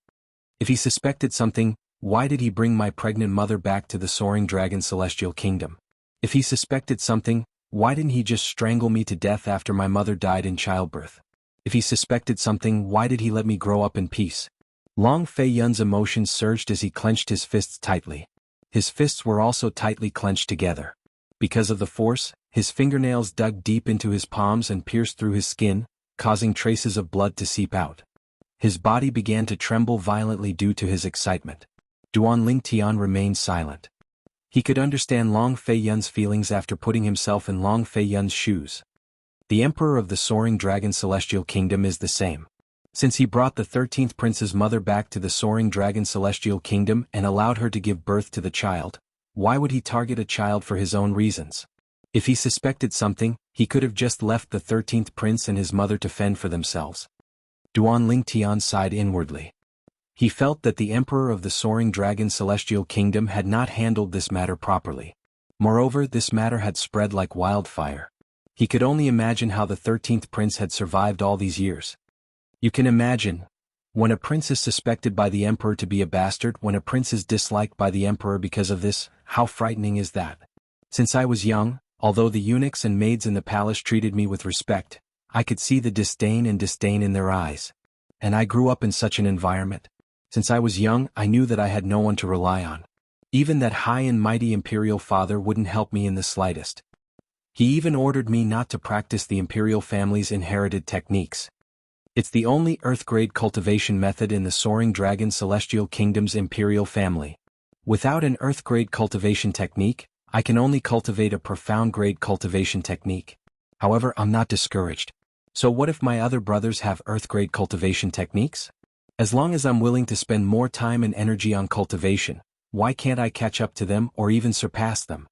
If he suspected something, why did he bring my pregnant mother back to the Soaring Dragon Celestial Kingdom? If he suspected something, why didn't he just strangle me to death after my mother died in childbirth? If he suspected something, why did he let me grow up in peace? Long Fei Yun's emotions surged as he clenched his fists tightly. His fists were also tightly clenched together. Because of the force, his fingernails dug deep into his palms and pierced through his skin, causing traces of blood to seep out. His body began to tremble violently due to his excitement. Duan Ling Tian remained silent. He could understand Long Fei Yun's feelings after putting himself in Long Fei Yun's shoes. The Emperor of the Soaring Dragon Celestial Kingdom is the same. Since he brought the 13th prince's mother back to the Soaring Dragon Celestial Kingdom and allowed her to give birth to the child, why would he target a child for his own reasons? If he suspected something, he could have just left the 13th prince and his mother to fend for themselves. Duan Ling Tian sighed inwardly. He felt that the Emperor of the Soaring Dragon Celestial Kingdom had not handled this matter properly. Moreover, this matter had spread like wildfire. He could only imagine how the 13th prince had survived all these years. You can imagine, when a prince is suspected by the Emperor to be a bastard, when a prince is disliked by the Emperor because of this, how frightening is that? Since I was young, although the eunuchs and maids in the palace treated me with respect, I could see the disdain in their eyes. And I grew up in such an environment. Since I was young, I knew that I had no one to rely on. Even that high and mighty imperial father wouldn't help me in the slightest. He even ordered me not to practice the imperial family's inherited techniques. It's the only earth-grade cultivation method in the Soaring Dragon Celestial Kingdom's imperial family. Without an earth-grade cultivation technique, I can only cultivate a profound-grade cultivation technique. However, I'm not discouraged. So what if my other brothers have earth-grade cultivation techniques? As long as I'm willing to spend more time and energy on cultivation, why can't I catch up to them or even surpass them?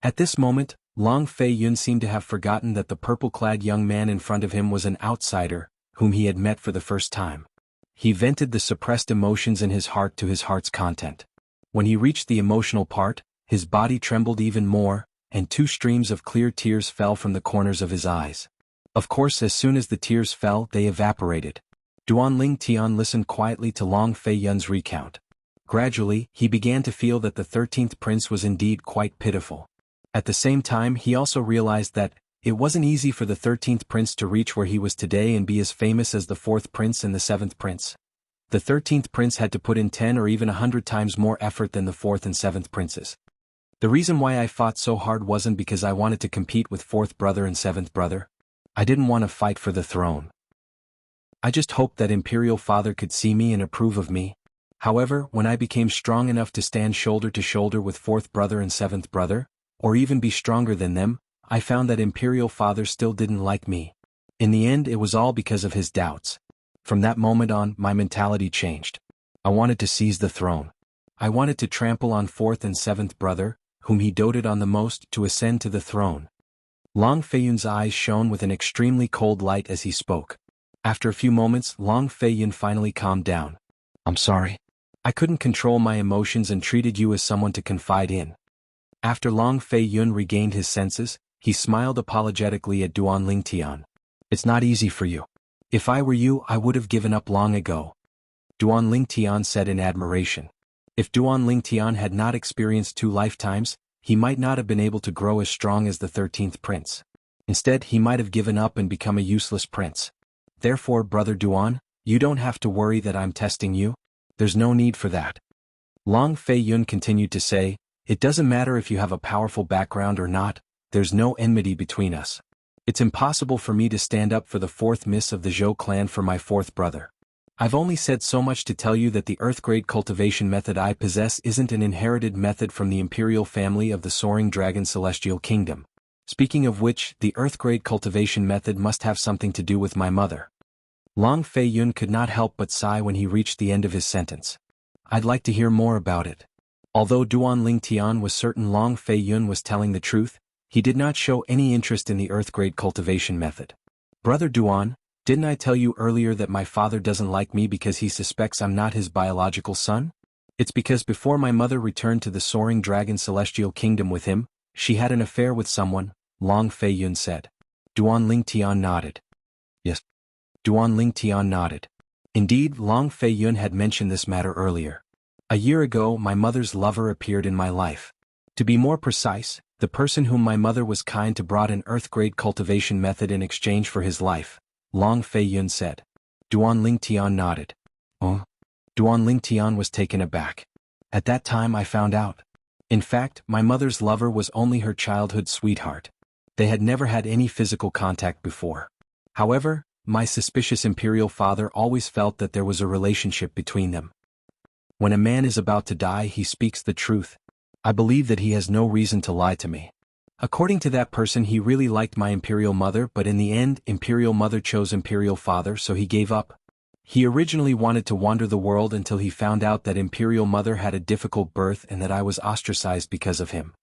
At this moment, Long Fei Yun seemed to have forgotten that the purple-clad young man in front of him was an outsider, whom he had met for the first time. He vented the suppressed emotions in his heart to his heart's content. When he reached the emotional part, his body trembled even more, and 2 streams of clear tears fell from the corners of his eyes. Of course, as soon as the tears fell, they evaporated. Duan Ling Tian listened quietly to Long Fei Yun's recount. Gradually, he began to feel that the 13th prince was indeed quite pitiful. At the same time, he also realized that it wasn't easy for the 13th prince to reach where he was today and be as famous as the 4th prince and the 7th prince. The 13th prince had to put in 10 or even 100 times more effort than the 4th and 7th princes. The reason why I fought so hard wasn't because I wanted to compete with 4th brother and 7th brother. I didn't want to fight for the throne. I just hoped that Imperial Father could see me and approve of me. However, when I became strong enough to stand shoulder to shoulder with 4th brother and 7th brother, or even be stronger than them, I found that Imperial Father still didn't like me. In the end, it was all because of his doubts. From that moment on, my mentality changed. I wanted to seize the throne. I wanted to trample on 4th and 7th brother, whom he doted on the most, to ascend to the throne. Long Fei Yun's eyes shone with an extremely cold light as he spoke. After a few moments, Long Fei Yun finally calmed down. I'm sorry. I couldn't control my emotions and treated you as someone to confide in. After Long Fei Yun regained his senses, he smiled apologetically at Duan Ling Tian. It's not easy for you. If I were you, I would have given up long ago. Duan Ling Tian said in admiration. If Duan Ling Tian had not experienced 2 lifetimes, he might not have been able to grow as strong as the 13th prince. Instead, he might have given up and become a useless prince. Therefore, Brother Duan, you don't have to worry that I'm testing you. There's no need for that. Long Fei Yun continued to say, it doesn't matter if you have a powerful background or not, there's no enmity between us. It's impossible for me to stand up for the 4th miss of the Zhou clan for my 4th brother. I've only said so much to tell you that the earth-grade cultivation method I possess isn't an inherited method from the imperial family of the Soaring Dragon Celestial Kingdom. Speaking of which, the earth-grade cultivation method must have something to do with my mother. Long Fei Yun could not help but sigh when he reached the end of his sentence. I'd like to hear more about it. Although Duan Ling Tian was certain Long Fei Yun was telling the truth, he did not show any interest in the earth-grade cultivation method. Brother Duan, didn't I tell you earlier that my father doesn't like me because he suspects I'm not his biological son? It's because before my mother returned to the Soaring Dragon Celestial Kingdom with him, she had an affair with someone, Long Fei Yun said. Duan Ling Tian nodded. Yes. Duan Ling Tian nodded. Indeed, Long Fei Yun had mentioned this matter earlier. A year ago, my mother's lover appeared in my life. To be more precise, the person whom my mother was kind to brought an earth-grade cultivation method in exchange for his life, Long Fei Yun said. Duan Ling Tian nodded. Oh? Duan Ling Tian was taken aback. At that time I found out. In fact, my mother's lover was only her childhood sweetheart. They had never had any physical contact before. However, my suspicious imperial father always felt that there was a relationship between them. When a man is about to die, he speaks the truth. I believe that he has no reason to lie to me. According to that person, he really liked my imperial mother, but in the end, imperial mother chose imperial father, so he gave up. He originally wanted to wander the world until he found out that imperial mother had a difficult birth and that I was ostracized because of him.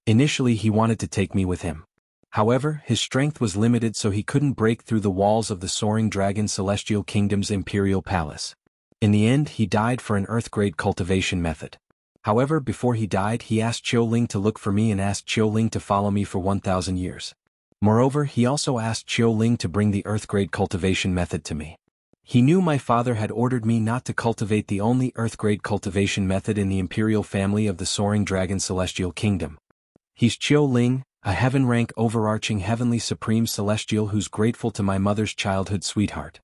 Initially, he wanted to take me with him. However, his strength was limited, so he couldn't break through the walls of the Soaring Dragon Celestial Kingdom's imperial palace. In the end, he died for an earth-grade cultivation method. However, before he died, he asked Qiu Ling to look for me and asked Qiu Ling to follow me for 1,000 years. Moreover, he also asked Qiu Ling to bring the earth-grade cultivation method to me. He knew my father had ordered me not to cultivate the only earth-grade cultivation method in the imperial family of the Soaring Dragon Celestial Kingdom. He's Qiu Ling, a heaven-rank overarching heavenly supreme celestial who's grateful to my mother's childhood sweetheart.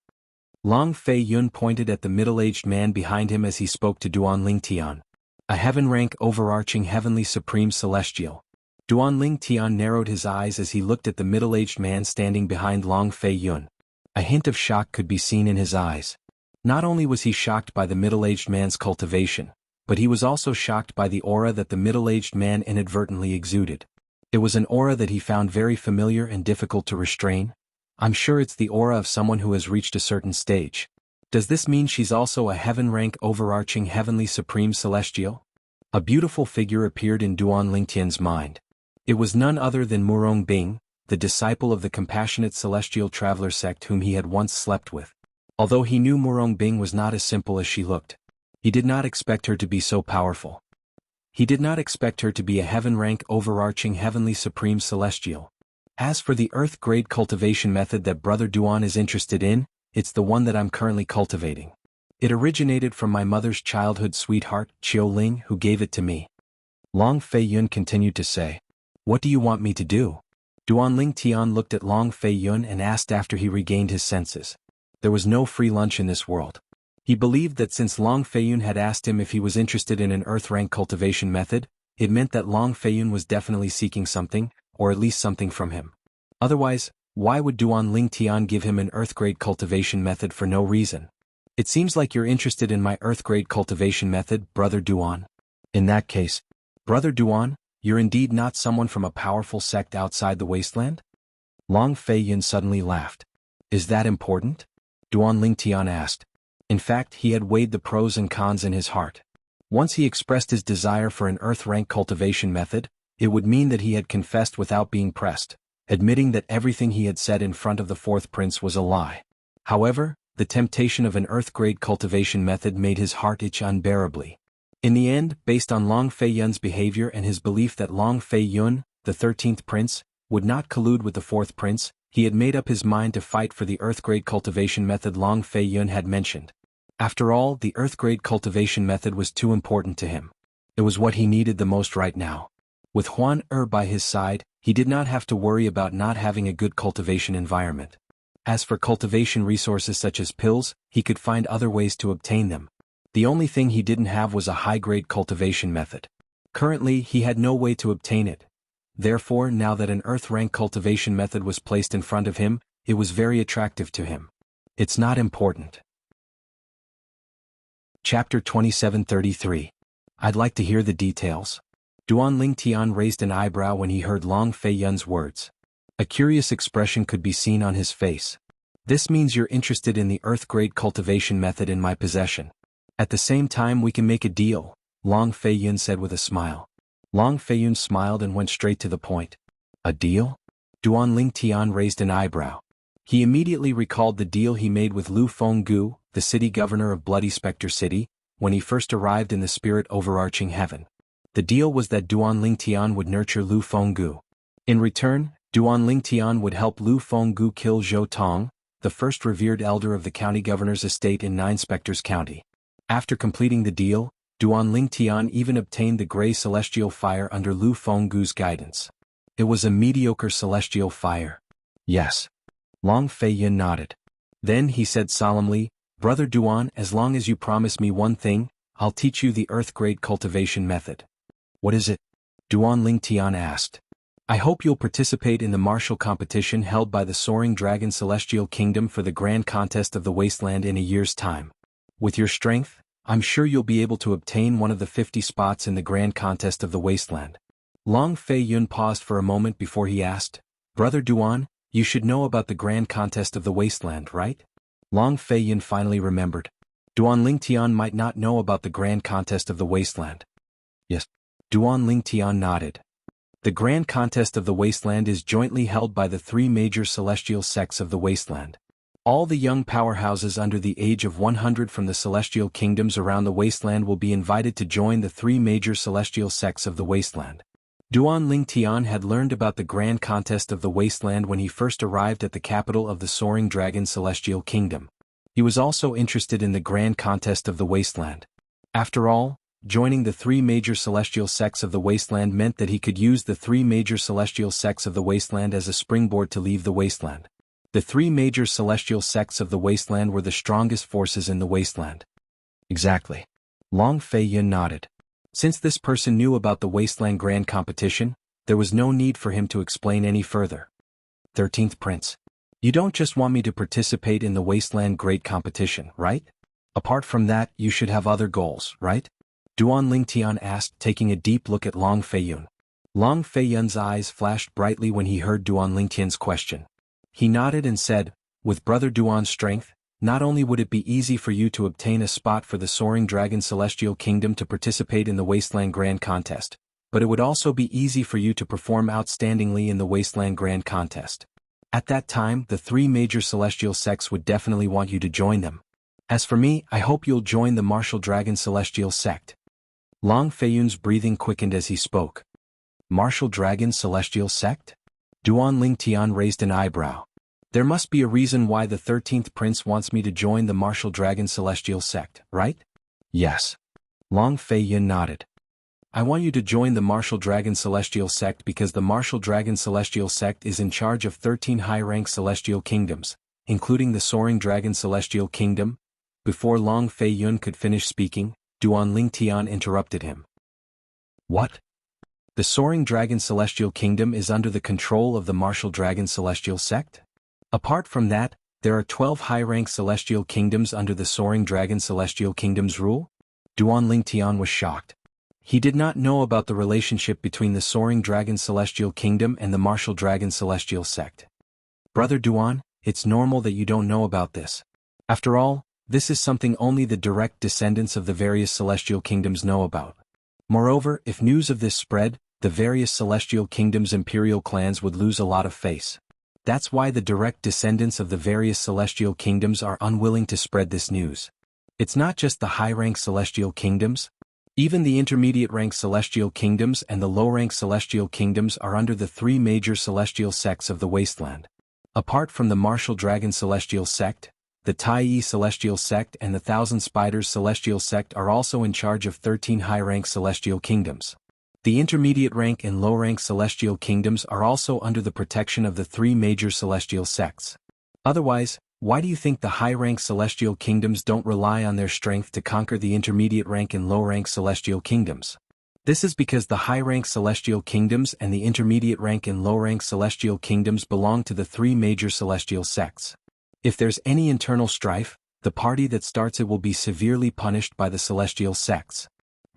Long Fei Yun pointed at the middle-aged man behind him as he spoke to Duan Ling Tian. A heaven-rank overarching heavenly supreme celestial. Duan Ling Tian narrowed his eyes as he looked at the middle-aged man standing behind Long Fei Yun. A hint of shock could be seen in his eyes. Not only was he shocked by the middle-aged man's cultivation, but he was also shocked by the aura that the middle-aged man inadvertently exuded. It was an aura that he found very familiar and difficult to restrain. I'm sure it's the aura of someone who has reached a certain stage. Does this mean she's also a heaven-rank overarching heavenly supreme celestial? A beautiful figure appeared in Duan Lingtian's mind. It was none other than Murong Bing, the disciple of the compassionate celestial traveler sect whom he had once slept with. Although he knew Murong Bing was not as simple as she looked, he did not expect her to be so powerful. He did not expect her to be a heaven-rank overarching heavenly supreme celestial. As for the earth-grade cultivation method that Brother Duan is interested in, it's the one that I'm currently cultivating. It originated from my mother's childhood sweetheart, Qiu Ling, who gave it to me. Long Fei Yun continued to say, "What do you want me to do?" Duan Ling Tian looked at Long Fei Yun and asked after he regained his senses. There was no free lunch in this world. He believed that since Long Fei Yun had asked him if he was interested in an earth-rank cultivation method, it meant that Long Fei Yun was definitely seeking something, or at least something from him. Otherwise, why would Duan Ling Tian give him an earth-grade cultivation method for no reason? It seems like you're interested in my earth-grade cultivation method, Brother Duan. In that case, Brother Duan, you're indeed not someone from a powerful sect outside the wasteland? Long Fei Yun suddenly laughed. Is that important? Duan Ling Tian asked. In fact, he had weighed the pros and cons in his heart. Once he expressed his desire for an earth-rank cultivation method, it would mean that he had confessed without being pressed, admitting that everything he had said in front of the fourth prince was a lie. However, the temptation of an earth-grade cultivation method made his heart itch unbearably. In the end, based on Long Fei Yun's behavior and his belief that Long Fei Yun, the 13th prince, would not collude with the fourth prince, he had made up his mind to fight for the earth-grade cultivation method Long Fei Yun had mentioned. After all, the earth-grade cultivation method was too important to him. It was what he needed the most right now. With Huan by his side, he did not have to worry about not having a good cultivation environment. As for cultivation resources such as pills, he could find other ways to obtain them. The only thing he didn't have was a high-grade cultivation method. Currently, he had no way to obtain it. Therefore, now that an earth-rank cultivation method was placed in front of him, it was very attractive to him. It's not important. Chapter 2733. I'd like to hear the details. Duan Lingtian raised an eyebrow when he heard Long Fei Yun's words. A curious expression could be seen on his face. This means you're interested in the earth-grade cultivation method in my possession. At the same time we can make a deal, Long Fei Yun said with a smile. Long Fei Yun smiled and went straight to the point. A deal? Duan Lingtian raised an eyebrow. He immediately recalled the deal he made with Lu Fenggu, the city governor of Bloody Spectre City, when he first arrived in the spirit overarching heaven. The deal was that Duan Lingtian would nurture Lu Fenggu. In return, Duan Lingtian would help Lu Fenggu kill Zhou Tong, the first revered elder of the county governor's estate in Nine Spectres County. After completing the deal, Duan Lingtian even obtained the Grey Celestial Fire under Lu Fenggu's guidance. It was a mediocre celestial fire. Yes. Long Fei Yun nodded. Then he said solemnly, Brother Duan, as long as you promise me one thing, I'll teach you the earth-grade cultivation method. What is it? Duan Lingtian asked. I hope you'll participate in the martial competition held by the Soaring Dragon Celestial Kingdom for the Grand Contest of the Wasteland in a year's time. With your strength, I'm sure you'll be able to obtain one of the 50 spots in the Grand Contest of the Wasteland. Long Fei Yun paused for a moment before he asked, Brother Duan, you should know about the Grand Contest of the Wasteland, right? Long Fei Yun finally remembered. Duan Lingtian might not know about the Grand Contest of the Wasteland. Yes. Duan Lingtian nodded. The Grand Contest of the Wasteland is jointly held by the three major celestial sects of the Wasteland. All the young powerhouses under the age of 100 from the celestial kingdoms around the Wasteland will be invited to join the three major celestial sects of the Wasteland. Duan Lingtian had learned about the Grand Contest of the Wasteland when he first arrived at the capital of the Soaring Dragon Celestial Kingdom. He was also interested in the Grand Contest of the Wasteland. After all, joining the three major celestial sects of the Wasteland meant that he could use the three major celestial sects of the Wasteland as a springboard to leave the Wasteland. The three major celestial sects of the Wasteland were the strongest forces in the Wasteland. Exactly. Long Fei Yun nodded. Since this person knew about the Wasteland Grand Competition, there was no need for him to explain any further. 13th Prince. You don't just want me to participate in the Wasteland Great Competition, right? Apart from that, you should have other goals, right? Duan Lingtian asked, taking a deep look at Long Fei Yun. Long Fei Yun's eyes flashed brightly when he heard Duan Lingtian's question. He nodded and said, with Brother Duan's strength, not only would it be easy for you to obtain a spot for the Soaring Dragon Celestial Kingdom to participate in the Wasteland Grand Contest, but it would also be easy for you to perform outstandingly in the Wasteland Grand Contest. At that time, the three major celestial sects would definitely want you to join them. As for me, I hope you'll join the Martial Dragon Celestial Sect. Long Fei Yun's breathing quickened as he spoke. Martial Dragon Celestial Sect? Duan Lingtian raised an eyebrow. There must be a reason why the 13th Prince wants me to join the Martial Dragon Celestial Sect, right? Yes. Long Fei Yun nodded. I want you to join the Martial Dragon Celestial Sect because the Martial Dragon Celestial Sect is in charge of 13 high-rank celestial kingdoms, including the Soaring Dragon Celestial Kingdom. Before Long Fei Yun could finish speaking, Duan Lingtian interrupted him. What? The Soaring Dragon Celestial Kingdom is under the control of the Martial Dragon Celestial Sect? Apart from that, there are 12 high-rank celestial kingdoms under the Soaring Dragon Celestial Kingdom's rule? Duan Lingtian was shocked. He did not know about the relationship between the Soaring Dragon Celestial Kingdom and the Martial Dragon Celestial Sect. Brother Duan, it's normal that you don't know about this. After all, this is something only the direct descendants of the various celestial kingdoms know about. Moreover, if news of this spread, the various celestial kingdoms' imperial clans would lose a lot of face. That's why the direct descendants of the various celestial kingdoms are unwilling to spread this news. It's not just the high-rank celestial kingdoms. Even the intermediate-rank celestial kingdoms and the low-rank celestial kingdoms are under the three major celestial sects of the Wasteland. Apart from the Martial Dragon Celestial Sect, the Tai Celestial Sect and the Thousand Spiders Celestial Sect are also in charge of 13 high-rank celestial kingdoms. The intermediate rank and low-rank celestial kingdoms are also under the protection of the three major celestial sects. Otherwise, why do you think the high-rank celestial kingdoms don't rely on their strength to conquer the intermediate rank and low-rank celestial kingdoms? This is because the high-rank celestial kingdoms and the intermediate rank and low-rank celestial kingdoms belong to the three major celestial sects. If there's any internal strife, the party that starts it will be severely punished by the celestial sects.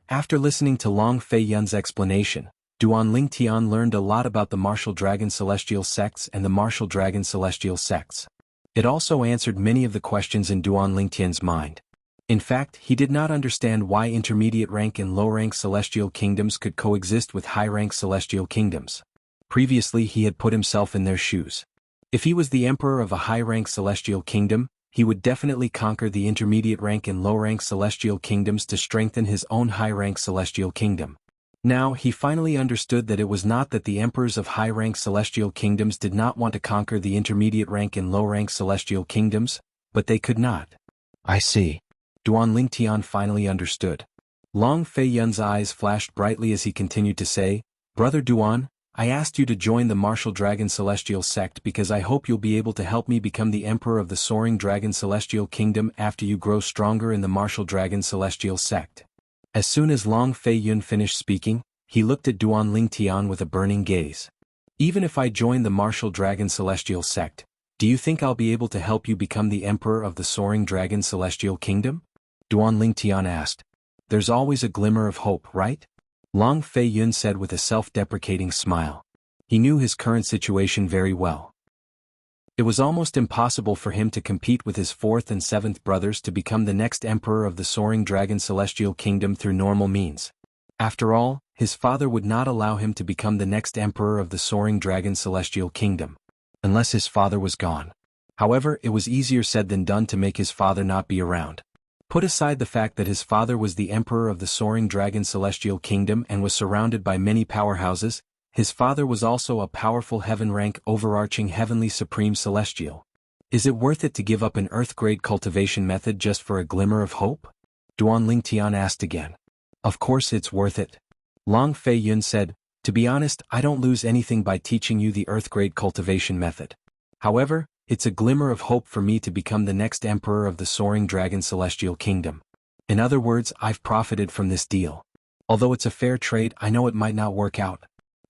After listening to Long Fei Yun's explanation, Duan Lingtian learned a lot about the Martial Dragon Celestial Sects and the Martial Dragon Celestial Sects. It also answered many of the questions in Duan Lingtian's mind. In fact, he did not understand why intermediate rank and low rank celestial kingdoms could coexist with high rank celestial kingdoms. Previously he had put himself in their shoes. If he was the emperor of a high rank celestial kingdom, he would definitely conquer the intermediate rank and low rank celestial kingdoms to strengthen his own high rank celestial kingdom. Now he finally understood that it was not that the emperors of high rank celestial kingdoms did not want to conquer the intermediate rank and low rank celestial kingdoms, but they could not. I see. Duan Lingtian finally understood. Long Fei Yun's eyes flashed brightly as he continued to say, "Brother Duan, I asked you to join the Martial Dragon Celestial Sect because I hope you'll be able to help me become the Emperor of the Soaring Dragon Celestial Kingdom after you grow stronger in the Martial Dragon Celestial Sect." As soon as Long Fei Yun finished speaking, he looked at Duan Lingtian with a burning gaze. "Even if I join the Martial Dragon Celestial Sect, do you think I'll be able to help you become the Emperor of the Soaring Dragon Celestial Kingdom?" Duan Lingtian asked. "There's always a glimmer of hope, right?" Long Fei Yun said with a self-deprecating smile. He knew his current situation very well. It was almost impossible for him to compete with his fourth and seventh brothers to become the next emperor of the Soaring Dragon Celestial Kingdom through normal means. After all, his father would not allow him to become the next emperor of the Soaring Dragon Celestial Kingdom, unless his father was gone. However, it was easier said than done to make his father not be around. Put aside the fact that his father was the emperor of the Soaring Dragon Celestial Kingdom and was surrounded by many powerhouses, his father was also a powerful heaven-rank overarching heavenly supreme celestial. Is it worth it to give up an earth-grade cultivation method just for a glimmer of hope? Duan Lingtian asked again. Of course it's worth it. Long Fei Yun said, "To be honest, I don't lose anything by teaching you the earth-grade cultivation method. However, it's a glimmer of hope for me to become the next emperor of the Soaring Dragon Celestial Kingdom. In other words, I've profited from this deal. Although it's a fair trade, I know it might not work out.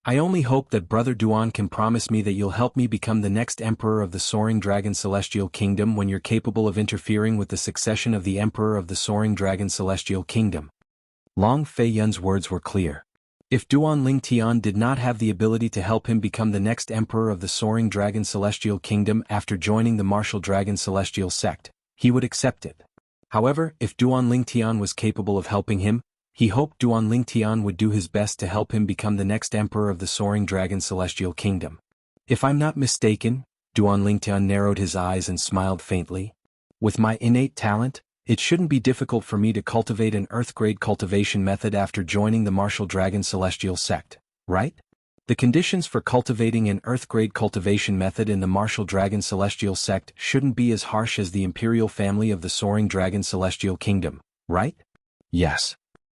I only hope that Brother Duan can promise me that you'll help me become the next emperor of the Soaring Dragon Celestial Kingdom when you're capable of interfering with the succession of the emperor of the Soaring Dragon Celestial Kingdom." Long Fei Yun's words were clear. If Duan Lingtian did not have the ability to help him become the next emperor of the Soaring Dragon Celestial Kingdom after joining the Martial Dragon Celestial Sect, he would accept it. However, if Duan Lingtian was capable of helping him, he hoped Duan Lingtian would do his best to help him become the next emperor of the Soaring Dragon Celestial Kingdom. If I'm not mistaken, Duan Lingtian narrowed his eyes and smiled faintly. With my innate talent, it shouldn't be difficult for me to cultivate an earth-grade cultivation method after joining the Martial Dragon Celestial Sect, right? The conditions for cultivating an earth-grade cultivation method in the Martial Dragon Celestial Sect shouldn't be as harsh as the imperial family of the Soaring Dragon Celestial Kingdom, right? Yes.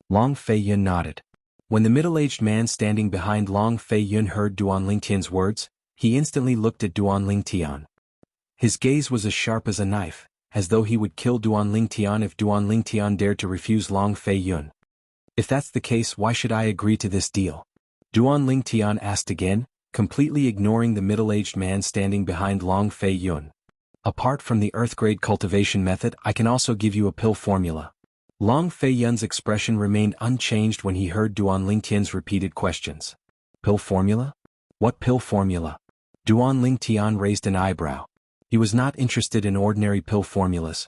Long Fei Yun nodded. When the middle-aged man standing behind Long Fei Yun heard Duan Lingtian's words, he instantly looked at Duan Lingtian. His gaze was as sharp as a knife, as though he would kill Duan Lingtian if Duan Lingtian dared to refuse Long Fei Yun. If that's the case, why should I agree to this deal? Duan Lingtian asked again, completely ignoring the middle-aged man standing behind Long Fei Yun. Apart from the earth-grade cultivation method, I can also give you a pill formula. Long Fei Yun's expression remained unchanged when he heard Duan Lingtian's repeated questions. Pill formula? What pill formula? Duan Lingtian raised an eyebrow. He was not interested in ordinary pill formulas.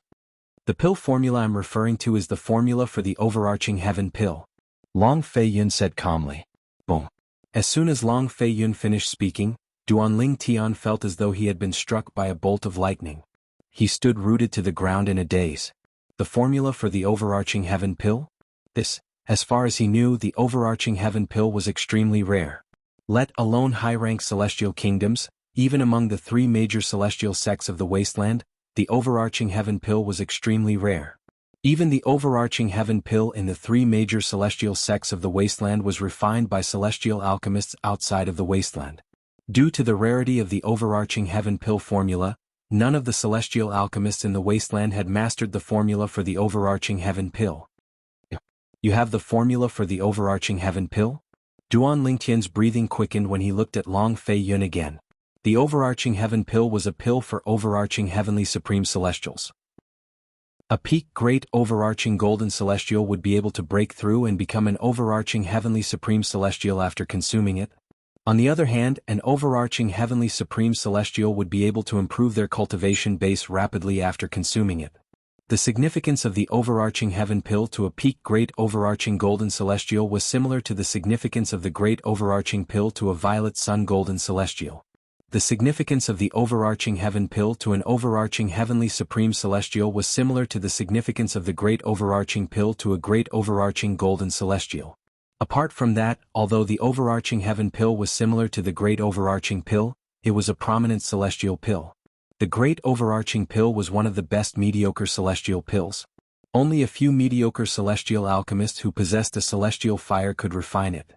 The pill formula I'm referring to is the formula for the overarching heaven pill. Long Fei Yun said calmly. Boom. As soon as Long Fei Yun finished speaking, Duan Lingtian felt as though he had been struck by a bolt of lightning. He stood rooted to the ground in a daze. The formula for the overarching heaven pill? This, as far as he knew, the overarching heaven pill was extremely rare. Let alone high-rank celestial kingdoms, even among the three major celestial sects of the wasteland, the overarching heaven pill was extremely rare. Even the overarching heaven pill in the three major celestial sects of the wasteland was refined by celestial alchemists outside of the wasteland. Due to the rarity of the overarching heaven pill formula, none of the celestial alchemists in the wasteland had mastered the formula for the overarching heaven pill. You have the formula for the overarching heaven pill? Duan Lingtian's breathing quickened when he looked at Long Fei Yun again. The overarching heaven pill was a pill for overarching heavenly supreme celestials. A peak great overarching golden celestial would be able to break through and become an overarching heavenly supreme celestial after consuming it. On the other hand, an overarching heavenly supreme celestial would be able to improve their cultivation base rapidly after consuming it. The significance of the overarching heaven pill to a peak great overarching golden celestial was similar to the significance of the great overarching pill to a violet sun golden celestial. The significance of the overarching heaven pill to an overarching heavenly supreme celestial was similar to the significance of the great overarching pill to a great overarching golden celestial. Apart from that, although the overarching heaven pill was similar to the great overarching pill, it was a prominent celestial pill. The great overarching pill was one of the best mediocre celestial pills. Only a few mediocre celestial alchemists who possessed a celestial fire could refine it.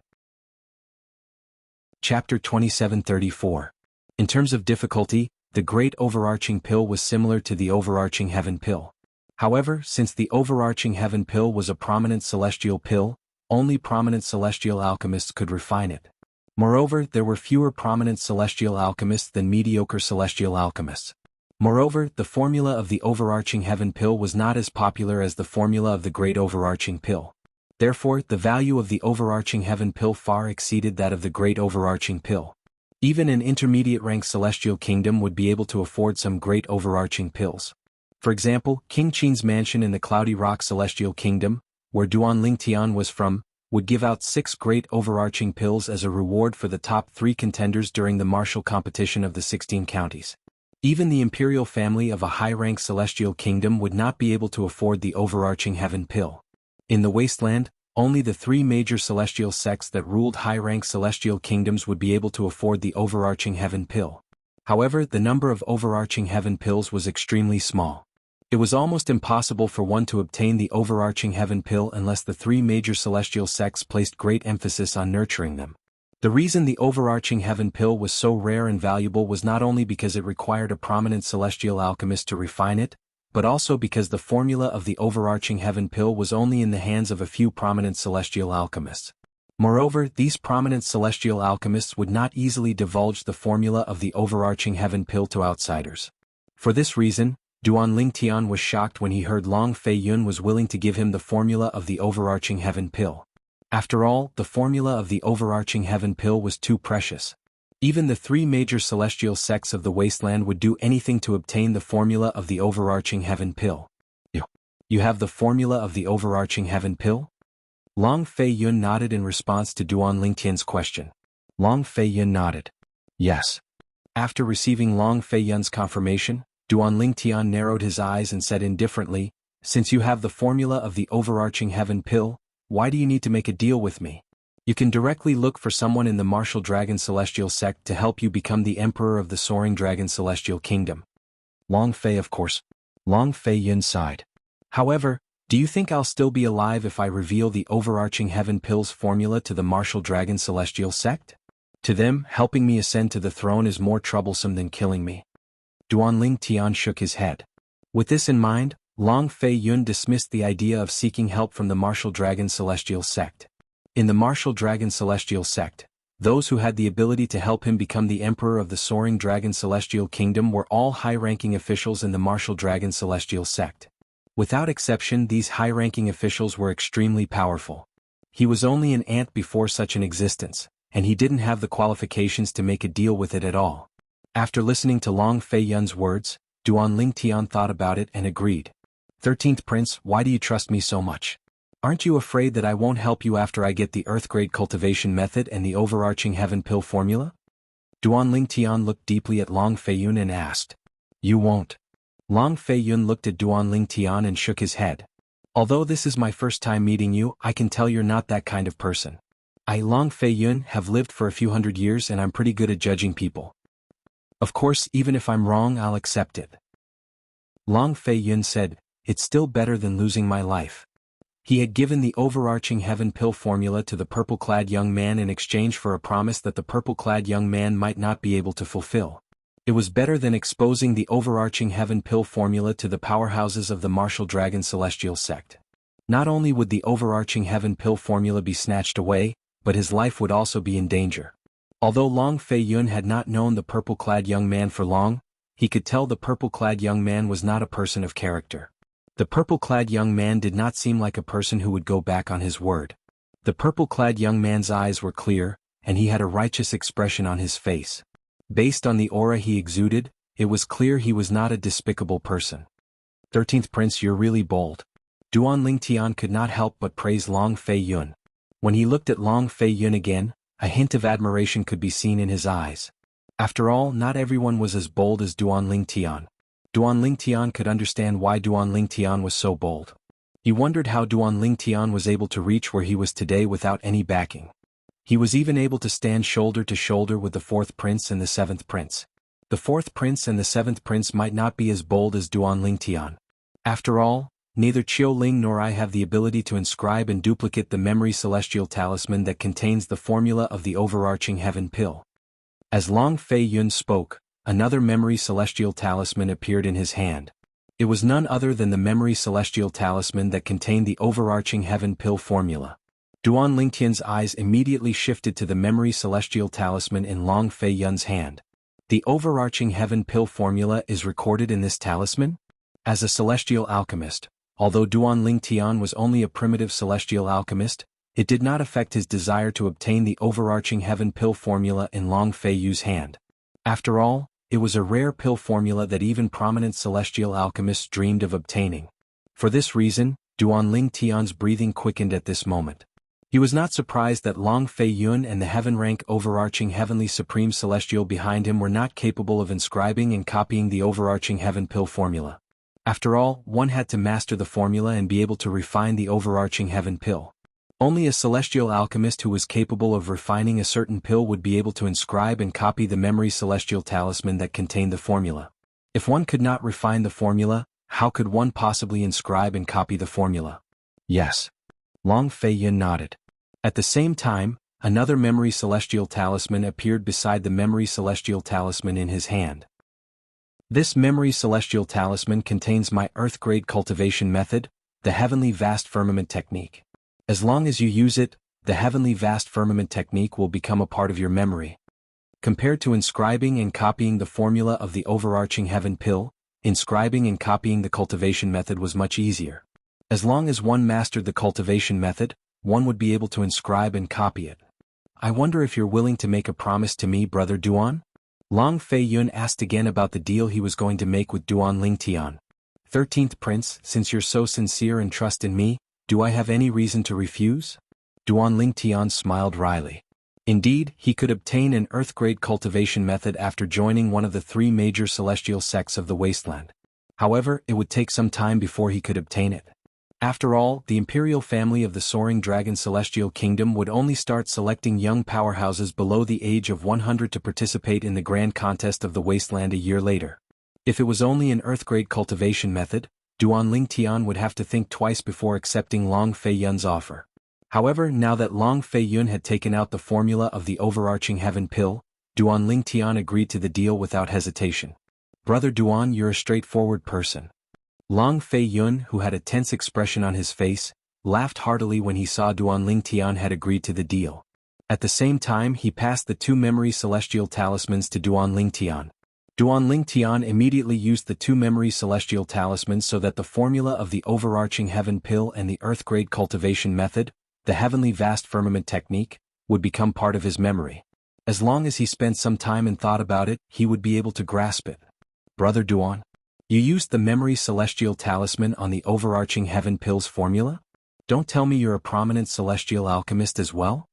Chapter 2734. In terms of difficulty, the great overarching pill was similar to the overarching heaven pill. However, since the overarching heaven pill was a prominent celestial pill, only prominent celestial alchemists could refine it. Moreover, there were fewer prominent celestial alchemists than mediocre celestial alchemists. Moreover, the formula of the overarching heaven pill was not as popular as the formula of the great overarching pill. Therefore, the value of the overarching heaven pill far exceeded that of the great overarching pill. Even an intermediate-rank celestial kingdom would be able to afford some great overarching pills. For example, King Qin's mansion in the Cloudy Rock Celestial Kingdom, where Duan Lingtian was from, would give out 6 great overarching pills as a reward for the top 3 contenders during the martial competition of the 16 counties. Even the imperial family of a high-rank celestial kingdom would not be able to afford the overarching heaven pill. In the wasteland, only the 3 major celestial sects that ruled high-rank celestial kingdoms would be able to afford the overarching heaven pill. However, the number of overarching heaven pills was extremely small. It was almost impossible for one to obtain the overarching heaven pill unless the 3 major celestial sects placed great emphasis on nurturing them. The reason the overarching heaven pill was so rare and valuable was not only because it required a prominent celestial alchemist to refine it, but also because the formula of the overarching heaven pill was only in the hands of a few prominent celestial alchemists. Moreover, these prominent celestial alchemists would not easily divulge the formula of the overarching heaven pill to outsiders. For this reason, Duan Lingtian was shocked when he heard Long Fei Yun was willing to give him the formula of the overarching heaven pill. After all, the formula of the overarching heaven pill was too precious. Even the 3 major celestial sects of the wasteland would do anything to obtain the formula of the overarching heaven pill. You have the formula of the overarching heaven pill? Long Fei Yun nodded in response to Duan Lingtian's question. Long Fei Yun nodded. Yes. After receiving Long Fei Yun's confirmation, Duan Lingtian narrowed his eyes and said indifferently, "Since you have the formula of the overarching heaven pill, why do you need to make a deal with me? You can directly look for someone in the Martial Dragon Celestial sect to help you become the Emperor of the Soaring Dragon Celestial Kingdom." Long Fei, of course. Long Fei Yun sighed. However, do you think I'll still be alive if I reveal the overarching heaven pill's formula to the Martial Dragon Celestial sect? To them, helping me ascend to the throne is more troublesome than killing me. Duan Lingtian shook his head. With this in mind, Long Fei Yun dismissed the idea of seeking help from the Martial Dragon Celestial sect. In the Martial Dragon Celestial sect, those who had the ability to help him become the Emperor of the Soaring Dragon Celestial Kingdom were all high-ranking officials in the Martial Dragon Celestial sect. Without exception, these high-ranking officials were extremely powerful. He was only an ant before such an existence, and he didn't have the qualifications to make a deal with it at all. After listening to Long Fei Yun's words, Duan Lingtian thought about it and agreed. 13th Prince, why do you trust me so much? Aren't you afraid that I won't help you after I get the Earth-grade cultivation method and the overarching heaven pill formula? Duan Lingtian looked deeply at Long Fei Yun and asked. You won't. Long Fei Yun looked at Duan Lingtian and shook his head. Although this is my first time meeting you, I can tell you're not that kind of person. I, Long Fei Yun, have lived for a few hundred years and I'm pretty good at judging people. Of course, even if I'm wrong, I'll accept it. Long Fei Yun said, it's still better than losing my life. He had given the overarching heaven pill formula to the purple-clad young man in exchange for a promise that the purple-clad young man might not be able to fulfill. It was better than exposing the overarching heaven pill formula to the powerhouses of the Martial Dragon Celestial sect. Not only would the overarching heaven pill formula be snatched away, but his life would also be in danger. Although Long Fei Yun had not known the purple-clad young man for long, he could tell the purple-clad young man was not a person of character. The purple-clad young man did not seem like a person who would go back on his word. The purple-clad young man's eyes were clear, and he had a righteous expression on his face. Based on the aura he exuded, it was clear he was not a despicable person. 13th Prince, you're really bold. Duan Lingtian could not help but praise Long Fei Yun. When he looked at Long Fei Yun again, a hint of admiration could be seen in his eyes. After all, not everyone was as bold as Duan Lingtian. Duan Lingtian could understand why Duan Lingtian was so bold. He wondered how Duan Lingtian was able to reach where he was today without any backing. He was even able to stand shoulder to shoulder with the 4th Prince and the 7th Prince. The 4th Prince and the 7th Prince might not be as bold as Duan Lingtian. After all, neither Qiu Ling nor I have the ability to inscribe and duplicate the memory celestial talisman that contains the formula of the overarching heaven pill. As Long Fei Yun spoke, another memory celestial talisman appeared in his hand. It was none other than the memory celestial talisman that contained the overarching heaven pill formula. Duan Lingtian's eyes immediately shifted to the memory celestial talisman in Long Fei Yun's hand. The overarching heaven pill formula is recorded in this talisman? As a celestial alchemist, although Duan Lingtian was only a primitive celestial alchemist, it did not affect his desire to obtain the overarching heaven pill formula in Long Fei Yu's hand. After all, it was a rare pill formula that even prominent celestial alchemists dreamed of obtaining. For this reason, Duan Lingtian's breathing quickened at this moment. He was not surprised that Long Fei Yun and the heaven-rank overarching heavenly supreme celestial behind him were not capable of inscribing and copying the overarching heaven pill formula. After all, one had to master the formula and be able to refine the overarching heaven pill. Only a celestial alchemist who was capable of refining a certain pill would be able to inscribe and copy the memory celestial talisman that contained the formula. If one could not refine the formula, how could one possibly inscribe and copy the formula? Yes. Long Fei Yun nodded. At the same time, another memory celestial talisman appeared beside the memory celestial talisman in his hand. This memory celestial talisman contains my earth-grade cultivation method, the heavenly vast firmament technique. As long as you use it, the heavenly vast firmament technique will become a part of your memory. Compared to inscribing and copying the formula of the overarching heaven pill, inscribing and copying the cultivation method was much easier. As long as one mastered the cultivation method, one would be able to inscribe and copy it. I wonder if you're willing to make a promise to me, Brother Duan? Long Fei Yun asked again about the deal he was going to make with Duan Lingtian. 13th Prince, since you're so sincere and trust in me, do I have any reason to refuse? Duan Lingtian smiled wryly. Indeed, he could obtain an earth-grade cultivation method after joining one of the 3 major celestial sects of the wasteland. However, it would take some time before he could obtain it. After all, the imperial family of the Soaring Dragon Celestial Kingdom would only start selecting young powerhouses below the age of 100 to participate in the grand contest of the wasteland a year later. If it was only an earth-grade cultivation method, Duan Lingtian would have to think twice before accepting Long Fei Yun's offer. However, now that Long Fei Yun had taken out the formula of the overarching heaven pill, Duan Lingtian agreed to the deal without hesitation. Brother Duan, you're a straightforward person. Long Fei Yun, who had a tense expression on his face, laughed heartily when he saw Duan Lingtian had agreed to the deal. At the same time, he passed the 2 memory celestial talismans to Duan Lingtian. Duan Lingtian immediately used the 2 memory celestial talismans so that the formula of the overarching heaven pill and the earth-grade cultivation method, the heavenly vast firmament technique, would become part of his memory. As long as he spent some time and thought about it, he would be able to grasp it. Brother Duan, you used the memory celestial talisman on the overarching heaven pill's formula? Don't tell me you're a prominent celestial alchemist as well?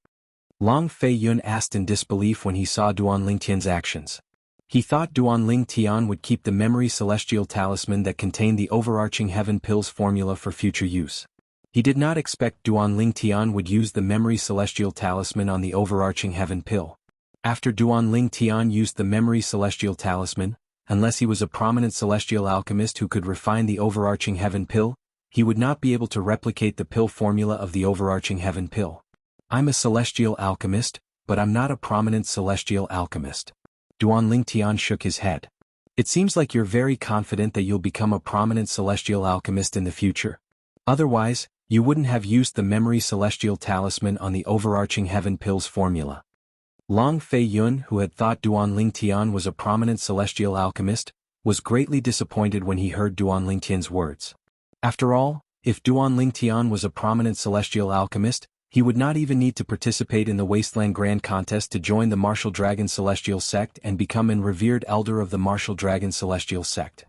Long Fei Yun asked in disbelief when he saw Duan Lingtian's actions. He thought Duan Lingtian would keep the memory celestial talisman that contained the overarching heaven pill's formula for future use. He did not expect Duan Lingtian would use the memory celestial talisman on the overarching heaven pill. After Duan Lingtian used the memory celestial talisman, unless he was a prominent celestial alchemist who could refine the overarching heaven pill, he would not be able to replicate the pill formula of the overarching heaven pill. I'm a celestial alchemist, but I'm not a prominent celestial alchemist. Duan Lingtian shook his head. It seems like you're very confident that you'll become a prominent celestial alchemist in the future. Otherwise, you wouldn't have used the memory celestial talisman on the overarching heaven pill's formula. Long Fei Yun, who had thought Duan Lingtian was a prominent celestial alchemist, was greatly disappointed when he heard Duan Lingtian's words. After all, if Duan Lingtian was a prominent celestial alchemist, he would not even need to participate in the Wasteland Grand Contest to join the Martial Dragon Celestial Sect and become an revered elder of the Martial Dragon Celestial Sect.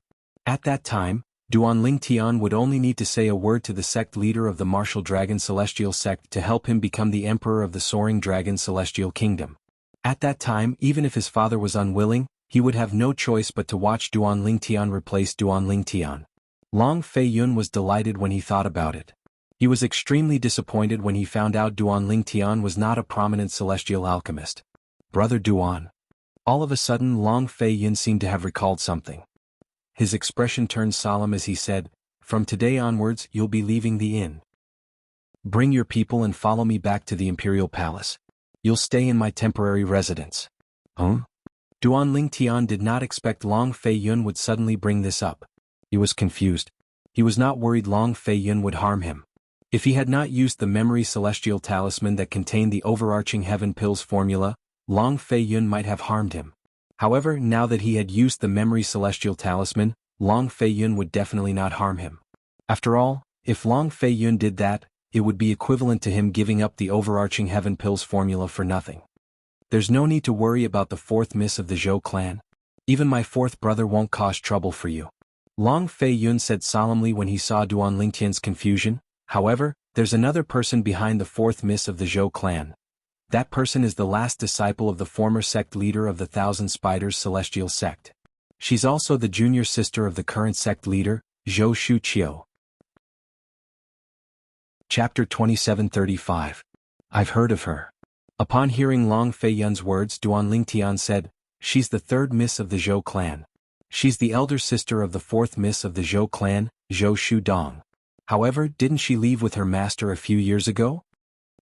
At that time, Duan Lingtian would only need to say a word to the sect leader of the Martial Dragon Celestial Sect to help him become the Emperor of the Soaring Dragon Celestial Kingdom. At that time, even if his father was unwilling, he would have no choice but to watch Duan Lingtian replace Duan Lingtian. Long Fei Yun was delighted when he thought about it. He was extremely disappointed when he found out Duan Lingtian was not a prominent celestial alchemist. Brother Duan. All of a sudden Long Fei Yun seemed to have recalled something. His expression turned solemn as he said, "From today onwards you'll be leaving the inn. Bring your people and follow me back to the Imperial Palace. You'll stay in my temporary residence." Huh? Duan Lingtian did not expect Long Fei Yun would suddenly bring this up. He was confused. He was not worried Long Fei Yun would harm him. If he had not used the memory celestial talisman that contained the overarching heaven pills formula, Long Fei Yun might have harmed him. However, now that he had used the memory celestial talisman, Long Fei Yun would definitely not harm him. After all, if Long Fei Yun did that, it would be equivalent to him giving up the overarching heaven pills formula for nothing. There's no need to worry about the fourth miss of the Zhou clan. Even my fourth brother won't cause trouble for you. Long Fei Yun said solemnly when he saw Duan Lingtian's confusion. However, there's another person behind the fourth miss of the Zhou clan. That person is the last disciple of the former sect leader of the Thousand Spiders Celestial Sect. She's also the junior sister of the current sect leader, Zhou Shuqiu. Chapter 2735. I've heard of her. Upon hearing Long Fei Yun's words, Duan Lingtian said, "She's the third miss of the Zhou clan. She's the elder sister of the fourth miss of the Zhou clan, Zhou Shudong. However, didn't she leave with her master a few years ago?"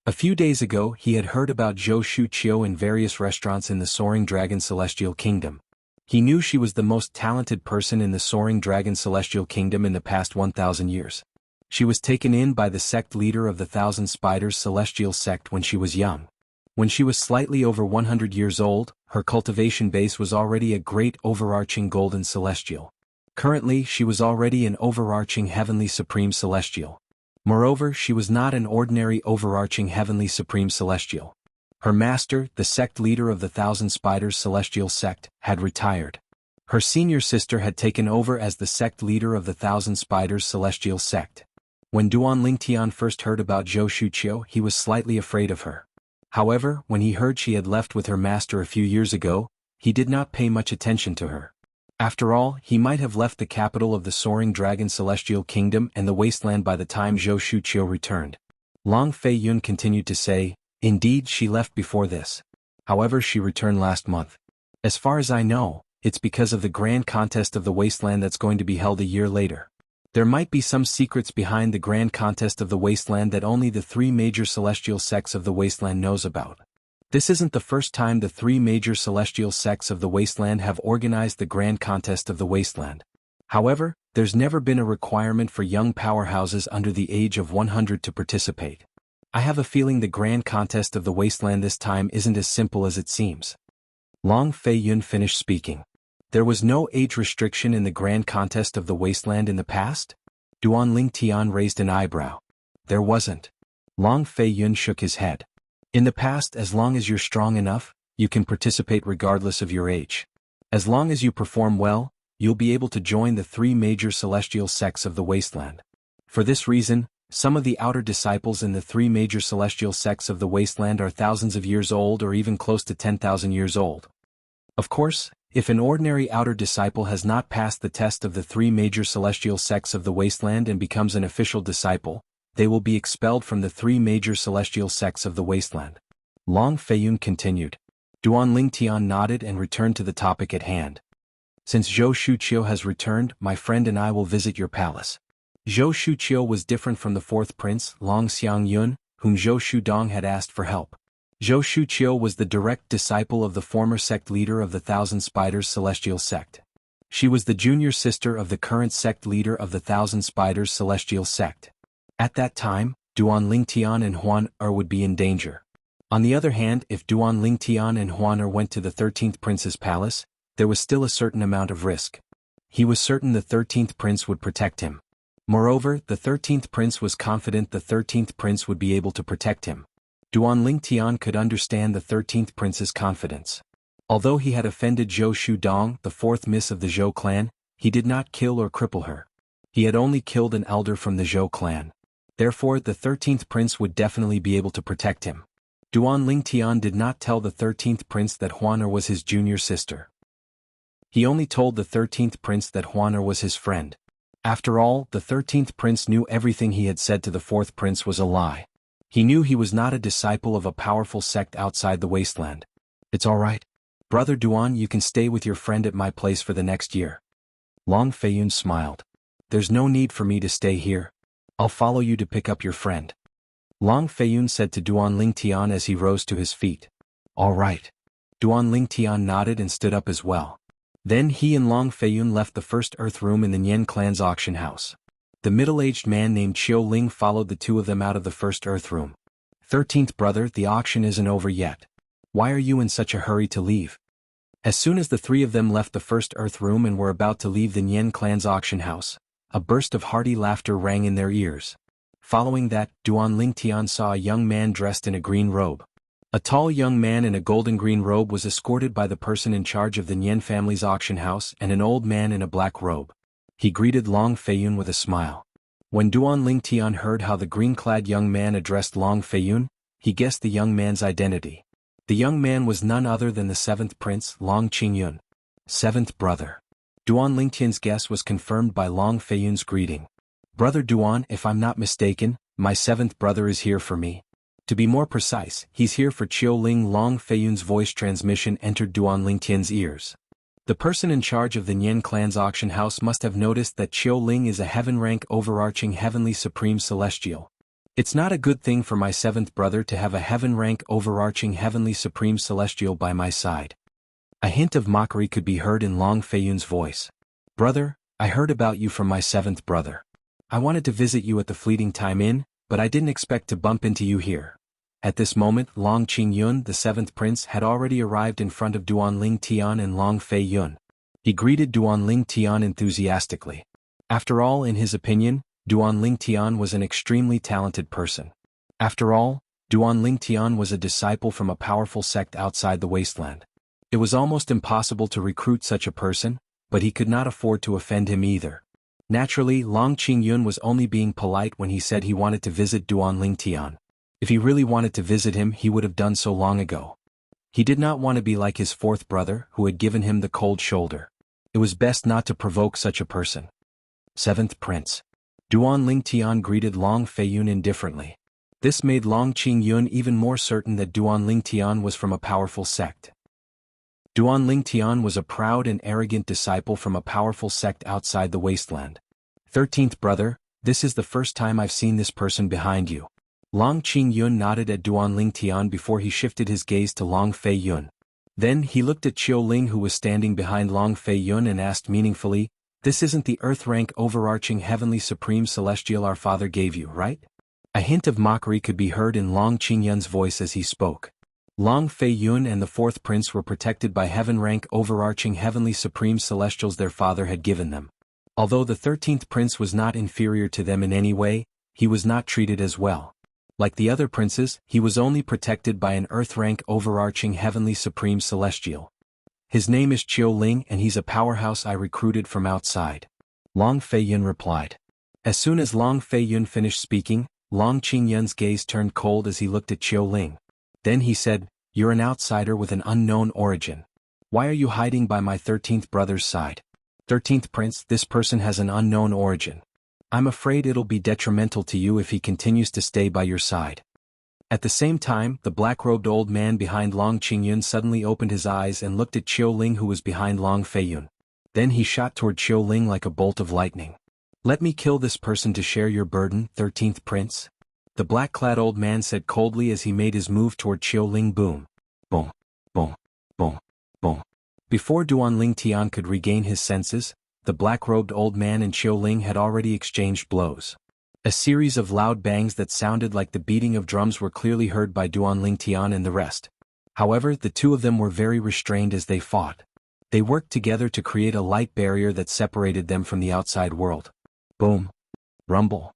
A few days ago, he had heard about Zhou Shuqiu in various restaurants in the Soaring Dragon Celestial Kingdom. He knew she was the most talented person in the Soaring Dragon Celestial Kingdom in the past 1,000 years. She was taken in by the sect leader of the Thousand Spiders Celestial Sect when she was young. When she was slightly over 100 years old, her cultivation base was already a great overarching golden celestial. Currently, she was already an overarching heavenly supreme celestial. Moreover, she was not an ordinary overarching heavenly supreme celestial. Her master, the sect leader of the Thousand Spiders Celestial Sect, had retired. Her senior sister had taken over as the sect leader of the Thousand Spiders Celestial Sect. When Duan Lingtian first heard about Zhou Shuqiu, he was slightly afraid of her. However, when he heard she had left with her master a few years ago, he did not pay much attention to her. After all, he might have left the capital of the Soaring Dragon Celestial Kingdom and the wasteland by the time Zhou Shuqiu returned. Long Fei Yun continued to say, "Indeed, she left before this. However, she returned last month. As far as I know, it's because of the grand contest of the wasteland that's going to be held a year later. There might be some secrets behind the grand contest of the wasteland that only the three major celestial sects of the wasteland knows about. This isn't the first time the three major celestial sects of the wasteland have organized the grand contest of the wasteland. However, there's never been a requirement for young powerhouses under the age of 100 to participate. I have a feeling the grand contest of the wasteland this time isn't as simple as it seems." Long Fei Yun finished speaking. There was no age restriction in the grand contest of the wasteland in the past? Duan Lingtian raised an eyebrow. There wasn't. Long Fei Yun shook his head. In the past, as long as you're strong enough, you can participate regardless of your age. As long as you perform well, you'll be able to join the three major celestial sects of the wasteland. For this reason, some of the outer disciples in the three major celestial sects of the wasteland are thousands of years old or even close to 10,000 years old. Of course, if an ordinary outer disciple has not passed the test of the three major celestial sects of the wasteland and becomes an official disciple, they will be expelled from the three major celestial sects of the wasteland. Long Fei Yun continued. Duan Lingtian nodded and returned to the topic at hand. "Since Zhou Shuqiu has returned, my friend and I will visit your palace." Zhou Shuqiu was different from the fourth prince, Long Xiangyun, whom Zhou Shudong had asked for help. Zhou Shuqiu was the direct disciple of the former sect leader of the Thousand Spiders Celestial Sect. She was the junior sister of the current sect leader of the Thousand Spiders Celestial Sect. At that time, Duan Lingtian and Huan Er would be in danger. On the other hand, if Duan Lingtian and Huan Er went to the 13th prince's palace, there was still a certain amount of risk. He was certain the 13th prince would protect him. Moreover, the 13th prince was confident the 13th prince would be able to protect him. Duan Lingtian could understand the 13th prince's confidence. Although he had offended Zhou Shudong, the 4th miss of the Zhou clan, he did not kill or cripple her. He had only killed an elder from the Zhou clan. Therefore, the 13th prince would definitely be able to protect him. Duan Lingtian did not tell the 13th prince that Huaner was his junior sister. He only told the 13th prince that Huaner was his friend. After all, the 13th prince knew everything he had said to the 4th prince was a lie. He knew he was not a disciple of a powerful sect outside the wasteland. It's all right. Brother Duan, you can stay with your friend at my place for the next year. Long Feiyun smiled. There's no need for me to stay here. I'll follow you to pick up your friend. Long Feiyun said to Duan Lingtian as he rose to his feet. All right. Duan Lingtian nodded and stood up as well. Then he and Long Feiyun left the first earth room in the Nian clan's auction house. The middle-aged man named Qiu Ling followed the two of them out of the first earth room. 13th brother, the auction isn't over yet. Why are you in such a hurry to leave? As soon as the three of them left the first earth room and were about to leave the Nian clan's auction house, a burst of hearty laughter rang in their ears. Following that, Duan Lingtian saw a young man dressed in a green robe. A tall young man in a golden-green robe was escorted by the person in charge of the Nian family's auction house and an old man in a black robe. He greeted Long Feiyun with a smile. When Duan Lingtian heard how the green-clad young man addressed Long Feiyun, he guessed the young man's identity. The young man was none other than the 7th prince, Long Qingyun. 7th brother. Duan Lingtian's guess was confirmed by Long Feiyun's greeting. Brother Duan, if I'm not mistaken, my 7th brother is here for me. To be more precise, he's here for Qiu Ling. Long Feiyun's voice transmission entered Duan Lingtian's ears. The person in charge of the Nian clan's auction house must have noticed that Qiu Ling is a heaven-rank overarching heavenly supreme celestial. It's not a good thing for my 7th brother to have a heaven-rank overarching heavenly supreme celestial by my side. A hint of mockery could be heard in Long Feiyun's voice. Brother, I heard about you from my 7th brother. I wanted to visit you at the Fleeting Time Inn, but I didn't expect to bump into you here. At this moment, Long Qingyun, the 7th prince, had already arrived in front of Duan Lingtian and Long Feiyun. He greeted Duan Lingtian enthusiastically. After all, in his opinion, Duan Lingtian was an extremely talented person. After all, Duan Lingtian was a disciple from a powerful sect outside the wasteland. It was almost impossible to recruit such a person, but he could not afford to offend him either. Naturally, Long Qingyun was only being polite when he said he wanted to visit Duan Lingtian. If he really wanted to visit him, he would have done so long ago. He did not want to be like his 4th brother, who had given him the cold shoulder. It was best not to provoke such a person. 7th prince. Duan Lingtian greeted Long Feiyun indifferently. This made Long Qingyun even more certain that Duan Lingtian was from a powerful sect. Duan Lingtian was a proud and arrogant disciple from a powerful sect outside the wasteland. 13th brother, this is the first time I've seen this person behind you. Long Qingyun nodded at Duan Lingtian before he shifted his gaze to Long Feiyun. Then he looked at Qiu Ling, who was standing behind Long Feiyun, and asked meaningfully, "This isn't the earth-rank overarching heavenly supreme celestial our father gave you, right?" A hint of mockery could be heard in Long Qingyun's voice as he spoke. Long Feiyun and the 4th prince were protected by heaven-rank overarching heavenly supreme celestials their father had given them. Although the 13th prince was not inferior to them in any way, he was not treated as well. Like the other princes, he was only protected by an earth-rank overarching heavenly supreme celestial. His name is Qiu Ling and he's a powerhouse I recruited from outside. Long Feiyun replied. As soon as Long Feiyun finished speaking, Long Qingyun's gaze turned cold as he looked at Qiu Ling. Then he said, "You're an outsider with an unknown origin. Why are you hiding by my 13th brother's side?" 13th prince, this person has an unknown origin. I'm afraid it'll be detrimental to you if he continues to stay by your side. At the same time, the black-robed old man behind Long Qingyun suddenly opened his eyes and looked at Qiu Ling, who was behind Long Feiyun. Then he shot toward Qiu Ling like a bolt of lightning. "Let me kill this person to share your burden, 13th prince," the black-clad old man said coldly as he made his move toward Qiu Ling. Boom. Boom. Boom. Boom. Boom. Before Duan Lingtian could regain his senses, the black-robed old man and Qiu Ling had already exchanged blows. A series of loud bangs that sounded like the beating of drums were clearly heard by Duan Lingtian and the rest. However, the two of them were very restrained as they fought. They worked together to create a light barrier that separated them from the outside world. Boom. Rumble.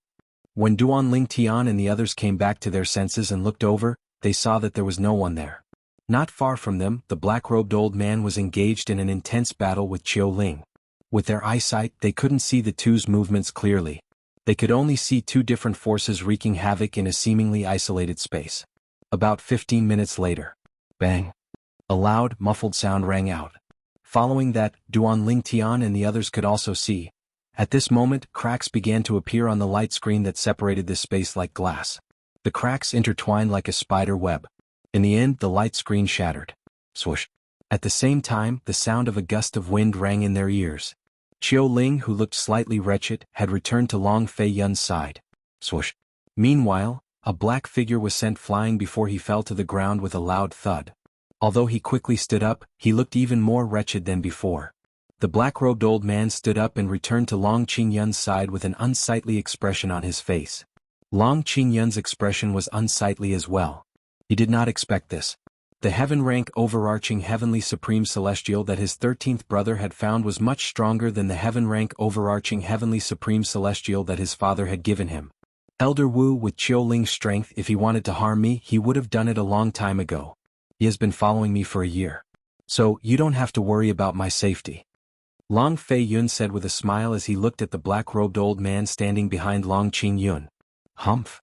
When Duan Ling Tian and the others came back to their senses and looked over, they saw that there was no one there. Not far from them, the black-robed old man was engaged in an intense battle with Qiu Ling. With their eyesight, they couldn't see the two's movements clearly. They could only see two different forces wreaking havoc in a seemingly isolated space. About 15 minutes later. Bang! A loud, muffled sound rang out. Following that, Duan Ling Tian and the others could also see. At this moment, cracks began to appear on the light screen that separated this space like glass. The cracks intertwined like a spider web. In the end, the light screen shattered. Swoosh. At the same time, the sound of a gust of wind rang in their ears. Qiu Ling, who looked slightly wretched, had returned to Long Fei Yun's side. Swoosh. Meanwhile, a black figure was sent flying before he fell to the ground with a loud thud. Although he quickly stood up, he looked even more wretched than before. The black-robed old man stood up and returned to Long Qingyun's side with an unsightly expression on his face. Long Qingyun's expression was unsightly as well. He did not expect this. The heaven-rank overarching heavenly supreme celestial that his 13th brother had found was much stronger than the heaven-rank overarching heavenly supreme celestial that his father had given him. Elder Wu, with Qiu Ling's strength, if he wanted to harm me, he would have done it a long time ago. He has been following me for a year. So, you don't have to worry about my safety. Long Fei Yun said with a smile as he looked at the black-robed old man standing behind Long Qingyun. Humph.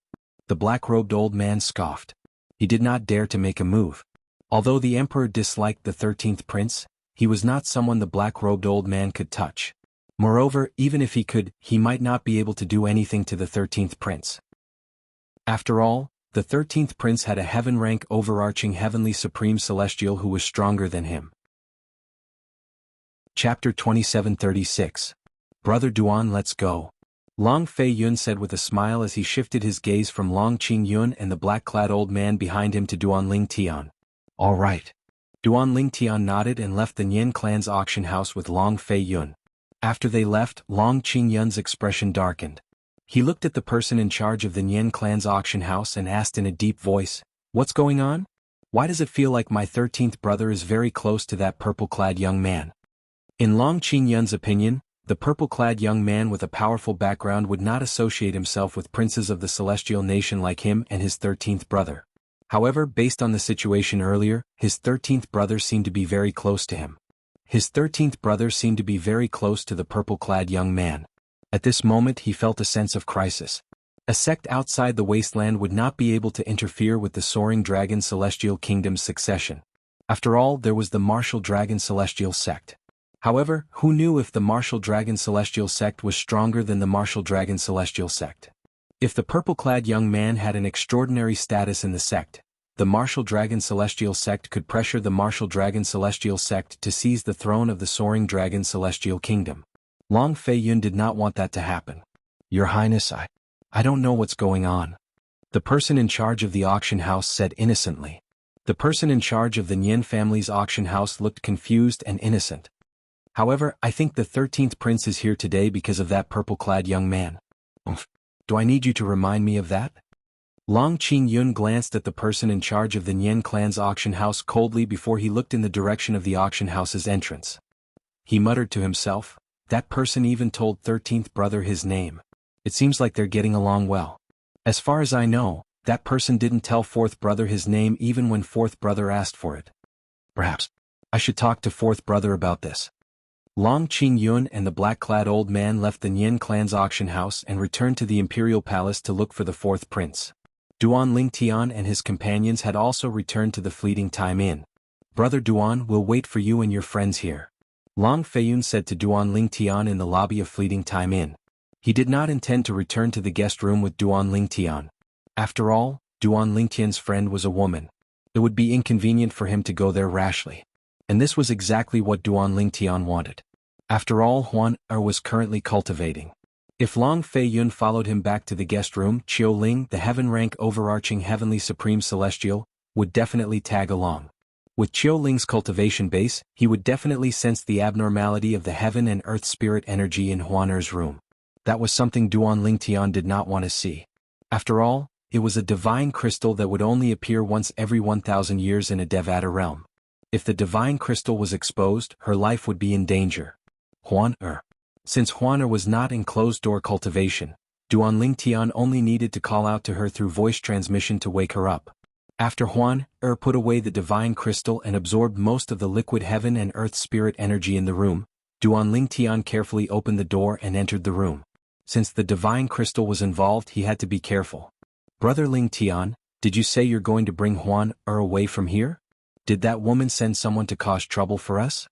The black-robed old man scoffed. He did not dare to make a move. Although the emperor disliked the 13th prince, he was not someone the black-robed old man could touch. Moreover, even if he could, he might not be able to do anything to the 13th prince. After all, the 13th prince had a heaven-rank overarching heavenly supreme celestial who was stronger than him. Chapter 2736. Brother Duan, let's go. Long Fei Yun said with a smile as he shifted his gaze from Long Qingyun and the black-clad old man behind him to Duan Ling Tian. All right. Duan Ling Tian nodded and left the Nian clan's auction house with Long Fei Yun. After they left, Long Qingyun's expression darkened. He looked at the person in charge of the Nian clan's auction house and asked in a deep voice, "What's going on? Why does it feel like my 13th brother is very close to that purple-clad young man?" In Long Qingyun's opinion, the purple-clad young man with a powerful background would not associate himself with princes of the celestial nation like him and his 13th brother. However, based on the situation earlier, his 13th brother seemed to be very close to him. His 13th brother seemed to be very close to the purple-clad young man. At this moment he felt a sense of crisis. A sect outside the wasteland would not be able to interfere with the soaring dragon celestial kingdom's succession. After all, there was the martial dragon celestial sect. However, who knew if the martial dragon celestial sect was stronger than the martial dragon celestial sect? If the purple-clad young man had an extraordinary status in the sect, the martial dragon celestial sect could pressure the martial dragon celestial sect to seize the throne of the soaring dragon celestial kingdom. Long Fei Yun did not want that to happen. Your Highness, I don't know what's going on. The person in charge of the auction house said innocently. The person in charge of the Nian family's auction house looked confused and innocent. However, I think the 13th prince is here today because of that purple-clad young man. Do I need you to remind me of that? Long Qingyun glanced at the person in charge of the Nian clan's auction house coldly before he looked in the direction of the auction house's entrance. He muttered to himself, that person even told 13th brother his name. It seems like they're getting along well. As far as I know, that person didn't tell 4th brother his name even when 4th brother asked for it. Perhaps I should talk to 4th brother about this. Long Qingyun and the black-clad old man left the Nian clan's auction house and returned to the imperial palace to look for the 4th prince. Duan Ling Tian and his companions had also returned to the Fleeting Time Inn. Brother Duan, we'll wait for you and your friends here. Long Feiyun said to Duan Ling Tian in the lobby of Fleeting Time Inn. He did not intend to return to the guest room with Duan Ling Tian. After all, Duan Ling Tian's friend was a woman. It would be inconvenient for him to go there rashly. And this was exactly what Duan Ling Tian wanted. After all, Huan was currently cultivating. If Long Fei Yun followed him back to the guest room, Qiu Ling, the heaven-rank overarching heavenly supreme celestial, would definitely tag along. With Qiu Ling's cultivation base, he would definitely sense the abnormality of the heaven and earth spirit energy in Huaner's room. That was something Duan Ling Tian did not want to see. After all, it was a divine crystal that would only appear once every 1,000 years in a Devata realm. If the divine crystal was exposed, her life would be in danger. Since Huaner was not in closed-door cultivation, Duan Lingtian only needed to call out to her through voice transmission to wake her up. After Huan put away the divine crystal and absorbed most of the liquid heaven and earth spirit energy in the room, Duan Lingtian carefully opened the door and entered the room. Since the divine crystal was involved, he had to be careful. Brother Lingtian, did you say you're going to bring Huan away from here? Did that woman send someone to cause trouble for us?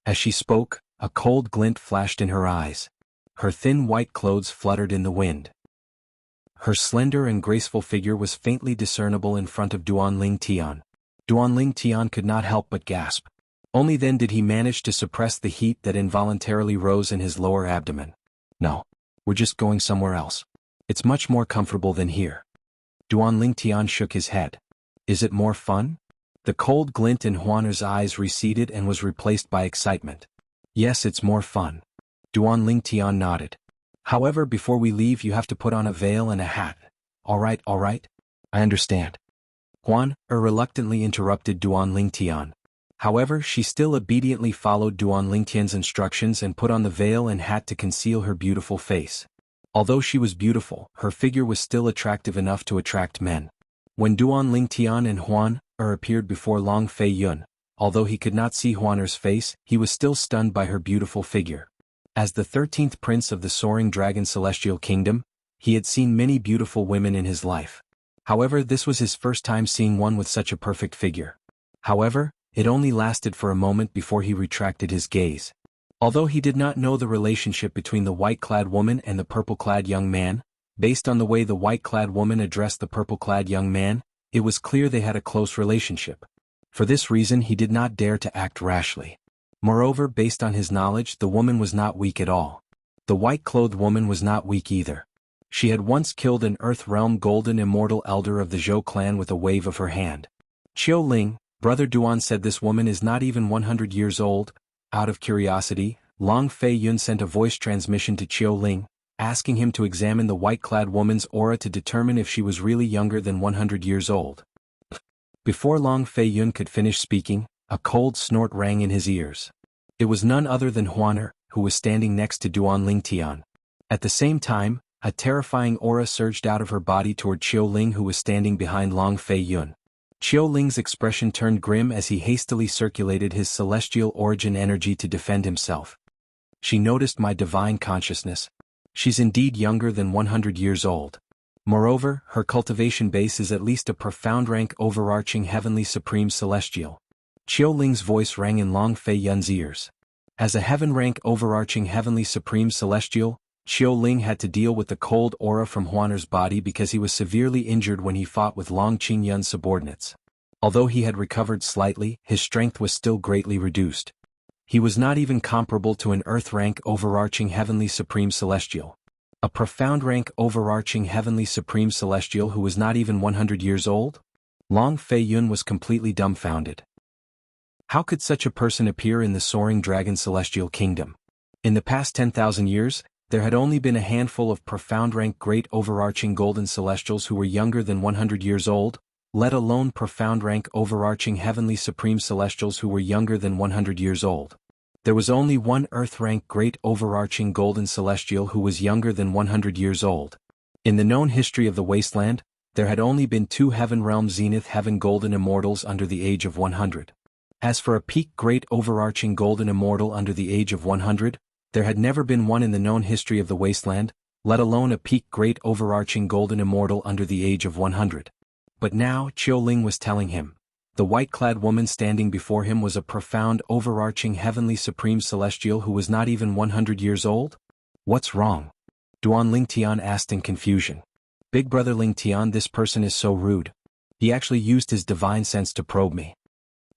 As she spoke, a cold glint flashed in her eyes. Her thin white clothes fluttered in the wind. Her slender and graceful figure was faintly discernible in front of Duan Lingtian. Duan Lingtian could not help but gasp. Only then did he manage to suppress the heat that involuntarily rose in his lower abdomen. No. We're just going somewhere else. It's much more comfortable than here. Duan Lingtian shook his head. Is it more fun? The cold glint in Huaner's eyes receded and was replaced by excitement. Yes, it's more fun. Duan Lingtian nodded. However, before we leave you have to put on a veil and a hat. All right. I understand. Huan reluctantly interrupted Duan Lingtian. However, she still obediently followed Duan Lingtian's instructions and put on the veil and hat to conceal her beautiful face. Although she was beautiful, her figure was still attractive enough to attract men. When Duan Lingtian and Huan appeared before Long Fei Yun, although he could not see Huaner's face, he was still stunned by her beautiful figure. As the 13th prince of the Soaring Dragon Celestial Kingdom, he had seen many beautiful women in his life. However, this was his first time seeing one with such a perfect figure. However, it only lasted for a moment before he retracted his gaze. Although he did not know the relationship between the white-clad woman and the purple-clad young man, based on the way the white-clad woman addressed the purple-clad young man, it was clear they had a close relationship. For this reason he did not dare to act rashly. Moreover, based on his knowledge, the woman was not weak at all. The white-clothed woman was not weak either. She had once killed an Earth Realm Golden Immortal Elder of the Zhou clan with a wave of her hand. Qiu Ling, Brother Duan said this woman is not even 100 years old. Out of curiosity, Long Fei Yun sent a voice transmission to Qiu Ling, asking him to examine the white-clad woman's aura to determine if she was really younger than 100 years old. Before Long Fei Yun could finish speaking, a cold snort rang in his ears. It was none other than Huaner, who was standing next to Duan Lingtian. At the same time, a terrifying aura surged out of her body toward Qiu Ling, who was standing behind Long Fei Yun. Qiu Ling's expression turned grim as he hastily circulated his celestial origin energy to defend himself. She noticed my divine consciousness. She's indeed younger than 100 years old. Moreover, her cultivation base is at least a profound rank overarching heavenly supreme celestial. Qiu Ling's voice rang in Long Fei Yun's ears. As a heaven rank overarching heavenly supreme celestial, Qiu Ling had to deal with the cold aura from Huaner's body because he was severely injured when he fought with Long Qingyun's subordinates. Although he had recovered slightly, his strength was still greatly reduced. He was not even comparable to an earth rank overarching heavenly supreme celestial. A profound rank overarching heavenly supreme celestial who was not even 100 years old? Long Fei Yun was completely dumbfounded. How could such a person appear in the Soaring Dragon Celestial Kingdom? In the past 10,000 years, there had only been a handful of profound rank great overarching golden celestials who were younger than 100 years old, let alone profound rank overarching heavenly supreme celestials who were younger than 100 years old. There was only one earth rank great overarching golden celestial who was younger than 100 years old. In the known history of the wasteland, there had only been 2 heaven realm zenith heaven golden immortals under the age of 100. As for a peak great overarching golden immortal under the age of 100, there had never been one in the known history of the wasteland, let alone a peak great overarching golden immortal under the age of 100. But now, Qiu Ling was telling him, the white-clad woman standing before him was a profound overarching heavenly supreme celestial who was not even 100 years old? What's wrong? Duan Lingtian asked in confusion. Big brother Lingtian, this person is so rude. He actually used his divine sense to probe me.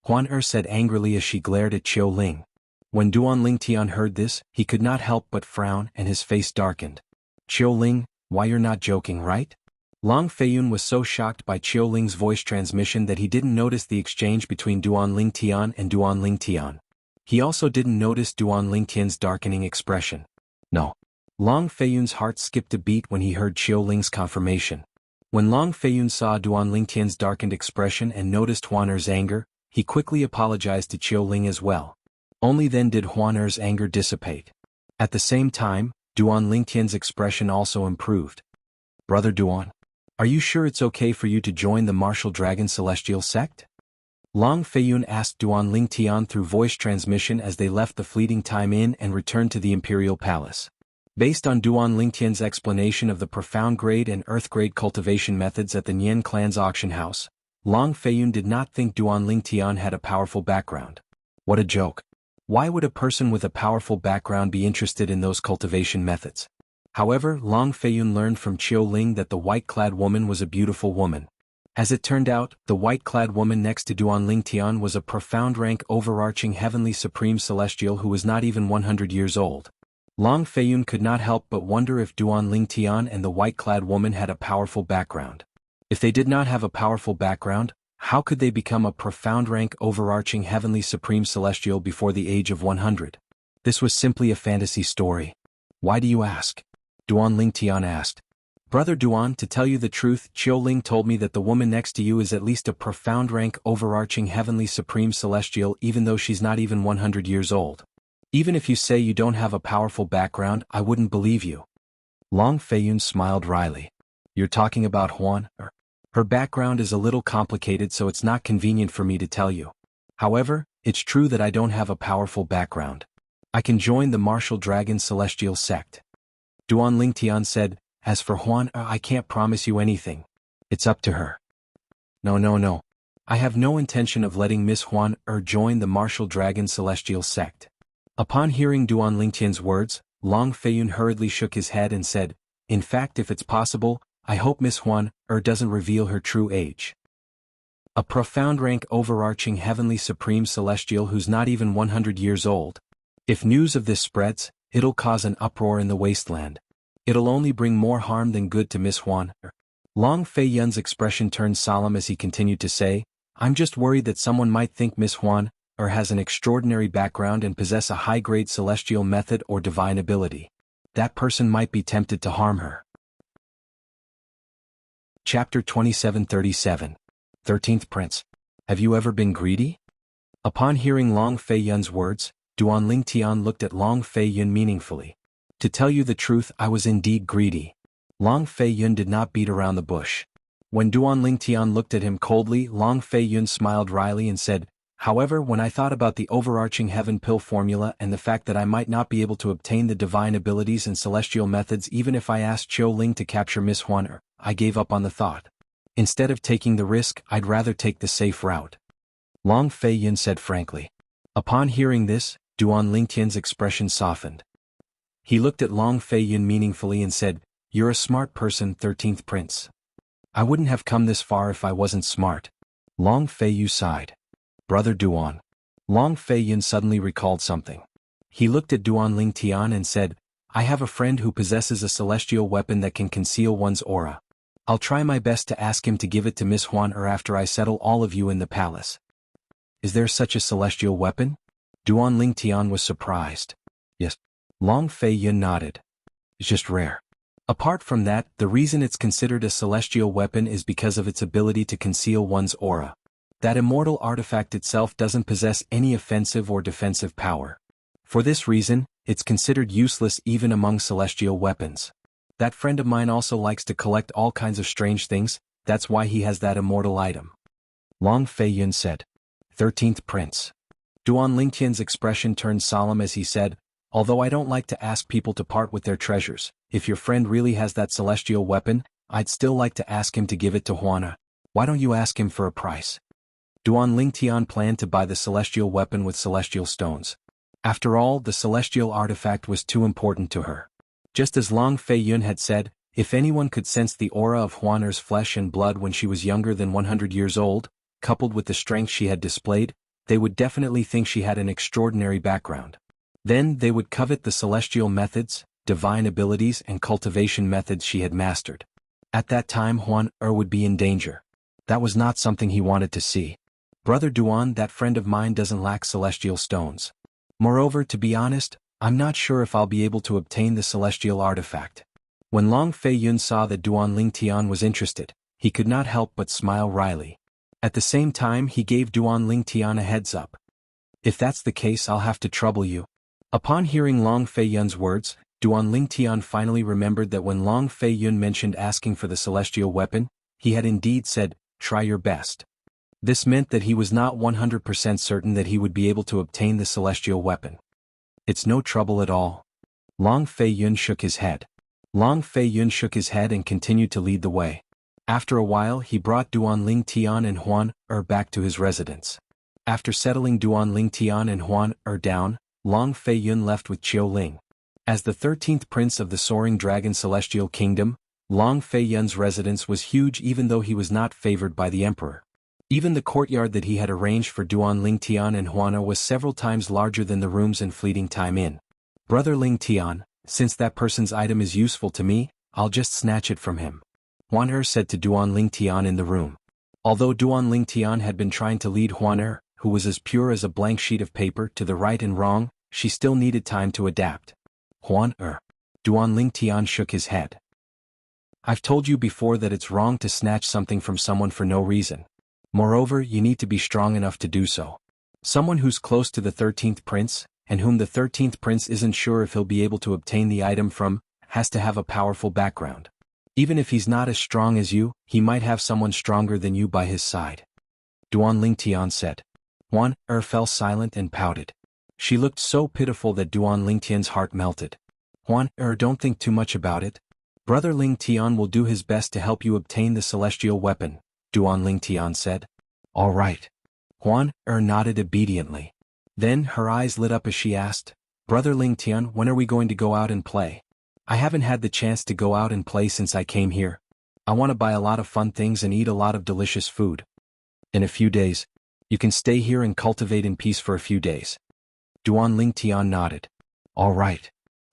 Huan said angrily as she glared at Qiu Ling. When Duan Lingtian heard this, he could not help but frown and his face darkened. Qiu Ling, why you're not joking, right? Long Fei Yun was so shocked by Qiu Ling's voice transmission that he didn't notice the exchange between Duan Lingtian and Duan Lingtian. He also didn't notice Duan Lingtian's darkening expression. No. Long Fei Yun's heart skipped a beat when he heard Qiu Ling's confirmation. When Long Fei Yun saw Duan Lingtian's darkened expression and noticed Huaner's anger, he quickly apologized to Qiu Ling as well. Only then did Huaner's anger dissipate. At the same time, Duan Lingtian's expression also improved. Brother Duan, are you sure it's okay for you to join the Martial Dragon Celestial sect? Long Feiyun asked Duan Lingtian through voice transmission as they left the Fleeting Time Inn and returned to the Imperial Palace. Based on Duan Lingtian's explanation of the profound grade and earth grade cultivation methods at the Nian clan's auction house, Long Feiyun did not think Duan Lingtian had a powerful background. What a joke. Why would a person with a powerful background be interested in those cultivation methods? However, Long Feiyun learned from Qiu Ling that the white-clad woman was a beautiful woman. As it turned out, the white-clad woman next to Duan Lingtian was a profound rank overarching heavenly supreme celestial who was not even 100 years old. Long Feiyun could not help but wonder if Duan Lingtian and the white-clad woman had a powerful background. If they did not have a powerful background, how could they become a profound rank overarching heavenly supreme celestial before the age of 100? This was simply a fantasy story. Why do you ask? Duan Lingtian asked. Brother Duan, to tell you the truth, Qiu Ling told me that the woman next to you is at least a profound rank overarching heavenly supreme celestial even though she's not even 100 years old. Even if you say you don't have a powerful background, I wouldn't believe you. Long Feiyun smiled wryly. You're talking about Huan? Her background is a little complicated, so it's not convenient for me to tell you. However, it's true that I don't have a powerful background. I can join the Martial Dragon Celestial sect. Duan Lingtian said, as for Huan, I can't promise you anything. It's up to her. No. I have no intention of letting Miss Huan join the Martial Dragon Celestial sect. Upon hearing Duan Lingtian's words, Long Feiyun hurriedly shook his head and said, in fact, if it's possible, I hope Miss Huan doesn't reveal her true age. A profound rank overarching heavenly supreme celestial who's not even 100 years old. If news of this spreads, it'll cause an uproar in the wasteland. It'll only bring more harm than good to Miss Huan. Long Feiyun's expression turned solemn as he continued to say, I'm just worried that someone might think Miss Huan has an extraordinary background and possess a high-grade celestial method or divine ability. That person might be tempted to harm her. Chapter 2737. 13th Prince. Have you ever been greedy? Upon hearing Long Feiyun's words, Duan Lingtian looked at Long Feiyun meaningfully. To tell you the truth, I was indeed greedy. Long Feiyun did not beat around the bush. When Duan Lingtian looked at him coldly, Long Feiyun smiled wryly and said, however, when I thought about the overarching heaven pill formula and the fact that I might not be able to obtain the divine abilities and celestial methods even if I asked Qiu Ling to capture Miss Huan, I gave up on the thought. Instead of taking the risk, I'd rather take the safe route. Long Feiyun said frankly. Upon hearing this, Duan Lingtian's expression softened. He looked at Long Feiyun meaningfully and said, you're a smart person, 13th Prince. I wouldn't have come this far if I wasn't smart. Long Feiyun sighed. Brother Duan. Long Feiyun suddenly recalled something. He looked at Duan Lingtian and said, I have a friend who possesses a celestial weapon that can conceal one's aura. I'll try my best to ask him to give it to Miss Huan after I settle all of you in the palace. Is there such a celestial weapon? Duan Lingtian was surprised. Yes. Long Feiyun nodded. It's just rare. Apart from that, the reason it's considered a celestial weapon is because of its ability to conceal one's aura. That immortal artifact itself doesn't possess any offensive or defensive power. For this reason, it's considered useless even among celestial weapons. That friend of mine also likes to collect all kinds of strange things, that's why he has that immortal item. Long Feiyun said. 13th Prince. Duan Lingtian's expression turned solemn as he said, although I don't like to ask people to part with their treasures, if your friend really has that celestial weapon, I'd still like to ask him to give it to Huana. Why don't you ask him for a price? Duan Lingtian planned to buy the celestial weapon with celestial stones. After all, the celestial artifact was too important to her. Just as Long Feiyun had said, if anyone could sense the aura of Huaner's flesh and blood when she was younger than 100 years old, coupled with the strength she had displayed, they would definitely think she had an extraordinary background. Then they would covet the celestial methods, divine abilities and cultivation methods she had mastered. At that time Huan would be in danger. That was not something he wanted to see. Brother Duan, that friend of mine doesn't lack celestial stones. Moreover, to be honest, I'm not sure if I'll be able to obtain the celestial artifact. When Long Feiyun saw that Duan Lingtian was interested, he could not help but smile wryly. At the same time he gave Duan Lingtian a heads up. If that's the case, I'll have to trouble you. Upon hearing Long Feiyun's words, Duan Lingtian finally remembered that when Long Fei Yun mentioned asking for the celestial weapon, he had indeed said, "Try your best." This meant that he was not 100% certain that he would be able to obtain the celestial weapon. "It's no trouble at all." Long Fei Yun shook his head. Long Fei Yun shook his head and continued to lead the way. After a while he brought Duan Lingtian and Huan back to his residence. After settling Duan Lingtian and Huan down, Long Fei Yun left with Qiu Ling. As the 13th prince of the Soaring Dragon Celestial Kingdom, Long Fei Yun's residence was huge even though he was not favored by the emperor. Even the courtyard that he had arranged for Duan Lingtian and Huana was several times larger than the rooms in Fleeting Time Inn. "Brother Lingtian, since that person's item is useful to me, I'll just snatch it from him," Huan said to Duan Lingtian in the room. Although Duan Lingtian had been trying to lead Huan who was as pure as a blank sheet of paper, to the right and wrong, she still needed time to adapt. "Huan Duan Lingtian shook his head. "I've told you before that it's wrong to snatch something from someone for no reason. Moreover, you need to be strong enough to do so. Someone who's close to the 13th prince, and whom the 13th prince isn't sure if he'll be able to obtain the item from, has to have a powerful background. Even if he's not as strong as you, he might have someone stronger than you by his side," Duan Lingtian said. Huan fell silent and pouted. She looked so pitiful that Duan Lingtian's heart melted. "Huan don't think too much about it. Brother Lingtian will do his best to help you obtain the celestial weapon," Duan Lingtian said. "All right." Huan nodded obediently. Then her eyes lit up as she asked, "Brother Lingtian, when are we going to go out and play? I haven't had the chance to go out and play since I came here. I want to buy a lot of fun things and eat a lot of delicious food." "In a few days. You can stay here and cultivate in peace for a few days." Duan Lingtian nodded. "All right."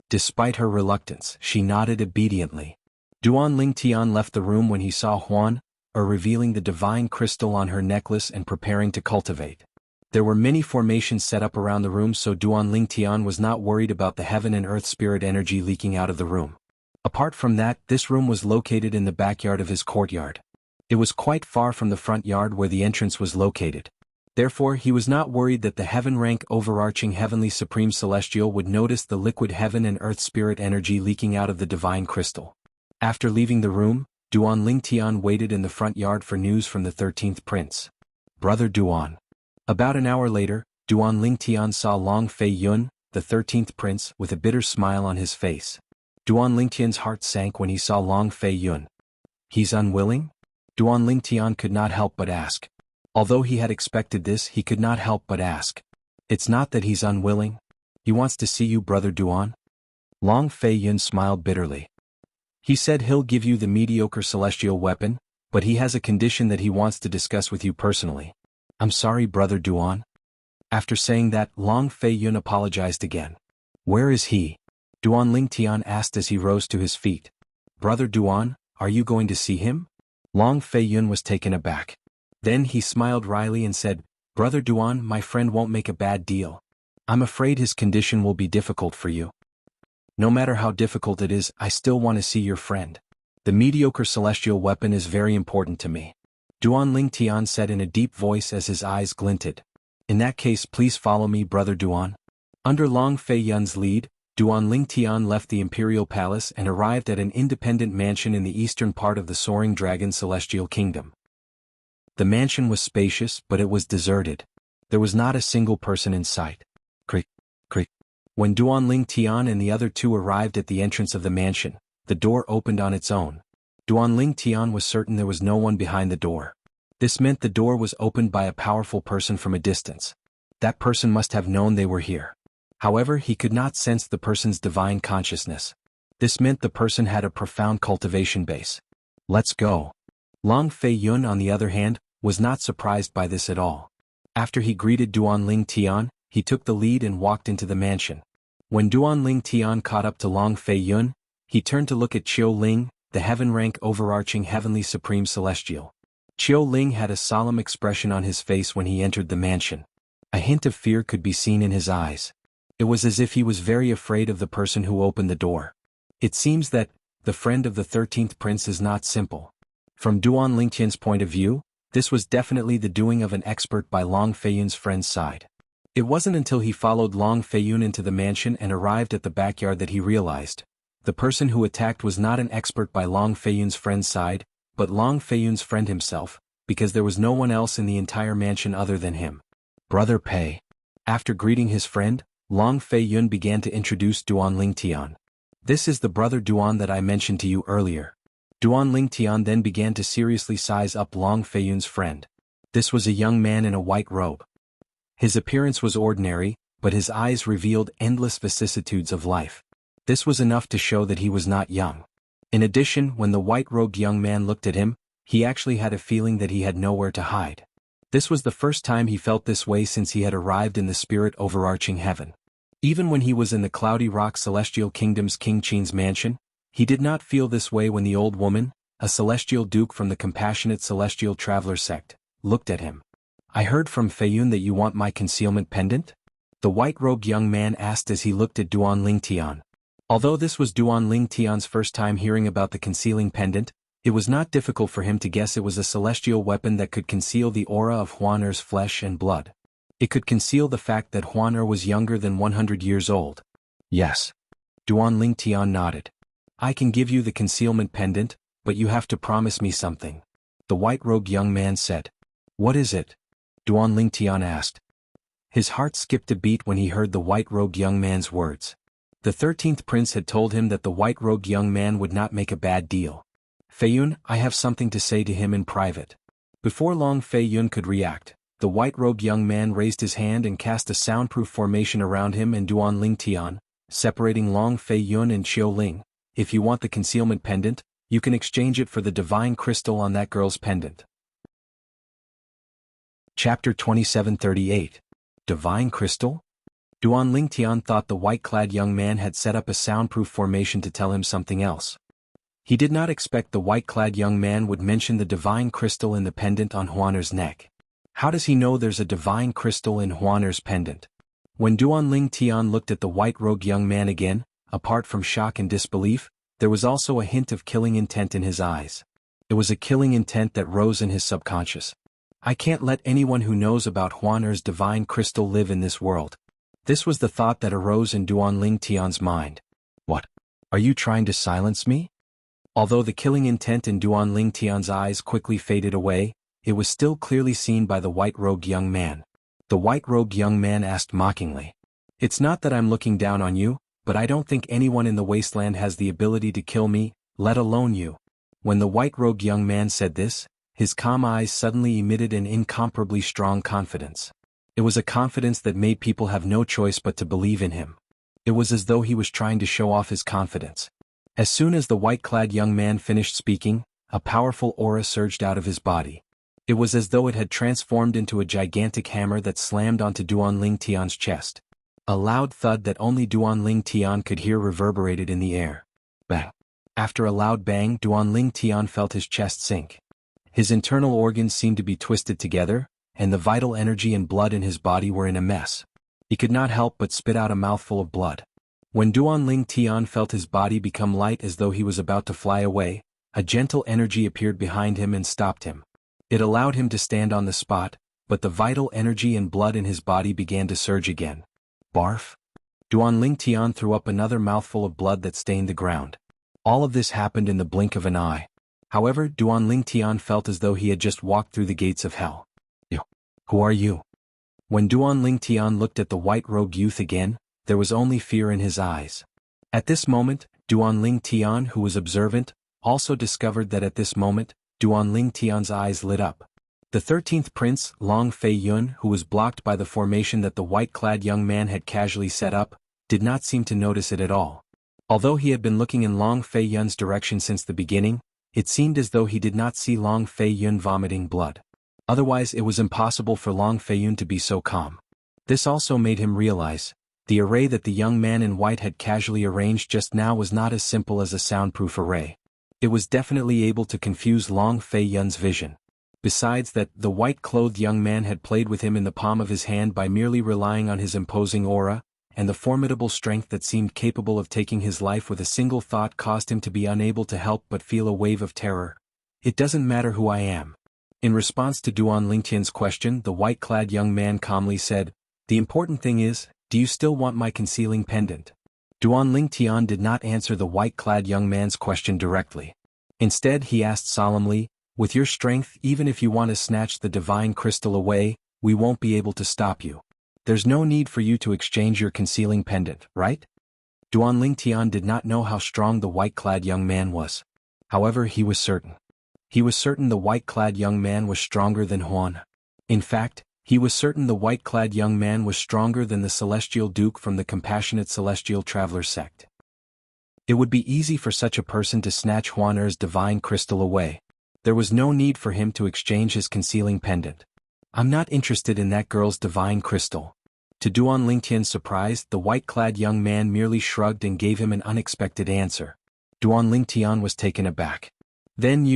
Despite her reluctance, she nodded obediently. Duan Lingtian left the room when he saw Huan revealing the divine crystal on her necklace and preparing to cultivate. There were many formations set up around the room, so Duan Lingtian was not worried about the heaven and earth spirit energy leaking out of the room. Apart from that, this room was located in the backyard of his courtyard. It was quite far from the front yard where the entrance was located. Therefore, he was not worried that the heaven-rank overarching heavenly supreme celestial would notice the liquid heaven and earth spirit energy leaking out of the divine crystal. After leaving the room, Duan Lingtian waited in the front yard for news from the 13th prince. "Brother Duan." About an hour later, Duan Lingtian saw Long Fei Yun, the 13th prince, with a bitter smile on his face. Duan Lingtian's heart sank when he saw Long Fei Yun. "He's unwilling?" Duan Lingtian could not help but ask. Although he had expected this, he could not help but ask. "It's not that he's unwilling. He wants to see you, Brother Duan." Long Fei Yun smiled bitterly. "He said he'll give you the mediocre celestial weapon, but he has a condition that he wants to discuss with you personally." "I'm sorry, Brother Duan." After saying that, Long Fei Yun apologized again. "Where is he?" Duan Lingtian asked as he rose to his feet. "Brother Duan, are you going to see him?" Long Fei Yun was taken aback. Then he smiled wryly and said, "Brother Duan, my friend won't make a bad deal. I'm afraid his condition will be difficult for you." "No matter how difficult it is, I still want to see your friend. The mediocre celestial weapon is very important to me," Duan Lingtian said in a deep voice as his eyes glinted. "In that case, please follow me, Brother Duan." Under Long Fei Yun's lead, Duan Lingtian left the imperial palace and arrived at an independent mansion in the eastern part of the Soaring Dragon Celestial Kingdom. The mansion was spacious, but it was deserted. There was not a single person in sight. Crick, crick. When Duan Lingtian and the other two arrived at the entrance of the mansion, the door opened on its own. Duan Lingtian was certain there was no one behind the door. This meant the door was opened by a powerful person from a distance. That person must have known they were here. However, he could not sense the person's divine consciousness. This meant the person had a profound cultivation base. "Let's go." Long Fei Yun, on the other hand, was not surprised by this at all. After he greeted Duan Lingtian, he took the lead and walked into the mansion. When Duan Lingtian caught up to Long Fei Yun, he turned to look at Qiu Ling, the heaven-rank overarching heavenly supreme celestial. Qiu Ling had a solemn expression on his face when he entered the mansion. A hint of fear could be seen in his eyes. It was as if he was very afraid of the person who opened the door. It seems that the friend of the 13th prince is not simple. From Duan Lingtian's point of view, this was definitely the doing of an expert by Long Fei Yun's friend's side. It wasn't until he followed Long Feiyun into the mansion and arrived at the backyard that he realized. The person who attacked was not an expert by Long Feiyun's friend's side, but Long Feiyun's friend himself, because there was no one else in the entire mansion other than him. Brother Pei. After greeting his friend, Long Feiyun began to introduce Duan Lingtian. This is the brother Duan that I mentioned to you earlier. Duan Lingtian then began to seriously size up Long Feiyun's friend. This was a young man in a white robe. His appearance was ordinary, but his eyes revealed endless vicissitudes of life. This was enough to show that he was not young. In addition, when the white-robed young man looked at him, he actually had a feeling that he had nowhere to hide. This was the first time he felt this way since he had arrived in the spirit overarching heaven. Even when he was in the Cloudy Rock Celestial Kingdom's King Qin's mansion, he did not feel this way when the old woman, a celestial duke from the Compassionate Celestial Traveler sect, looked at him. I heard from Feiyun that you want my concealment pendant? The white-robed young man asked as he looked at Duan Lingtian. Although this was Duan Lingtian's first time hearing about the concealing pendant, it was not difficult for him to guess it was a celestial weapon that could conceal the aura of Huaner's flesh and blood. It could conceal the fact that Huaner was younger than 100 years old. Yes. Duan Lingtian nodded. I can give you the concealment pendant, but you have to promise me something. The white-robed young man said. What is it? Duan Lingtian asked. His heart skipped a beat when he heard the white-robed young man's words. The 13th prince had told him that the white-robed young man would not make a bad deal. Feiyun, I have something to say to him in private. Before long Feiyun could react, the white-robed young man raised his hand and cast a soundproof formation around him and Duan Lingtian, separating Long Feiyun and Xiao Ling. If you want the concealment pendant, you can exchange it for the divine crystal on that girl's pendant. Chapter 2738. Divine Crystal? Duan Lingtian thought the white-clad young man had set up a soundproof formation to tell him something else. He did not expect the white-clad young man would mention the divine crystal in the pendant on Huaner's neck. How does he know there's a divine crystal in Huaner's pendant? When Duan Lingtian looked at the white-robed young man again, apart from shock and disbelief, there was also a hint of killing intent in his eyes. It was a killing intent that rose in his subconscious. I can't let anyone who knows about Huaner's divine crystal live in this world. This was the thought that arose in Duan Lingtian's mind. What? Are you trying to silence me? Although the killing intent in Duan Lingtian's eyes quickly faded away, it was still clearly seen by the white-robed young man. The white-robed young man asked mockingly. It's not that I'm looking down on you, but I don't think anyone in the wasteland has the ability to kill me, let alone you. When the white-robed young man said this, his calm eyes suddenly emitted an incomparably strong confidence. It was a confidence that made people have no choice but to believe in him. It was as though he was trying to show off his confidence. As soon as the white-clad young man finished speaking, a powerful aura surged out of his body. It was as though it had transformed into a gigantic hammer that slammed onto Duan Lingtian's chest. A loud thud that only Duan Lingtian could hear reverberated in the air. Bang! After a loud bang, Duan Lingtian felt his chest sink. His internal organs seemed to be twisted together, and the vital energy and blood in his body were in a mess. He could not help but spit out a mouthful of blood. When Duan Lingtian felt his body become light as though he was about to fly away, a gentle energy appeared behind him and stopped him. It allowed him to stand on the spot, but the vital energy and blood in his body began to surge again. Barf! Duan Lingtian threw up another mouthful of blood that stained the ground. All of this happened in the blink of an eye. However, Duan Lingtian felt as though he had just walked through the gates of hell. Who are you? When Duan Lingtian looked at the white-robed youth again, there was only fear in his eyes. At this moment, Duan Lingtian, who was observant, also discovered that at this moment, Duan Lingtian's eyes lit up. The 13th prince, Long Feiyun, who was blocked by the formation that the white-clad young man had casually set up, did not seem to notice it at all. Although he had been looking in Long Feiyun's direction since the beginning, it seemed as though he did not see Long Feiyun vomiting blood. Otherwise it was impossible for Long Feiyun to be so calm. This also made him realize, the array that the young man in white had casually arranged just now was not as simple as a soundproof array. It was definitely able to confuse Long Feiyun's vision. Besides that, the white-clothed young man had played with him in the palm of his hand by merely relying on his imposing aura, and the formidable strength that seemed capable of taking his life with a single thought caused him to be unable to help but feel a wave of terror. It doesn't matter who I am. In response to Duan Lingtian's question, the white-clad young man calmly said, The important thing is, do you still want my concealing pendant? Duanling Tian did not answer the white-clad young man's question directly. Instead he asked solemnly, with your strength, even if you want to snatch the divine crystal away, we won't be able to stop you. There's no need for you to exchange your concealing pendant, right? Duanling Tian did not know how strong the white-clad young man was. However, he was certain. He was certain the white-clad young man was stronger than Huan. In fact, he was certain the white-clad young man was stronger than the Celestial Duke from the Compassionate Celestial Traveler sect. It would be easy for such a person to snatch Huan Er's divine crystal away. There was no need for him to exchange his concealing pendant. I'm not interested in that girl's divine crystal. To Duanling Tian's surprise, the white-clad young man merely shrugged and gave him an unexpected answer. Duanling Tian was taken aback. Then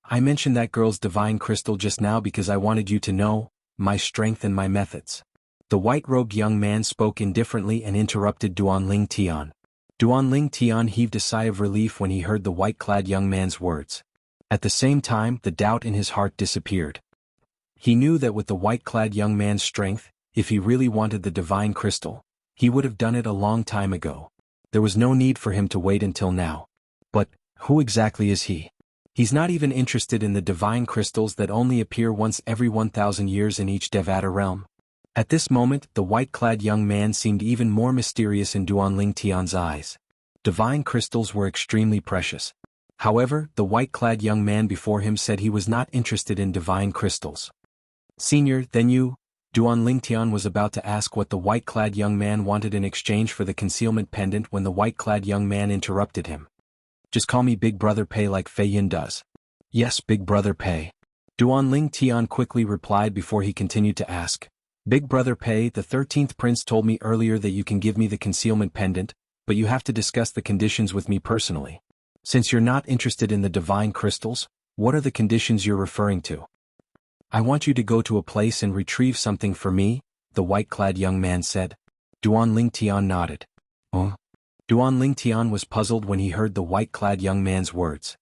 I mentioned that girl's divine crystal just now because I wanted you to know my strength and my methods. The white-robed young man spoke indifferently and interrupted Duanling Tian. Duanling Tian heaved a sigh of relief when he heard the white-clad young man's words. At the same time, the doubt in his heart disappeared. He knew that with the white-clad young man's strength, if he really wanted the divine crystal, he would have done it a long time ago. There was no need for him to wait until now. But, who exactly is he? He's not even interested in the divine crystals that only appear once every 1,000 years in each Devata realm. At this moment, the white-clad young man seemed even more mysterious in Duanling Tian's eyes. Divine crystals were extremely precious. However, the white-clad young man before him said he was not interested in divine crystals. Senior, then Duanling Tian was about to ask what the white-clad young man wanted in exchange for the concealment pendant when the white-clad young man interrupted him. Just call me Big Brother Pei like Fei Yin does. Yes, Big Brother Pei. Duanling Tian quickly replied before he continued to ask. Big Brother Pei, the 13th prince told me earlier that you can give me the concealment pendant, but you have to discuss the conditions with me personally. Since you're not interested in the divine crystals, what are the conditions you're referring to? I want you to go to a place and retrieve something for me, the white-clad young man said. Duanling Tian nodded. Duanling Tian was puzzled when he heard the white-clad young man's words.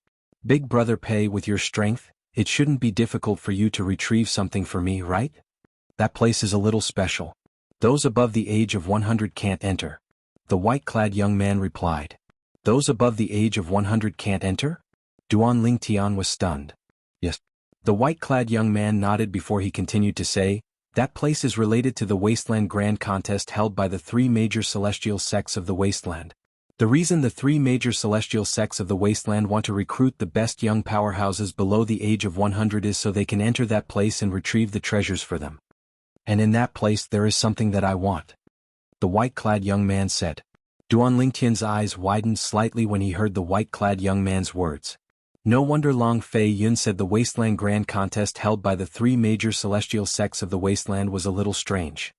Big Brother Pei, with your strength, it shouldn't be difficult for you to retrieve something for me, right? That place is a little special. Those above the age of 100 can't enter. The white-clad young man replied. Those above the age of 100 can't enter? Duanling Tian was stunned. Yes. The white-clad young man nodded before he continued to say, that place is related to the Wasteland Grand Contest held by the three major celestial sects of the Wasteland. The reason the three major celestial sects of the Wasteland want to recruit the best young powerhouses below the age of 100 is so they can enter that place and retrieve the treasures for them. And in that place there is something that I want. The white-clad young man said. Duanling Tian's eyes widened slightly when he heard the white-clad young man's words. No wonder Long Fei Yun said the Wasteland Grand Contest held by the three major celestial sects of the Wasteland was a little strange.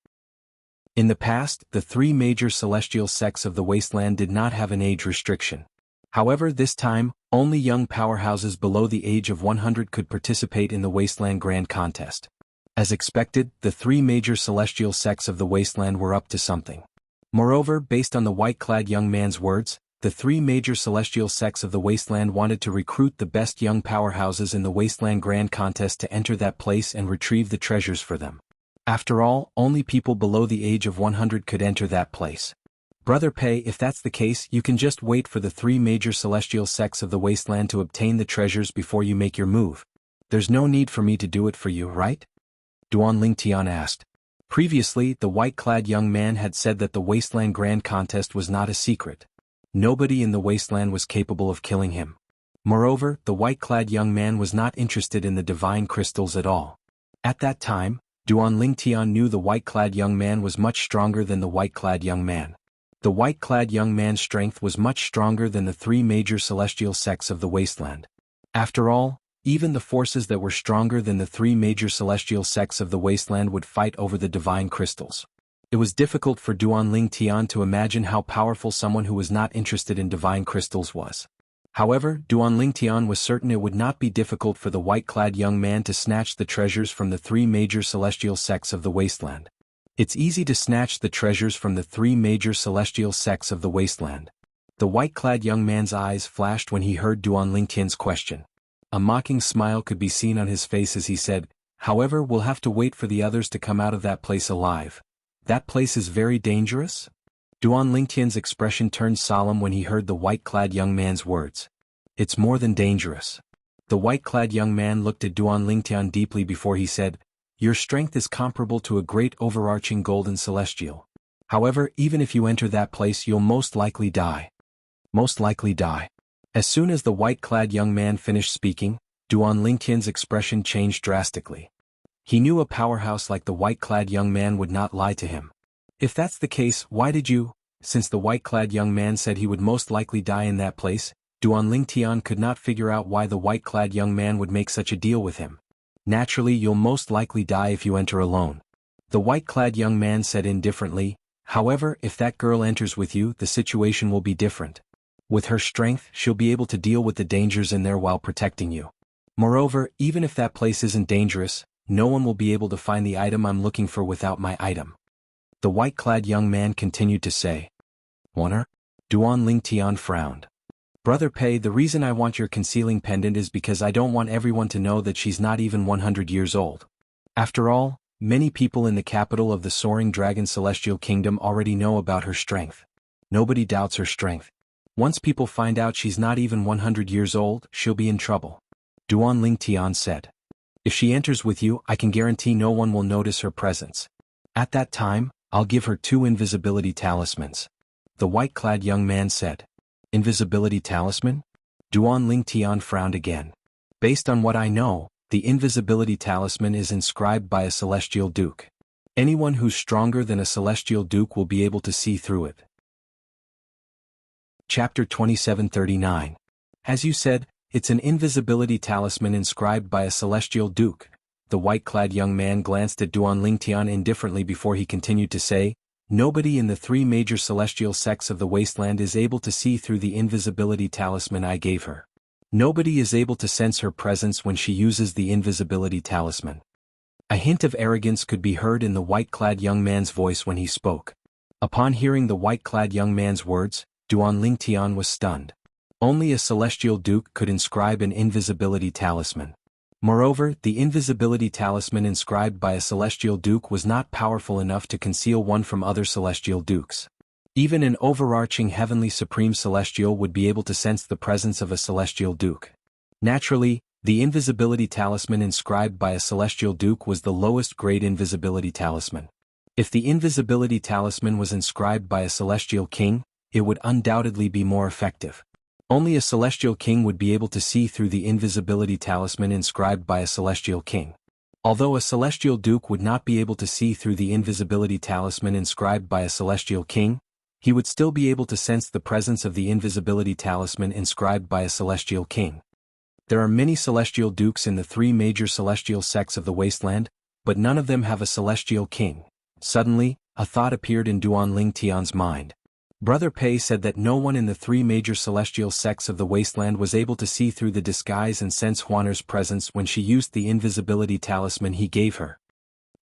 In the past, the three major celestial sects of the Wasteland did not have an age restriction. However, this time, only young powerhouses below the age of 100 could participate in the Wasteland Grand Contest. As expected, the three major celestial sects of the Wasteland were up to something. Moreover, based on the white-clad young man's words, the three major celestial sects of the Wasteland wanted to recruit the best young powerhouses in the Wasteland Grand Contest to enter that place and retrieve the treasures for them. After all, only people below the age of 100 could enter that place. Brother Pei, if that's the case, you can just wait for the three major celestial sects of the Wasteland to obtain the treasures before you make your move. There's no need for me to do it for you, right? Duanling Tian asked. Previously, the white-clad young man had said that the Wasteland Grand Contest was not a secret. Nobody in the Wasteland was capable of killing him. Moreover, the white-clad young man was not interested in the divine crystals at all. At that time, Duanling Tian knew the white-clad young man was much stronger than the white-clad young man. The white-clad young man's strength was much stronger than the three major celestial sects of the Wasteland. After all, even the forces that were stronger than the three major celestial sects of the Wasteland would fight over the divine crystals. It was difficult for Duanling Tian to imagine how powerful someone who was not interested in divine crystals was. However, Duanling Tian was certain it would not be difficult for the white-clad young man to snatch the treasures from the three major celestial sects of the Wasteland. It's easy to snatch the treasures from the three major celestial sects of the Wasteland. The white-clad young man's eyes flashed when he heard Duanling Tian's question. A mocking smile could be seen on his face as he said, however, we'll have to wait for the others to come out of that place alive. That place is very dangerous? Duan Lingtian's expression turned solemn when he heard the white-clad young man's words. It's more than dangerous. The white-clad young man looked at Duan Lingtian deeply before he said, Your strength is comparable to a great overarching golden celestial. However, even if you enter that place you'll most likely die. Most likely die. As soon as the white-clad young man finished speaking, Duan Lingtian's expression changed drastically. He knew a powerhouse like the white-clad young man would not lie to him. If that's the case, why did you? Since the white-clad young man said he would most likely die in that place, Duan Lingtian could not figure out why the white-clad young man would make such a deal with him. Naturally, you'll most likely die if you enter alone. The white-clad young man said indifferently, however, if that girl enters with you, the situation will be different. With her strength, she'll be able to deal with the dangers in there while protecting you. Moreover, even if that place isn't dangerous, no one will be able to find the item I'm looking for without my item. The white-clad young man continued to say. Honor? Duan Lingtian frowned. Brother Pei, the reason I want your concealing pendant is because I don't want everyone to know that she's not even 100 years old. After all, many people in the capital of the Soaring Dragon Celestial Kingdom already know about her strength. Nobody doubts her strength. Once people find out she's not even 100 years old, she'll be in trouble. Duan Lingtian said. If she enters with you, I can guarantee no one will notice her presence. At that time, I'll give her 2 invisibility talismans. The white-clad young man said. Invisibility talisman? Duan Lingtian frowned again. Based on what I know, the invisibility talisman is inscribed by a celestial duke. Anyone who's stronger than a celestial duke will be able to see through it. Chapter 2739. As you said, it's an invisibility talisman inscribed by a celestial duke. The white-clad young man glanced at Duan Lingtian indifferently before he continued to say, Nobody in the 3 major celestial sects of the wasteland is able to see through the invisibility talisman I gave her. Nobody is able to sense her presence when she uses the invisibility talisman. A hint of arrogance could be heard in the white-clad young man's voice when he spoke. Upon hearing the white-clad young man's words, Duan Lingtian was stunned. Only a celestial duke could inscribe an invisibility talisman. Moreover, the invisibility talisman inscribed by a celestial duke was not powerful enough to conceal one from other celestial dukes. Even an overarching heavenly supreme celestial would be able to sense the presence of a celestial duke. Naturally, the invisibility talisman inscribed by a celestial duke was the lowest grade invisibility talisman. If the invisibility talisman was inscribed by a celestial king, it would undoubtedly be more effective. Only a celestial king would be able to see through the invisibility talisman inscribed by a celestial king. Although a celestial duke would not be able to see through the invisibility talisman inscribed by a celestial king, he would still be able to sense the presence of the invisibility talisman inscribed by a celestial king. There are many celestial dukes in the 3 major celestial sects of the wasteland, but none of them have a celestial king. Suddenly, a thought appeared in Duan Lingtian's mind. Brother Pei said that no one in the 3 major celestial sects of the wasteland was able to see through the disguise and sense Huaner's presence when she used the invisibility talisman he gave her.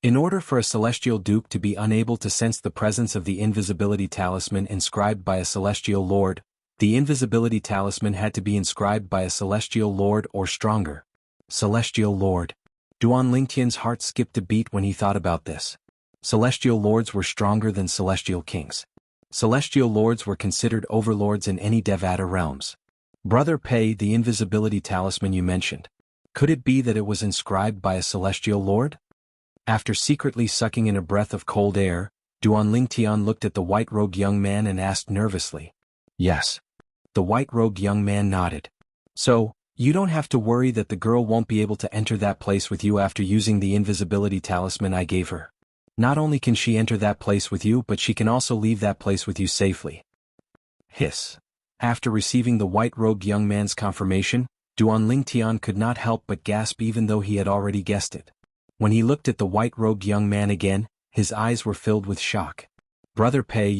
In order for a celestial duke to be unable to sense the presence of the invisibility talisman inscribed by a celestial lord, the invisibility talisman had to be inscribed by a celestial lord or stronger. Celestial lord. Duan Lingtian's heart skipped a beat when he thought about this. Celestial lords were stronger than celestial kings. Celestial lords were considered overlords in any Devata realms. Brother Pei, the invisibility talisman you mentioned. Could it be that it was inscribed by a celestial lord? After secretly sucking in a breath of cold air, Duan Lingtian looked at the white-robed young man and asked nervously. Yes. The white-robed young man nodded. So, you don't have to worry that the girl won't be able to enter that place with you after using the invisibility talisman I gave her. Not only can she enter that place with you, but she can also leave that place with you safely. Hiss. After receiving the white-robed young man's confirmation, Duan Lingtian could not help but gasp even though he had already guessed it. When he looked at the white-robed young man again, his eyes were filled with shock. Brother Pei,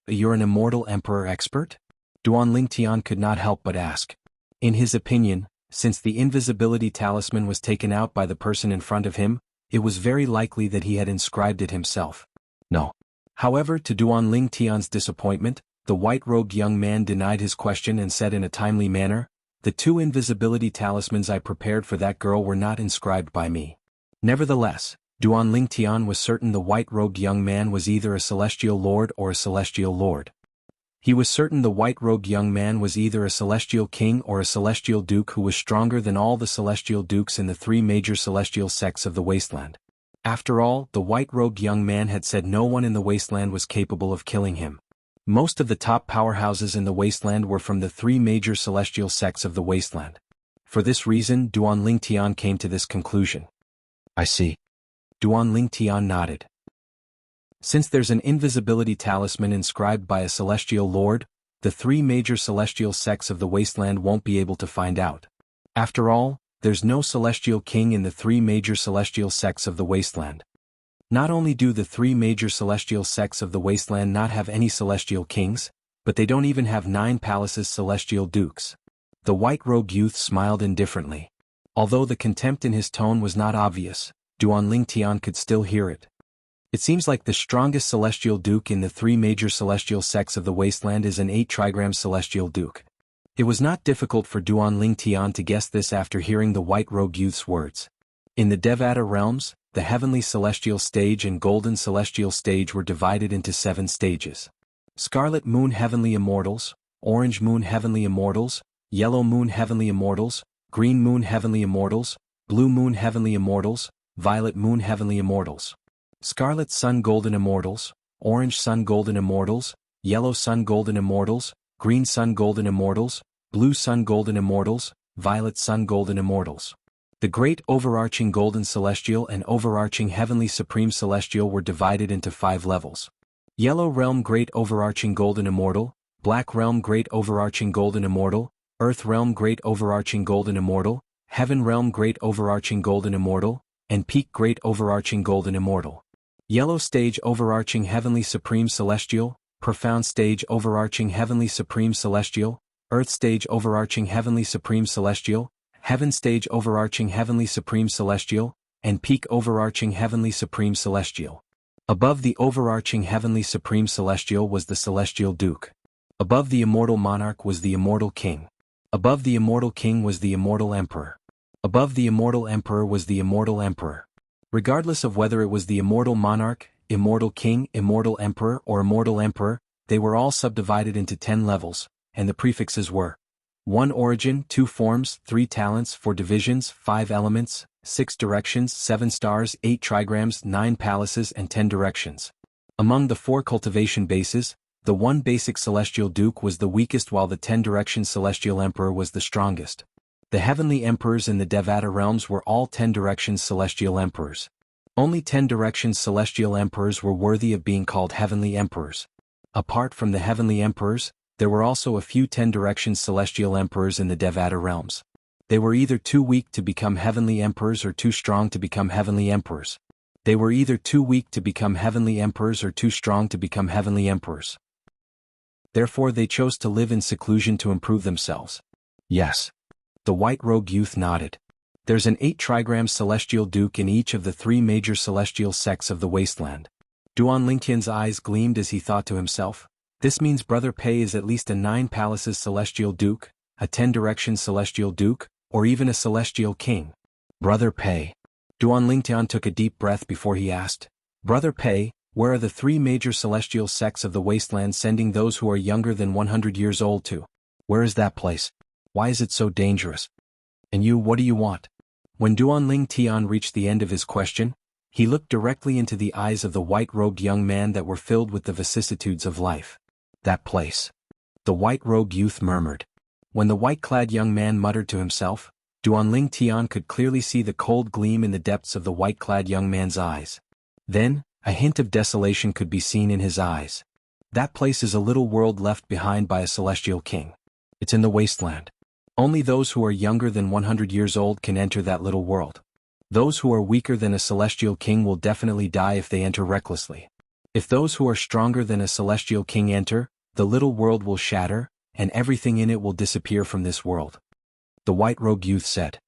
you're an immortal emperor expert? Duan Lingtian could not help but ask. In his opinion, since the invisibility talisman was taken out by the person in front of him, it was very likely that he had inscribed it himself. No. However, to Duan Lingtian's disappointment, the white-robed young man denied his question and said in a timely manner, The 2 invisibility talismans I prepared for that girl were not inscribed by me. Nevertheless, Duan Lingtian was certain the white-robed young man was either a celestial lord or a celestial lord. He was certain the white-robed young man was either a celestial king or a celestial duke who was stronger than all the celestial dukes in the three major celestial sects of the wasteland. After all, the white-robed young man had said no one in the wasteland was capable of killing him. Most of the top powerhouses in the wasteland were from the three major celestial sects of the wasteland. For this reason, Duan Lingtian came to this conclusion. I see. Duan Lingtian nodded. Since there's an invisibility talisman inscribed by a celestial lord, the three major celestial sects of the wasteland won't be able to find out. After all, there's no celestial king in the three major celestial sects of the wasteland. Not only do the three major celestial sects of the wasteland not have any celestial kings, but they don't even have 9 palaces celestial dukes. The white-robed youth smiled indifferently. Although the contempt in his tone was not obvious, Duan Lingtian could still hear it. It seems like the strongest celestial duke in the three major celestial sects of the wasteland is an 8-trigram celestial duke. It was not difficult for Duan Lingtian to guess this after hearing the white-robed youth's words. In the Devata realms, the heavenly celestial stage and golden celestial stage were divided into 7 stages. Scarlet Moon Heavenly Immortals, Orange Moon Heavenly Immortals, Yellow Moon Heavenly Immortals, Green Moon Heavenly Immortals, Blue Moon Heavenly Immortals, Violet Moon Heavenly Immortals. Scarlet Sun Golden Immortals, Orange Sun Golden Immortals, Yellow Sun Golden Immortals, Green Sun Golden Immortals, Blue Sun Golden Immortals, Violet Sun Golden Immortals. The Great Overarching Golden Celestial and Overarching Heavenly Supreme Celestial were divided into 5 levels. Yellow Realm Great Overarching Golden Immortal, Black Realm Great Overarching Golden Immortal, Earth Realm Great Overarching Golden Immortal, Heaven Realm Great Overarching Golden Immortal, and Peak Great Overarching Golden Immortal. Yellow Stage Overarching Heavenly Supreme Celestial, Profound Stage Overarching Heavenly Supreme Celestial, Earth Stage Overarching Heavenly Supreme Celestial, Heaven Stage Overarching Heavenly Supreme Celestial, and Peak Overarching Heavenly Supreme Celestial. Above the Overarching Heavenly Supreme Celestial was the Celestial Duke. Above the Immortal Monarch was the Immortal King. Above the Immortal King was the Immortal Emperor. Above the Immortal Emperor was the Immortal Emperor. Regardless of whether it was the Immortal Monarch, Immortal King, Immortal Emperor, or Immortal Emperor, they were all subdivided into 10 levels, and the prefixes were 1 Origin, 2 Forms, 3 Talents, 4 Divisions, 5 Elements, 6 Directions, 7 Stars, 8 Trigrams, 9 Palaces, and 10 Directions. Among the 4 cultivation bases, the 1 basic Celestial Duke was the weakest while the 10 Directions Celestial Emperor was the strongest. The heavenly emperors in the Devata realms were all 10 Directions Celestial Emperors. Only 10 Directions Celestial Emperors were worthy of being called Heavenly Emperors. Apart from the Heavenly Emperors, there were also a few 10 Directions Celestial Emperors in the Devata realms. They were either too weak to become Heavenly Emperors or too strong to become Heavenly Emperors. They were either too weak to become Heavenly Emperors or too strong to become Heavenly Emperors. Therefore they chose to live in seclusion to improve themselves. Yes. The white-robed youth nodded. There's an 8-trigram Celestial Duke in each of the 3 major celestial sects of the wasteland. Duan Lingtian's eyes gleamed as he thought to himself, this means Brother Pei is at least a 9 palaces Celestial Duke, a 10 directions Celestial Duke, or even a Celestial King. Brother Pei. Duan Lingtian took a deep breath before he asked, Brother Pei, where are the 3 major celestial sects of the wasteland sending those who are younger than 100 years old to? Where is that place? Why is it so dangerous? And you, what do you want? When Duan Lingtian reached the end of his question, he looked directly into the eyes of the white-robed young man that were filled with the vicissitudes of life. That place. The white-robed youth murmured. When the white-clad young man muttered to himself, Duan Lingtian could clearly see the cold gleam in the depths of the white-clad young man's eyes. Then, a hint of desolation could be seen in his eyes. That place is a little world left behind by a celestial king. It's in the wasteland. Only those who are younger than 100 years old can enter that little world. Those who are weaker than a celestial king will definitely die if they enter recklessly. If those who are stronger than a celestial king enter, the little world will shatter, and everything in it will disappear from this world. The white-robed youth said.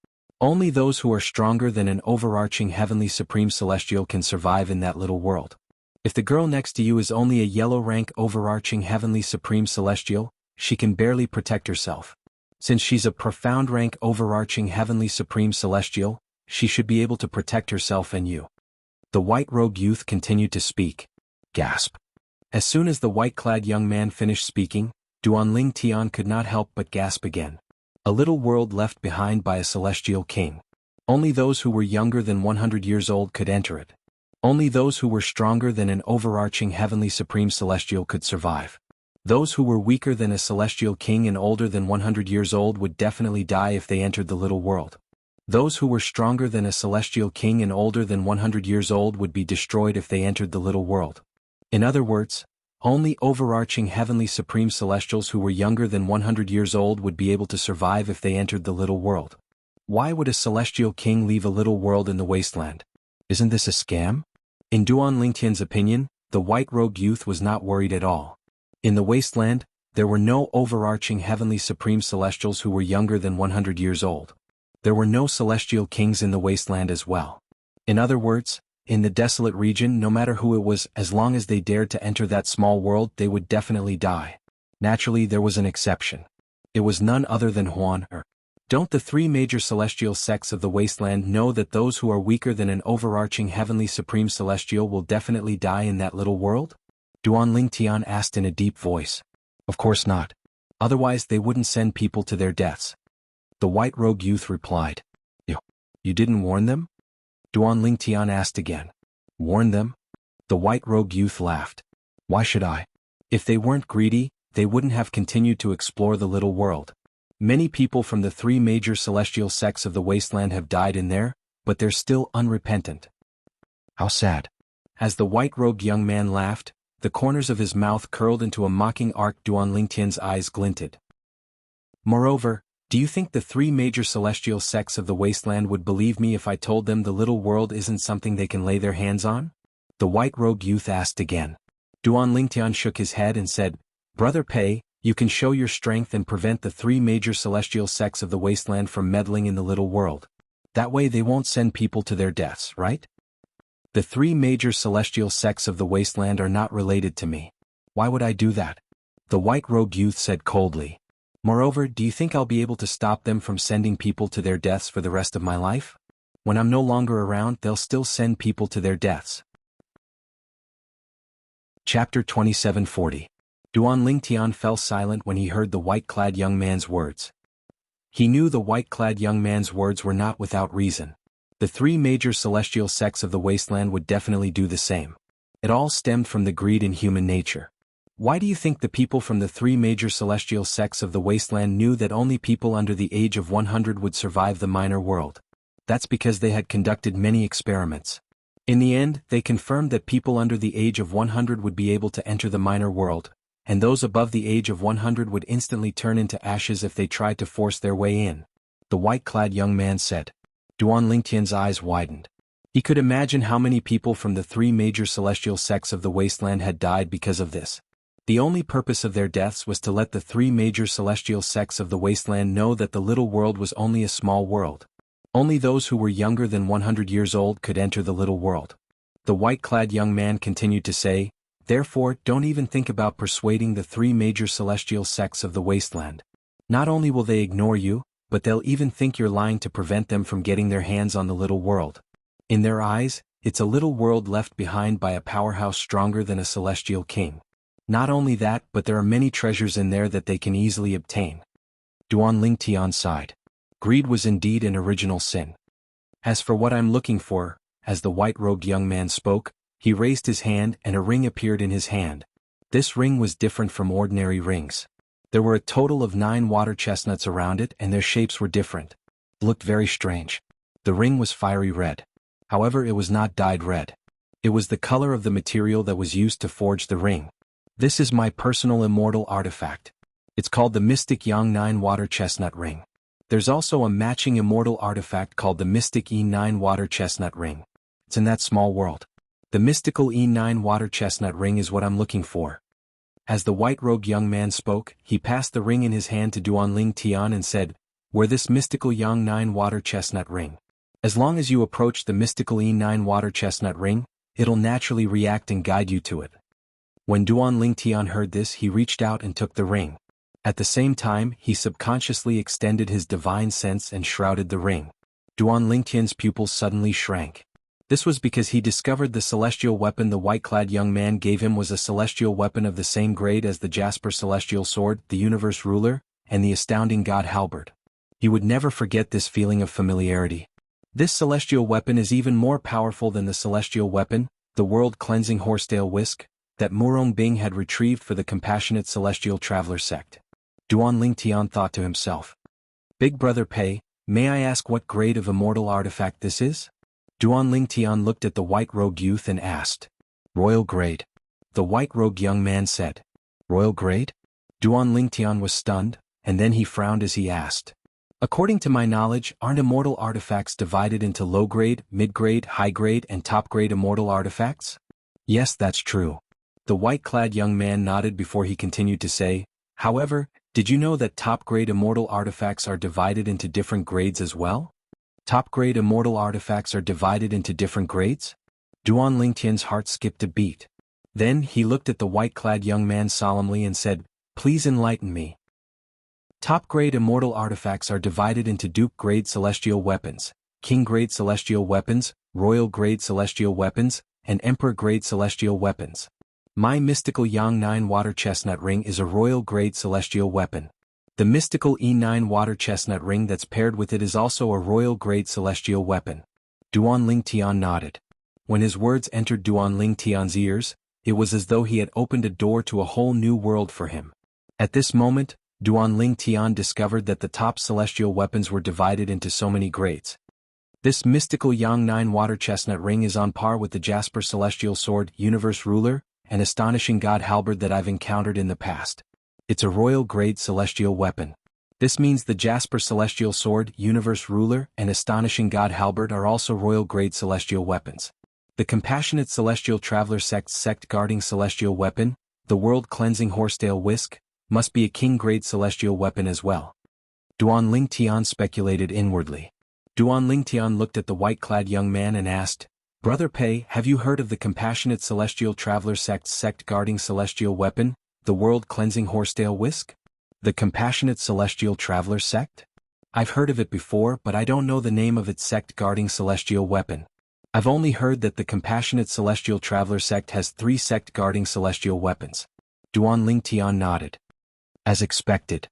Only those who are stronger than an overarching heavenly supreme celestial can survive in that little world. If the girl next to you is only a yellow rank overarching heavenly supreme celestial, she can barely protect herself. Since she's a profound rank overarching heavenly supreme celestial, she should be able to protect herself and you. The white-robed youth continued to speak. Gasp. As soon as the white-clad young man finished speaking, Duanling Tian could not help but gasp again. A little world left behind by a celestial king. Only those who were younger than 100 years old could enter it. Only those who were stronger than an overarching heavenly supreme celestial could survive. Those who were weaker than a celestial king and older than 100 years old would definitely die if they entered the little world. Those who were stronger than a celestial king and older than 100 years old would be destroyed if they entered the little world. In other words, only overarching heavenly supreme celestials who were younger than 100 years old would be able to survive if they entered the little world. Why would a celestial king leave a little world in the wasteland? Isn't this a scam? In Duan Lingtian's opinion, the white-robed youth was not worried at all. In the wasteland, there were no overarching heavenly supreme celestials who were younger than 100 years old. There were no celestial kings in the wasteland as well. In other words, in the desolate region, no matter who it was, as long as they dared to enter that small world, they would definitely die. Naturally, there was an exception. It was none other than Huan. Don't the three major celestial sects of the wasteland know that those who are weaker than an overarching heavenly supreme celestial will definitely die in that little world? Duan Lingtian asked in a deep voice. Of course not. Otherwise they wouldn't send people to their deaths. The white-robed youth replied. You didn't warn them? Duan Lingtian asked again. Warn them? The white-robed youth laughed. Why should I? If they weren't greedy, they wouldn't have continued to explore the little world. Many people from the three major celestial sects of the wasteland have died in there, but they're still unrepentant. How sad. As the white-robed young man laughed, the corners of his mouth curled into a mocking arc. Duan Lingtian's eyes glinted. Moreover, do you think the three major celestial sects of the wasteland would believe me if I told them the little world isn't something they can lay their hands on? The white-robed youth asked again. Duan Lingtian shook his head and said, Brother Pei, you can show your strength and prevent the three major celestial sects of the wasteland from meddling in the little world. That way they won't send people to their deaths, right? The three major celestial sects of the wasteland are not related to me. Why would I do that? The white-robed youth said coldly. Moreover, do you think I'll be able to stop them from sending people to their deaths for the rest of my life? When I'm no longer around, they'll still send people to their deaths. Chapter 2740. Duan Lingtian fell silent when he heard the white-clad young man's words. He knew the white-clad young man's words were not without reason. The three major celestial sects of the wasteland would definitely do the same. It all stemmed from the greed in human nature. Why do you think the people from the three major celestial sects of the wasteland knew that only people under the age of 100 would survive the minor world? That's because they had conducted many experiments. In the end, they confirmed that people under the age of 100 would be able to enter the minor world, and those above the age of 100 would instantly turn into ashes if they tried to force their way in. The white-clad young man said. Duan Lingtian's eyes widened. He could imagine how many people from the three major celestial sects of the wasteland had died because of this. The only purpose of their deaths was to let the three major celestial sects of the wasteland know that the little world was only a small world. Only those who were younger than 100 years old could enter the little world. The white-clad young man continued to say, Therefore, don't even think about persuading the three major celestial sects of the wasteland. Not only will they ignore you, but they'll even think you're lying to prevent them from getting their hands on the little world. In their eyes, it's a little world left behind by a powerhouse stronger than a celestial king. Not only that, but there are many treasures in there that they can easily obtain. Duan Lingtian sighed. Greed was indeed an original sin. As for what I'm looking for, as the white-robed young man spoke, he raised his hand and a ring appeared in his hand. This ring was different from ordinary rings. There were a total of 9 water chestnuts around it and their shapes were different. It looked very strange. The ring was fiery red. However, it was not dyed red. It was the color of the material that was used to forge the ring. This is my personal immortal artifact. It's called the Mystic Yang 9 Water Chestnut Ring. There's also a matching immortal artifact called the Mystic E9 Water Chestnut Ring. It's in that small world. The mystical E9 water chestnut ring is what I'm looking for. As the white-robed young man spoke, he passed the ring in his hand to Duan Lingtian and said, Wear this mystical Yang 9 water chestnut ring. As long as you approach the mystical E9 water chestnut ring, it'll naturally react and guide you to it. When Duan Lingtian heard this, he reached out and took the ring. At the same time, he subconsciously extended his divine sense and shrouded the ring. Duan Lingtian's pupils suddenly shrank. This was because he discovered the celestial weapon the white-clad young man gave him was a celestial weapon of the same grade as the Jasper celestial sword, the universe ruler, and the astounding god halberd. He would never forget this feeling of familiarity. This celestial weapon is even more powerful than the celestial weapon, the world-cleansing horsetail whisk, that Murong Bing had retrieved for the compassionate celestial traveler sect. Duan Lingtian thought to himself. Big Brother Pei, may I ask what grade of immortal artifact this is? Duan Lingtian looked at the white-robed youth and asked. Royal grade. The white-robed young man said. Royal grade? Duan Lingtian was stunned, and then he frowned as he asked. According to my knowledge, aren't immortal artifacts divided into low-grade, mid-grade, high-grade, and top-grade immortal artifacts? Yes, that's true. The white-clad young man nodded before he continued to say, however, did you know that top-grade immortal artifacts are divided into different grades as well? Top-grade immortal artifacts are divided into different grades? Duan Lingtian's heart skipped a beat. Then he looked at the white-clad young man solemnly and said, please enlighten me. Top-grade immortal artifacts are divided into Duke-grade celestial weapons, King-grade celestial weapons, Royal-grade celestial weapons, and Emperor-grade celestial weapons. My mystical Yang 9 water chestnut ring is a Royal-grade celestial weapon. The mystical E9 water chestnut ring that's paired with it is also a Royal-grade celestial weapon. Duan Lingtian nodded. When his words entered Duan Lingtian's ears, it was as though he had opened a door to a whole new world for him. At this moment, Duan Lingtian discovered that the top celestial weapons were divided into so many grades. This mystical Yang 9 water chestnut ring is on par with the Jasper celestial sword, universe ruler, and astonishing god halberd that I've encountered in the past. It's a royal-grade celestial weapon. This means the Jasper celestial sword, universe ruler, and astonishing god halberd are also royal-grade celestial weapons. The compassionate celestial traveler sect guarding celestial weapon, the world-cleansing horsetail whisk, must be a king-grade celestial weapon as well. Duan Lingtian speculated inwardly. Duan Lingtian looked at the white-clad young man and asked, Brother Pei, have you heard of the compassionate celestial traveler sect guarding celestial weapon, the world-cleansing horsetail whisk? The compassionate celestial traveler sect? I've heard of it before, but I don't know the name of its sect guarding celestial weapon. I've only heard that the compassionate celestial traveler sect has 3 sect guarding celestial weapons. Duan Lingtian nodded. As expected.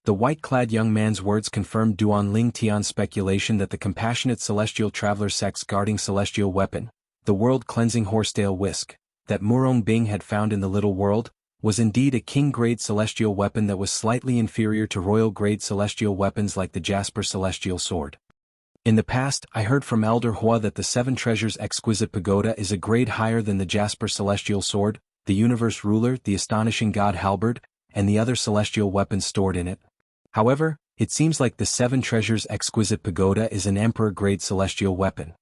The white-clad young man's words confirmed Duan Lingtian's speculation that the compassionate celestial traveler sect's guarding celestial weapon, the world-cleansing horsetail whisk, that Murong Bing had found in the little world, was indeed a king-grade celestial weapon that was slightly inferior to royal-grade celestial weapons like the Jasper celestial sword. In the past, I heard from Elder Hua that the 7 Treasures Exquisite Pagoda is a grade higher than the Jasper celestial sword, the universe ruler, the astonishing god halberd, and the other celestial weapons stored in it. However, it seems like the 7 Treasures Exquisite Pagoda is an emperor-grade celestial weapon.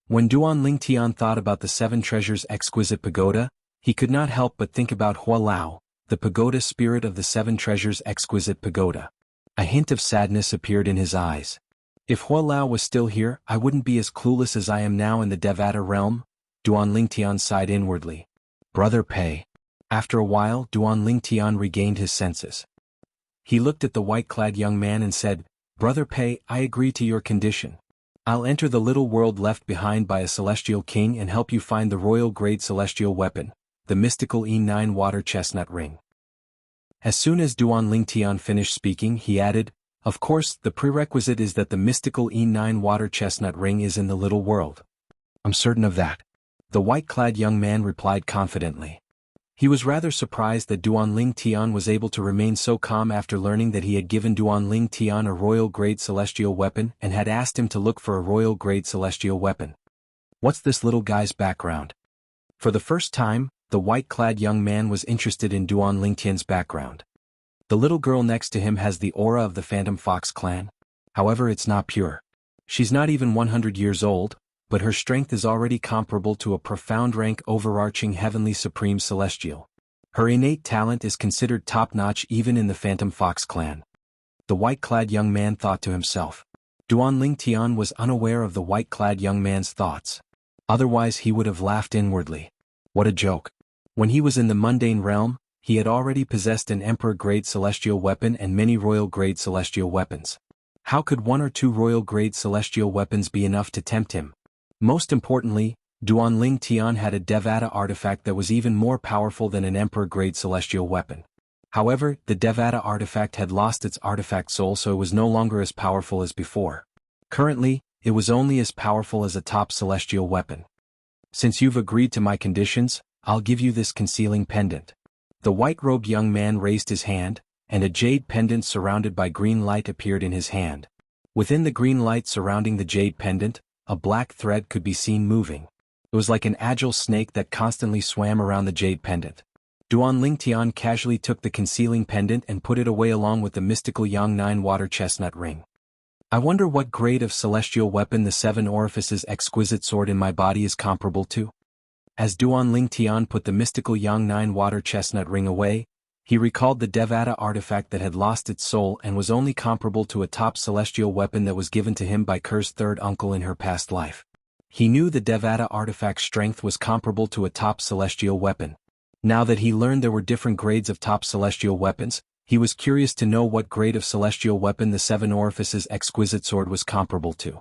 When Duan Lingtian thought about the 7 Treasures Exquisite Pagoda, he could not help but think about Hua Lao, the pagoda spirit of the 7 Treasures Exquisite Pagoda. A hint of sadness appeared in his eyes. If Hua Lao was still here, I wouldn't be as clueless as I am now in the Devata realm, Duan Lingtian sighed inwardly. Brother Pei. After a while, Duan Lingtian regained his senses. He looked at the white-clad young man and said, Brother Pei, I agree to your condition. I'll enter the little world left behind by a celestial king and help you find the royal-grade celestial weapon, the mystical E9 water chestnut ring. As soon as Duan Lingtian finished speaking, he added, Of course, the prerequisite is that the mystical E9 water chestnut ring is in the little world. I'm certain of that. The white-clad young man replied confidently. He was rather surprised that Duan Lingtian was able to remain so calm after learning that he had given Duan Lingtian a royal-grade celestial weapon and had asked him to look for a royal-grade celestial weapon. What's this little guy's background? For the first time, the white-clad young man was interested in Duan Lingtian's background. The little girl next to him has the aura of the Phantom Fox clan. However, it's not pure. She's not even 100 years old, but her strength is already comparable to a profound rank overarching heavenly supreme celestial. Her innate talent is considered top-notch even in the Phantom Fox clan. The white-clad young man thought to himself. Duan Lingtian was unaware of the white-clad young man's thoughts. Otherwise he would have laughed inwardly. What a joke. When he was in the mundane realm, he had already possessed an emperor-grade celestial weapon and many royal-grade celestial weapons. How could 1 or 2 royal-grade celestial weapons be enough to tempt him? Most importantly, Duanling Tian had a Devata artifact that was even more powerful than an Emperor-grade celestial weapon. However, the Devata artifact had lost its artifact soul, so it was no longer as powerful as before. Currently, it was only as powerful as a top celestial weapon. Since you've agreed to my conditions, I'll give you this concealing pendant. The white-robed young man raised his hand, and a jade pendant surrounded by green light appeared in his hand. Within the green light surrounding the jade pendant, a black thread could be seen moving. It was like an agile snake that constantly swam around the jade pendant. Duanling Tian casually took the concealing pendant and put it away along with the mystical Yang 9 water chestnut ring. I wonder what grade of celestial weapon the 7 orifices exquisite sword in my body is comparable to? As Duanling Tian put the mystical Yang 9 water chestnut ring away, he recalled the Devata artifact that had lost its soul and was only comparable to a top celestial weapon that was given to him by Ker's third uncle in her past life. He knew the Devata artifact's strength was comparable to a top celestial weapon. Now that he learned there were different grades of top celestial weapons, he was curious to know what grade of celestial weapon the 7 orifices exquisite sword was comparable to.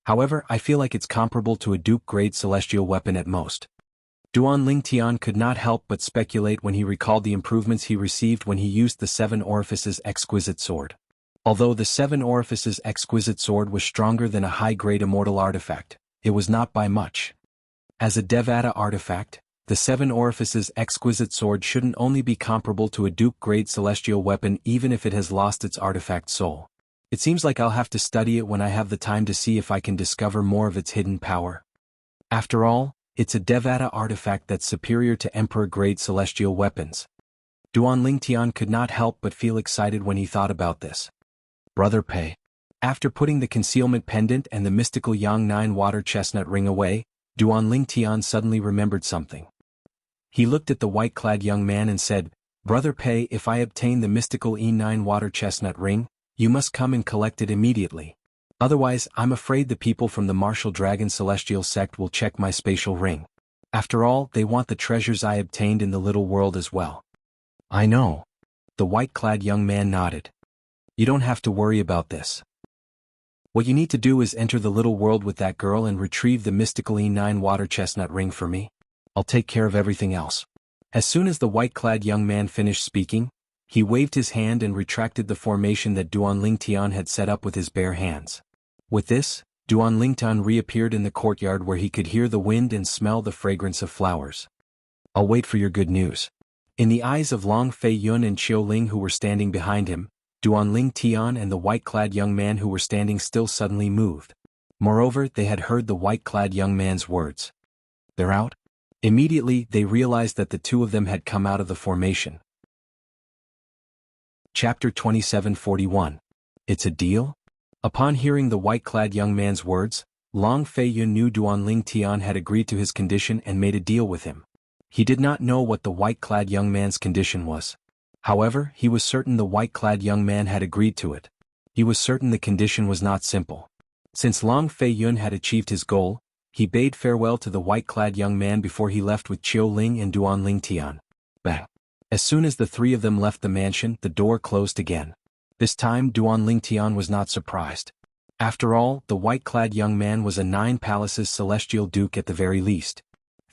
However, I feel like it's comparable to a dupe-grade celestial weapon at most. Duanling Tian could not help but speculate when he recalled the improvements he received when he used the 7 orifices exquisite sword. Although the 7 orifices exquisite sword was stronger than a high-grade immortal artifact, it was not by much. As a Devata artifact, the 7 orifices exquisite sword shouldn't only be comparable to a dupe-grade celestial weapon even if it has lost its artifact soul. It seems like I'll have to study it when I have the time to see if I can discover more of its hidden power. After all, it's a Devata artifact that's superior to Emperor-grade celestial weapons. Duanling Tian could not help but feel excited when he thought about this. Brother Pei. After putting the concealment pendant and the mystical Yang 9 water chestnut ring away, Duanling Tian suddenly remembered something. He looked at the white-clad young man and said, Brother Pei, if I obtain the mystical E9 water chestnut ring, you must come and collect it immediately. Otherwise, I'm afraid the people from the Martial Dragon Celestial Sect will check my spatial ring. After all, they want the treasures I obtained in the little world as well. I know. The white-clad young man nodded. You don't have to worry about this. What you need to do is enter the little world with that girl and retrieve the mystical E9 water chestnut ring for me. I'll take care of everything else. As soon as the white-clad young man finished speaking, he waved his hand and retracted the formation that Duanling Tian had set up with his bare hands. With this, Duanling Tian reappeared in the courtyard where he could hear the wind and smell the fragrance of flowers. I'll wait for your good news. In the eyes of Long Fei Yun and Qiu Ling who were standing behind him, Duanling Tian and the white-clad young man who were standing still suddenly moved. Moreover, they had heard the white-clad young man's words. They're out? Immediately, they realized that the two of them had come out of the formation. Chapter 2741. It's a deal? Upon hearing the white-clad young man's words, Long Fei Yun knew Duanling Tian had agreed to his condition and made a deal with him. He did not know what the white-clad young man's condition was. However, he was certain the white-clad young man had agreed to it. He was certain the condition was not simple. Since Long Fei Yun had achieved his goal, he bade farewell to the white-clad young man before he left with Qiu Ling and Duanling Tian. Bang! As soon as the three of them left the mansion, the door closed again. This time Duanling Tian was not surprised. After all, the white-clad young man was a 9 palaces celestial duke at the very least.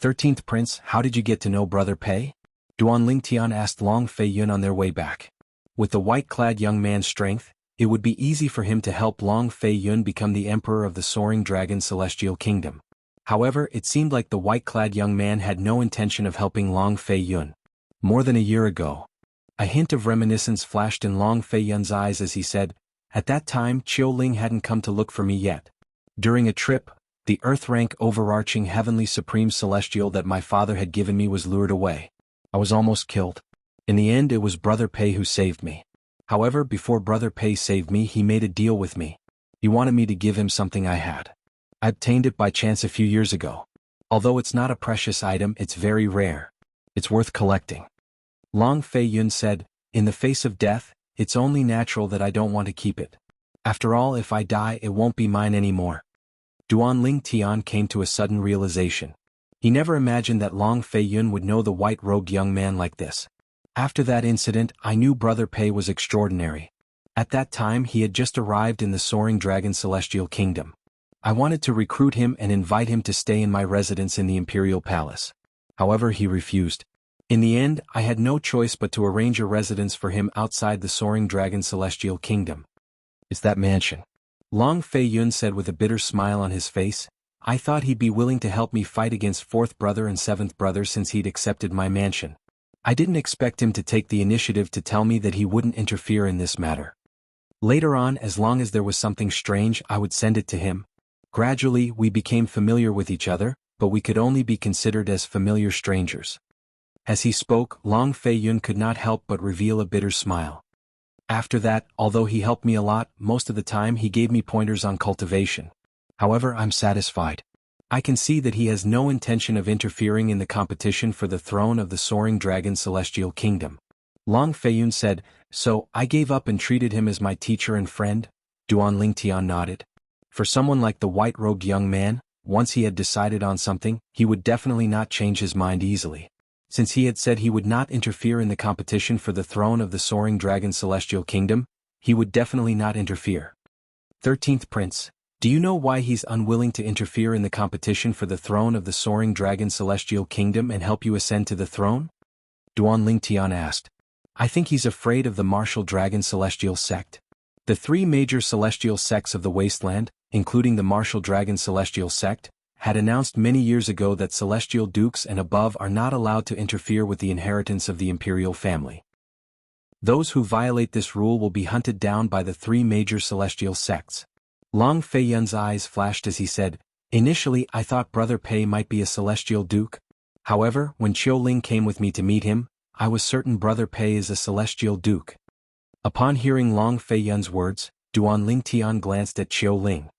13th Prince, how did you get to know Brother Pei? Duanling Tian asked Long Fei Yun on their way back. With the white-clad young man's strength, it would be easy for him to help Long Fei Yun become the emperor of the Soaring Dragon Celestial Kingdom. However, it seemed like the white-clad young man had no intention of helping Long Fei Yun. More than a year ago. A hint of reminiscence flashed in Long Fei Yun's eyes as he said, at that time Qiu Ling hadn't come to look for me yet. During a trip, the Earth-rank overarching heavenly supreme celestial that my father had given me was lured away. I was almost killed. In the end, it was Brother Pei who saved me. However, before Brother Pei saved me, he made a deal with me. He wanted me to give him something I had. I obtained it by chance a few years ago. Although it's not a precious item, it's very rare. It's worth collecting. Long Fei Yun said, in the face of death, it's only natural that I don't want to keep it. After all, if I die, it won't be mine anymore. Duanling Tian came to a sudden realization. He never imagined that Long Fei Yun would know the white-robed young man like this. After that incident, I knew Brother Pei was extraordinary. At that time he had just arrived in the Soaring Dragon Celestial Kingdom. I wanted to recruit him and invite him to stay in my residence in the Imperial Palace. However, he refused. In the end, I had no choice but to arrange a residence for him outside the Soaring Dragon Celestial Kingdom. It's that mansion. Long Fei Yun said with a bitter smile on his face. I thought he'd be willing to help me fight against fourth brother and seventh brother since he'd accepted my mansion. I didn't expect him to take the initiative to tell me that he wouldn't interfere in this matter. Later on, as long as there was something strange, I would send it to him. Gradually, we became familiar with each other, but we could only be considered as familiar strangers. As he spoke, Long Fei Yun could not help but reveal a bitter smile. After that, although he helped me a lot, most of the time he gave me pointers on cultivation. However, I'm satisfied. I can see that he has no intention of interfering in the competition for the throne of the Soaring Dragon Celestial Kingdom. Long Fei Yun said, so I gave up and treated him as my teacher and friend? Duan Lingtian nodded. For someone like the white-robed young man, once he had decided on something, he would definitely not change his mind easily. Since he had said he would not interfere in the competition for the throne of the Soaring Dragon Celestial Kingdom, he would definitely not interfere. 13th Prince, do you know why he's unwilling to interfere in the competition for the throne of the Soaring Dragon Celestial Kingdom and help you ascend to the throne? Duan Lingtian asked. I think he's afraid of the martial dragon celestial sect. The three major celestial sects of the wasteland, including the martial dragon celestial sect, had announced many years ago that celestial dukes and above are not allowed to interfere with the inheritance of the imperial family. Those who violate this rule will be hunted down by the three major celestial sects. Long Fei Yun's eyes flashed as he said, initially I thought Brother Pei might be a celestial duke. However, when Qiu Ling came with me to meet him, I was certain Brother Pei is a celestial duke. Upon hearing Long Fei Yun's words, Duan Lingtian glanced at Qiu Ling.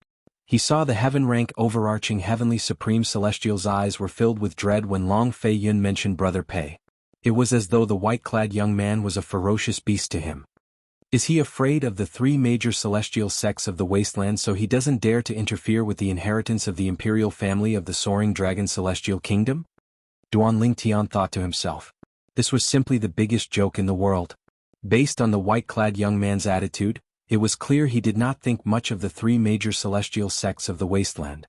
He saw the heaven-rank overarching heavenly supreme celestial's eyes were filled with dread when Long Fei Yun mentioned Brother Pei. It was as though the white-clad young man was a ferocious beast to him. Is he afraid of the three major celestial sects of the wasteland so he doesn't dare to interfere with the inheritance of the imperial family of the Soaring Dragon Celestial Kingdom? Duan Lingtian thought to himself. This was simply the biggest joke in the world. Based on the white-clad young man's attitude, it was clear he did not think much of the three major celestial sects of the wasteland.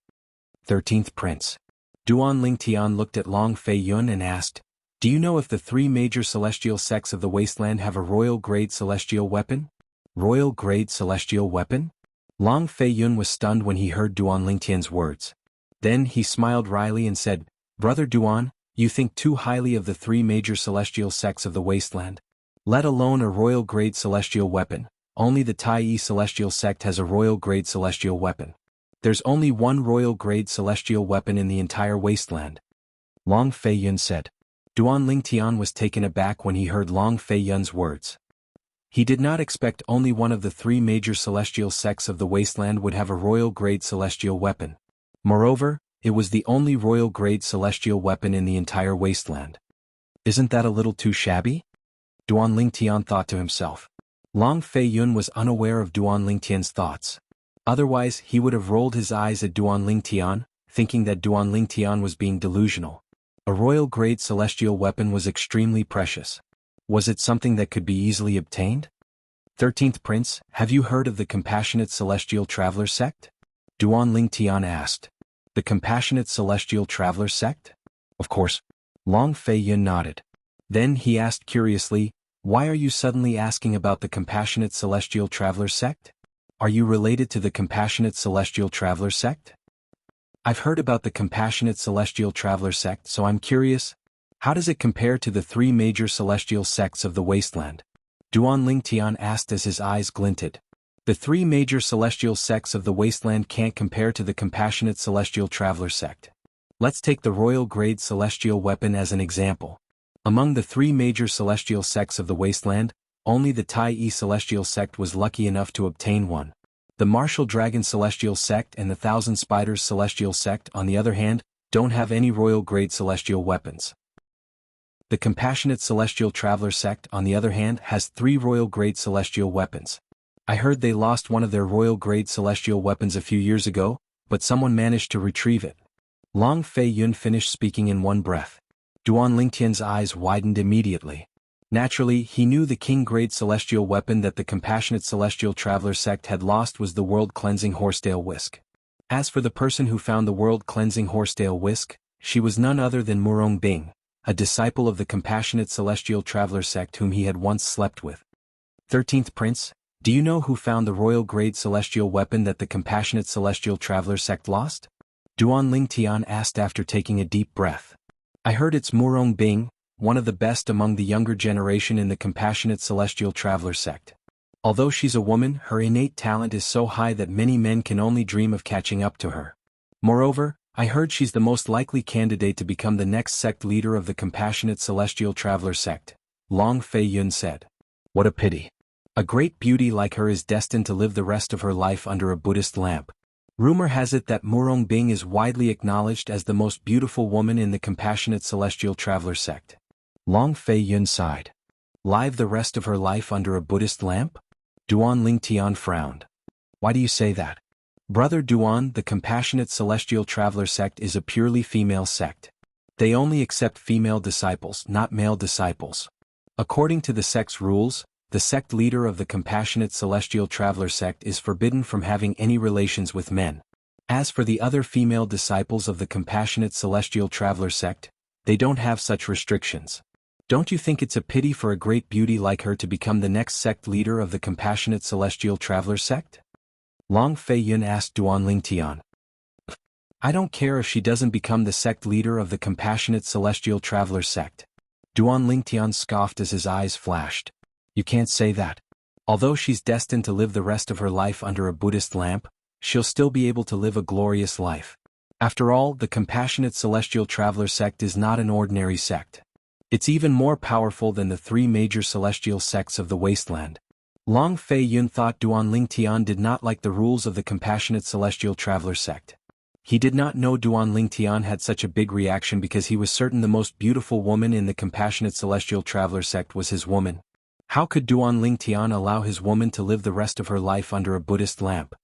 13th Prince. Duan Lingtian looked at Long Fei Yun and asked, do you know if the three major celestial sects of the wasteland have a royal-grade celestial weapon? Royal-grade celestial weapon? Long Fei Yun was stunned when he heard Duan Lingtian's words. Then he smiled wryly and said, Brother Duan, you think too highly of the three major celestial sects of the wasteland. Let alone a royal-grade celestial weapon. Only the Tai Yi celestial sect has a royal-grade celestial weapon. There's only one royal-grade celestial weapon in the entire wasteland. Long Fei Yun said. Duan Lingtian was taken aback when he heard Long Fei Yun's words. He did not expect only one of the three major celestial sects of the wasteland would have a royal-grade celestial weapon. Moreover, it was the only royal-grade celestial weapon in the entire wasteland. Isn't that a little too shabby? Duan Lingtian thought to himself. Long Fei Yun was unaware of Duan Lingtian's thoughts. Otherwise, he would have rolled his eyes at Duan Lingtian, thinking that Duan Lingtian was being delusional. A royal-grade celestial weapon was extremely precious. Was it something that could be easily obtained? 13th Prince, have you heard of the Compassionate Celestial Traveler sect? Duan Lingtian asked. The Compassionate Celestial Traveler sect? Of course. Long Fei Yun nodded. Then he asked curiously, why are you suddenly asking about the Compassionate Celestial Traveler sect? Are you related to the Compassionate Celestial Traveler sect? I've heard about the Compassionate Celestial Traveler sect, so I'm curious. How does it compare to the three major celestial sects of the wasteland? Duan Lingtian asked as his eyes glinted. The three major celestial sects of the wasteland can't compare to the Compassionate Celestial Traveler sect. Let's take the royal-grade celestial weapon as an example. Among the three major celestial sects of the wasteland, only the Tai Yi celestial sect was lucky enough to obtain one. The Martial Dragon Celestial Sect and the Thousand Spiders Celestial Sect, on the other hand, don't have any royal-grade celestial weapons. The Compassionate Celestial Traveler Sect, on the other hand, has 3 royal-grade celestial weapons. I heard they lost one of their royal-grade celestial weapons a few years ago, but someone managed to retrieve it. Long Fei Yun finished speaking in one breath. Duan Lingtian's eyes widened immediately. Naturally, he knew the king-grade celestial weapon that the Compassionate Celestial Traveler sect had lost was the world-cleansing Horsetail Whisk. As for the person who found the world-cleansing horsetail whisk, she was none other than Murong Bing, a disciple of the compassionate celestial traveler sect whom he had once slept with. 13th Prince, do you know who found the royal-grade celestial weapon that the compassionate celestial traveler sect lost? Duan Lingtian asked after taking a deep breath. I heard it's Murong Bing, one of the best among the younger generation in the compassionate celestial traveler sect. Although she's a woman, her innate talent is so high that many men can only dream of catching up to her. Moreover, I heard she's the most likely candidate to become the next sect leader of the compassionate celestial traveler sect, Long Fei Yun said. What a pity. A great beauty like her is destined to live the rest of her life under a Buddhist lamp. Rumor has it that Murong Bing is widely acknowledged as the most beautiful woman in the compassionate celestial traveler sect. Long Fei Yun sighed. Live the rest of her life under a Buddhist lamp? Duan Lingtian frowned. Why do you say that? Brother Duan, the compassionate celestial traveler sect is a purely female sect. They only accept female disciples, not male disciples. According to the sect's rules, the sect leader of the compassionate celestial traveler sect is forbidden from having any relations with men. As for the other female disciples of the compassionate celestial traveler sect, they don't have such restrictions. Don't you think it's a pity for a great beauty like her to become the next sect leader of the compassionate celestial traveler sect? Long Fei Yun asked Duan Lingtian. I don't care if she doesn't become the sect leader of the compassionate celestial traveler sect. Duan Lingtian scoffed as his eyes flashed. You can't say that. Although she's destined to live the rest of her life under a Buddhist lamp, she'll still be able to live a glorious life. After all, the compassionate celestial traveler sect is not an ordinary sect. It's even more powerful than the three major celestial sects of the wasteland. Long Fei Yun thought Duan Lingtian did not like the rules of the compassionate celestial traveler sect. He did not know Duan Lingtian had such a big reaction because he was certain the most beautiful woman in the compassionate celestial traveler sect was his woman. How could Duan Lingtian allow his woman to live the rest of her life under a Buddhist lamp?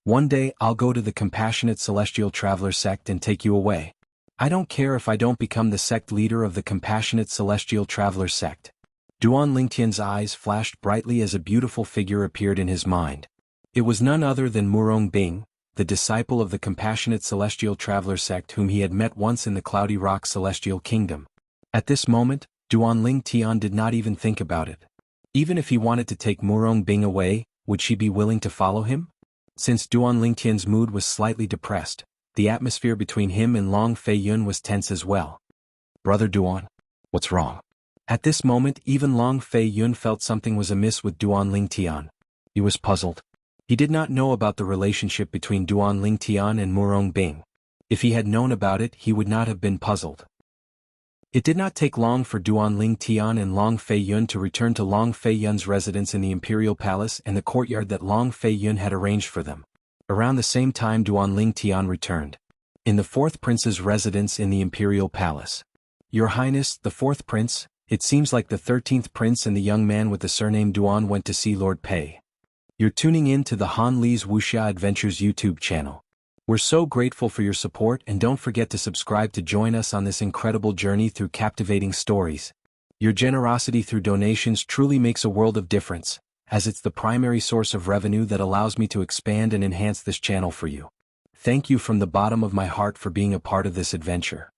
One day I'll go to the compassionate celestial traveler sect and take you away. I don't care if I don't become the sect leader of the compassionate celestial traveler sect. Duan Lingtian's eyes flashed brightly as a beautiful figure appeared in his mind. It was none other than Murong Bing, the disciple of the compassionate celestial traveler sect whom he had met once in the Cloudy Rock celestial kingdom. At this moment, Duan Lingtian did not even think about it. Even if he wanted to take Murong Bing away, would she be willing to follow him? Since Duan Lingtian's mood was slightly depressed, the atmosphere between him and Long Fei Yun was tense as well. Brother Duan, what's wrong? At this moment even Long Fei Yun felt something was amiss with Duan Lingtian. He was puzzled. He did not know about the relationship between Duan Lingtian and Murong Bing. If he had known about it he would not have been puzzled. It did not take long for Duan Lingtian and Long Fei Yun to return to Long Fei Yun's residence in the Imperial Palace and the courtyard that Long Fei Yun had arranged for them. Around the same time Duan Lingtian returned. In the fourth prince's residence in the Imperial Palace. Your Highness, the fourth prince, it seems like the 13th prince and the young man with the surname Duan went to see Lord Pei. You're tuning in to the Han Li's Wuxia Adventures YouTube channel. We're so grateful for your support and don't forget to subscribe to join us on this incredible journey through captivating stories. Your generosity through donations truly makes a world of difference, as it's the primary source of revenue that allows me to expand and enhance this channel for you. Thank you from the bottom of my heart for being a part of this adventure.